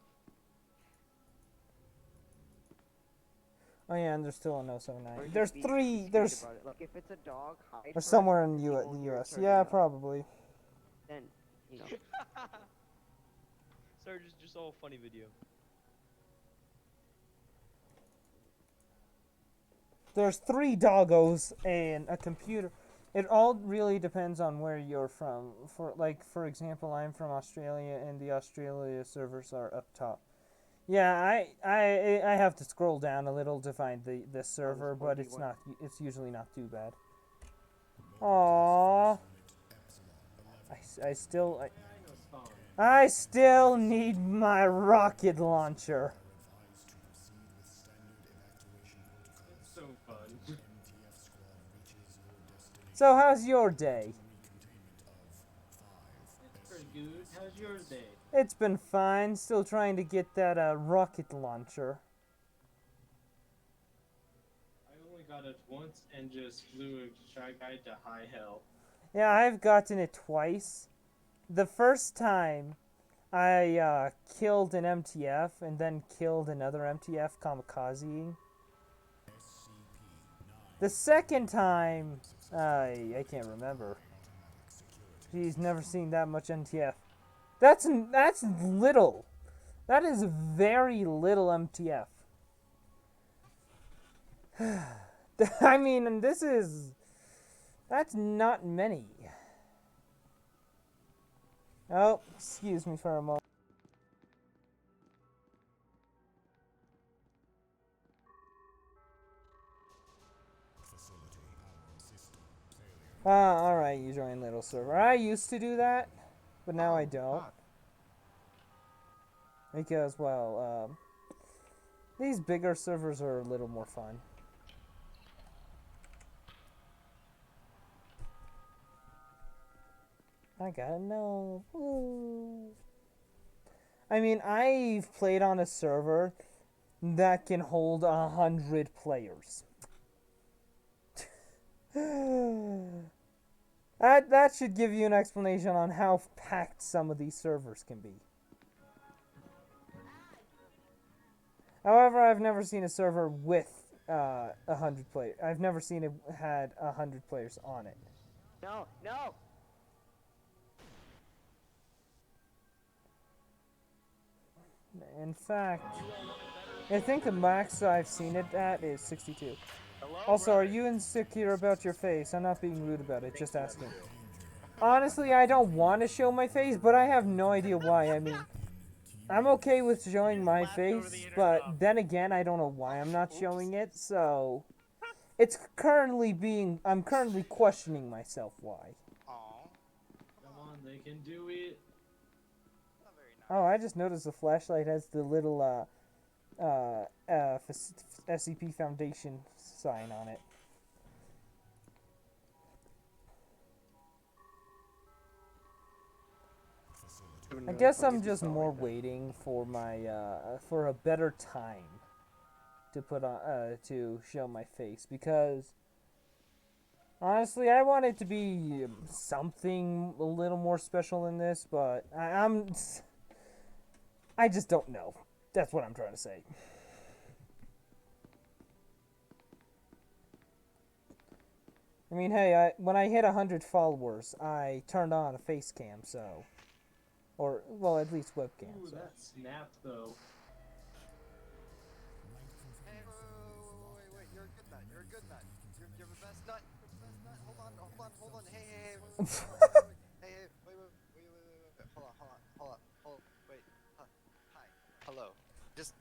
Oh yeah, and there's still a no Or 79. just There's be 3. discreet There's about it. Look, if it's a dog, hide or first, somewhere in people the hear it US. turning Yeah, up. probably. Then, you know. Sorry, just all funny video. There's 3 doggos and a computer. It all really depends on where you're from. For example, I'm from Australia, and the Australia servers are up top. Yeah, I have to scroll down a little to find the server, but it's usually not too bad. Aww. I still need my rocket launcher. It's so fun. So how's your day? It's pretty good. How's your day? It's been fine. Still trying to get that rocket launcher. I only got it once and just flew a Shy Guy to high hell. Yeah, I've gotten it twice. The first time, I killed an MTF and then killed another MTF kamikazeing. The second time, I can't remember. He's never seen that much MTF. That's little. That is very little MTF. I mean, that's not many. Oh, excuse me for a moment. Alright, you join little server. I used to do that. but now I don't. Because, well, these bigger servers are a little more fun. I gotta know. Woo. I mean, I've played on a server that can hold 100 players. That should give you an explanation on how packed some of these servers can be. However, I've never seen a server with 100 players. I've never seen it had 100 players on it. No, no. In fact, I think the max I've seen it at is 62. Hello, Also, brother. are you insecure about your face? I'm not being rude about it, just asking. Honestly, I don't want to show my face, but I have no idea why. I mean, I'm okay with showing my face, but then again, I don't know why I'm not showing it, so... I'm currently questioning myself why. Come on, they can do it. Oh, I just noticed the flashlight has the little, SCP Foundation sign on it. I guess I'm just more waiting for my, for a better time to put on, to show my face, because honestly, I want it to be something a little more special than this, but I just don't know. That's what I'm trying to say. I mean, hey, when I hit 100 followers, I turned on a face cam, so... Or, well, at least webcam. Ooh, So. that snapped, though. Hey, wait, you're a good nut. You're a good nut. You're the best nut. You're the best nut. Hold on. Hey, wait. Hey, wait. Hold on. Wait. Hi. Hello. Just.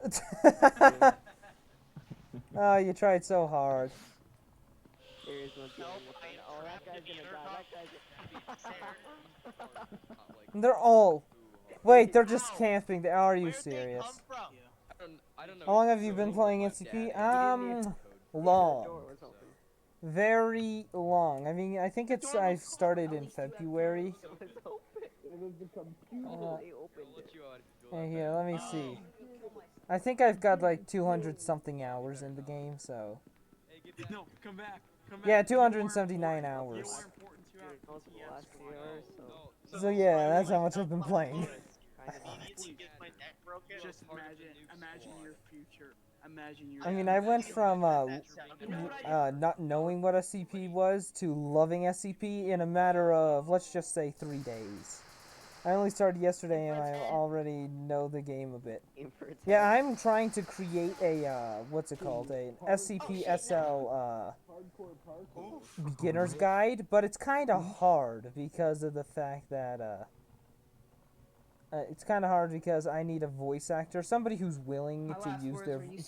Oh, you tried so hard. Here's one thing. Oh, that guy's gonna die. They're all... Wait, they're just camping. Are you serious? I don't know. How long have you been playing SCP? Long. Very long. I mean, I think I started in February. Here, let me see. I think I've got like 200 something hours in the game, so... No, come back. Yeah, 279 hours. So yeah, that's how much I've been playing. Just imagine your future. Imagine your. I mean, I went from not knowing what SCP was to loving SCP in a matter of, let's just say, 3 days. I only started yesterday and I already know the game a bit. Yeah, I'm trying to create a, what's it called, an SCP-SL beginner's guide, but it's kind of hard because of the fact that, I need a voice actor, somebody who's willing to use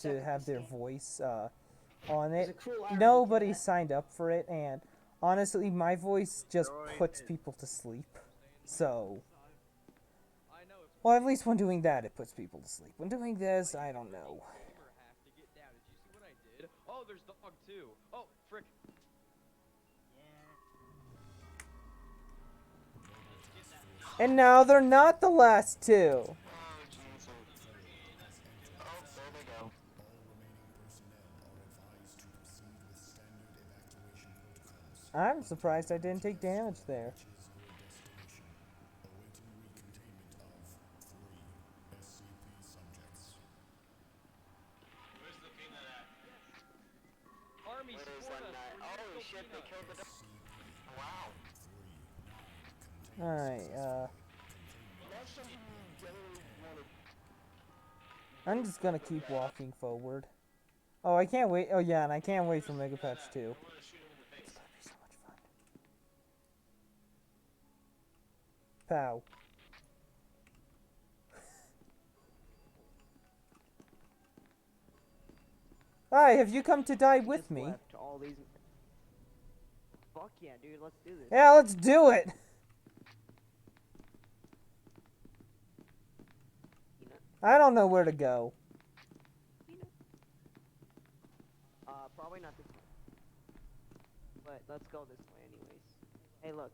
to have their voice, on it. Nobody signed up for it, and honestly, my voice just puts people to sleep, so... Well, at least when doing that, it puts people to sleep. When doing this, I don't know. Oh, there's dog too. Oh, frick. And now they're not the last two. I'm surprised I didn't take damage there. Army support us. Oh shit, they killed the dog. Wow. Alright, I'm just gonna keep walking forward. Oh, I can't wait. Oh, yeah, and I can't wait for Mega Patch 2. It's gonna be so much fun. Pow. Hi, have you come to die with me? Fuck yeah, dude, let's do this. Yeah, let's do it! I don't know where to go. Probably not this way. But let's go this way anyways. Hey, look.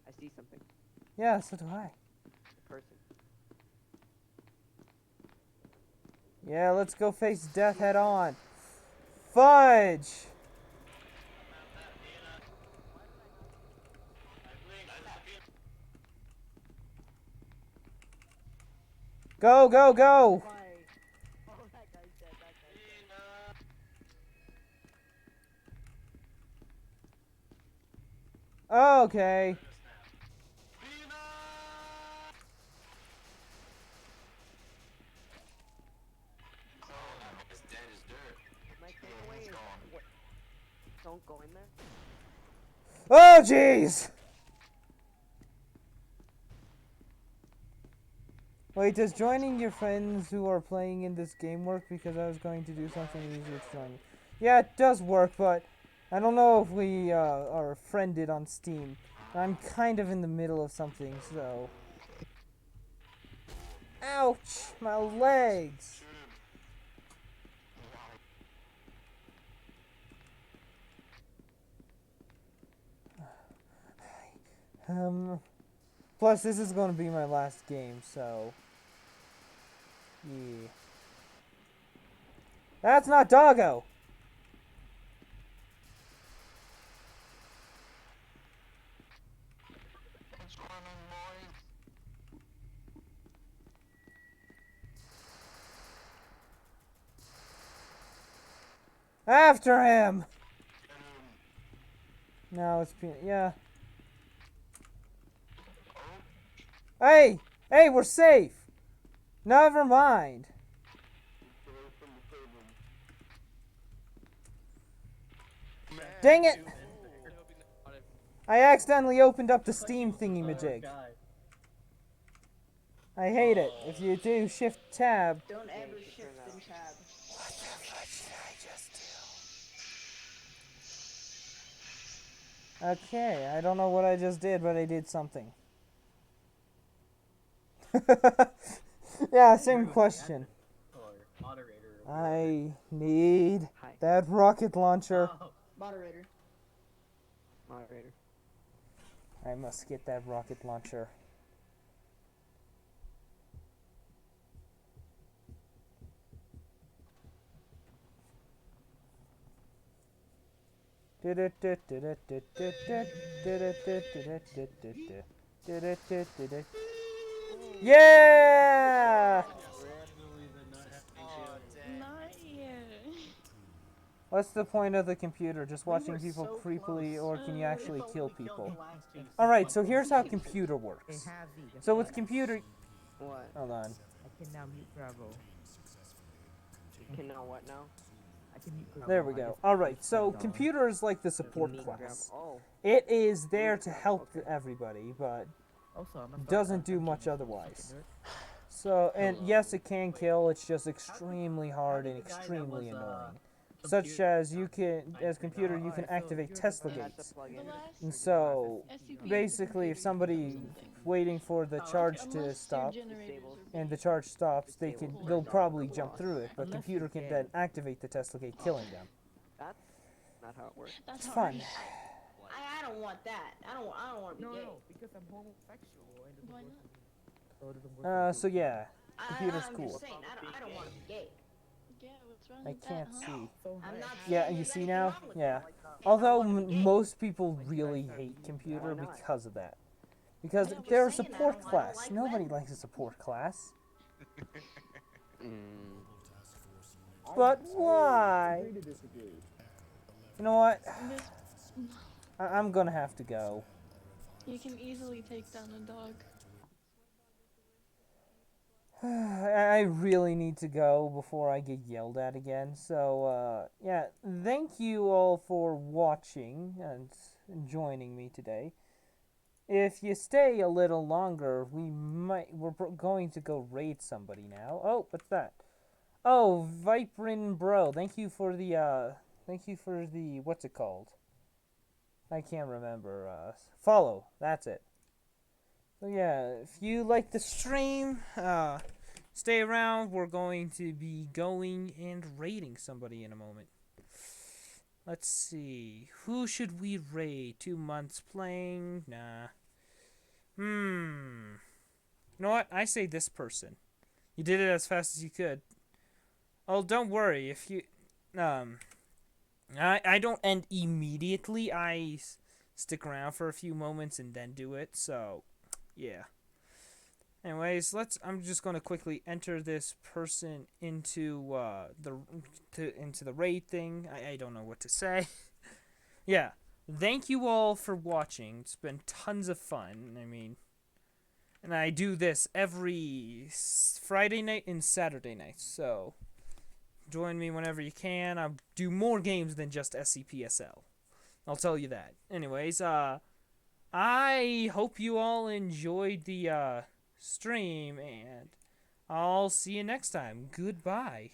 I see something. Yeah, so do I. A person. Yeah, let's go face death head on. Fudge! Go, go, go! Oh, that guy's dead. That guy's dead. Okay. It's dead as dirt. My takeaway is what? Don't go in there. Oh, jeez! Wait, does joining your friends who are playing in this game work? Because I was going to do something easier to join you. Yeah, it does work, but I don't know if we are friended on Steam. I'm kind of in the middle of something, so... Ouch! My legs! Plus, this is going to be my last game, so... Yeah. That's not Doggo! What's going on, boys? After him! Now it's... Yeah. Hey! Hey, we're safe! Never mind. Dang it! I accidentally opened up the Steam thingy-majig. I hate it. If you do shift tab... Don't ever shift and tab. What the fuck did I just do? Okay, I don't know what I just did, but I did something. Yeah, same question. I need that rocket launcher. Moderator. Moderator. I must get that rocket launcher. Yeah! What's the point of the computer? Just watching people creepily, or can you actually kill people? Alright, so here's how computer works. So with computer... What? Hold on. I can now mute Bravo. You can know what now? I can mute Bravo. There we go. Alright, so computer is like the support class. It is there to help everybody, but doesn't do much otherwise. So, and yes, it can kill, it's just extremely hard and extremely annoying. Such as you can, as computer, you can activate Tesla gates. And so, basically, if somebody waiting for the charge to stop, and the charge stops, they'll probably jump through it, but computer can then activate the Tesla gate, killing them. That's not how it works. It's fun. I don't want that. I don't want to be gay. No, because I'm homosexual and it doesn't work for me. So it doesn't work So yeah, computer's I'm cool. just saying, I don't want to be gay. Yeah, what's wrong I with can't that, see. I'm not Yeah, saying you there's see anything now? wrong with Yeah. that. Although most people really hate computer because of that. Because they're a support class. Nobody likes a support class. But why? You know what? I'm gonna have to go. You can easily take down a dog. I really need to go before I get yelled at again. So, yeah, thank you all for watching and joining me today. If you stay a little longer, we're going to go raid somebody now. Oh, what's that? Oh, Viperin Bro, thank you for the, what's it called? I can't remember, follow, that's it. So yeah, if you like the stream, stay around. We're going to be going and raiding somebody in a moment. Let's see. Who should we raid? 2 months playing? Nah. You know what? I say this person. You did it as fast as you could. Oh, don't worry. If you... I don't end immediately. I stick around for a few moments and then do it. So, yeah. Anyways, I'm just going to quickly enter this person into the raid thing. I don't know what to say. Yeah. Thank you all for watching. It's been tons of fun. I mean, and I do this every Friday night and Saturday night. So, join me whenever you can. I'll do more games than just SCPSL. I'll tell you that. Anyways, I hope you all enjoyed the stream, and I'll see you next time. Goodbye.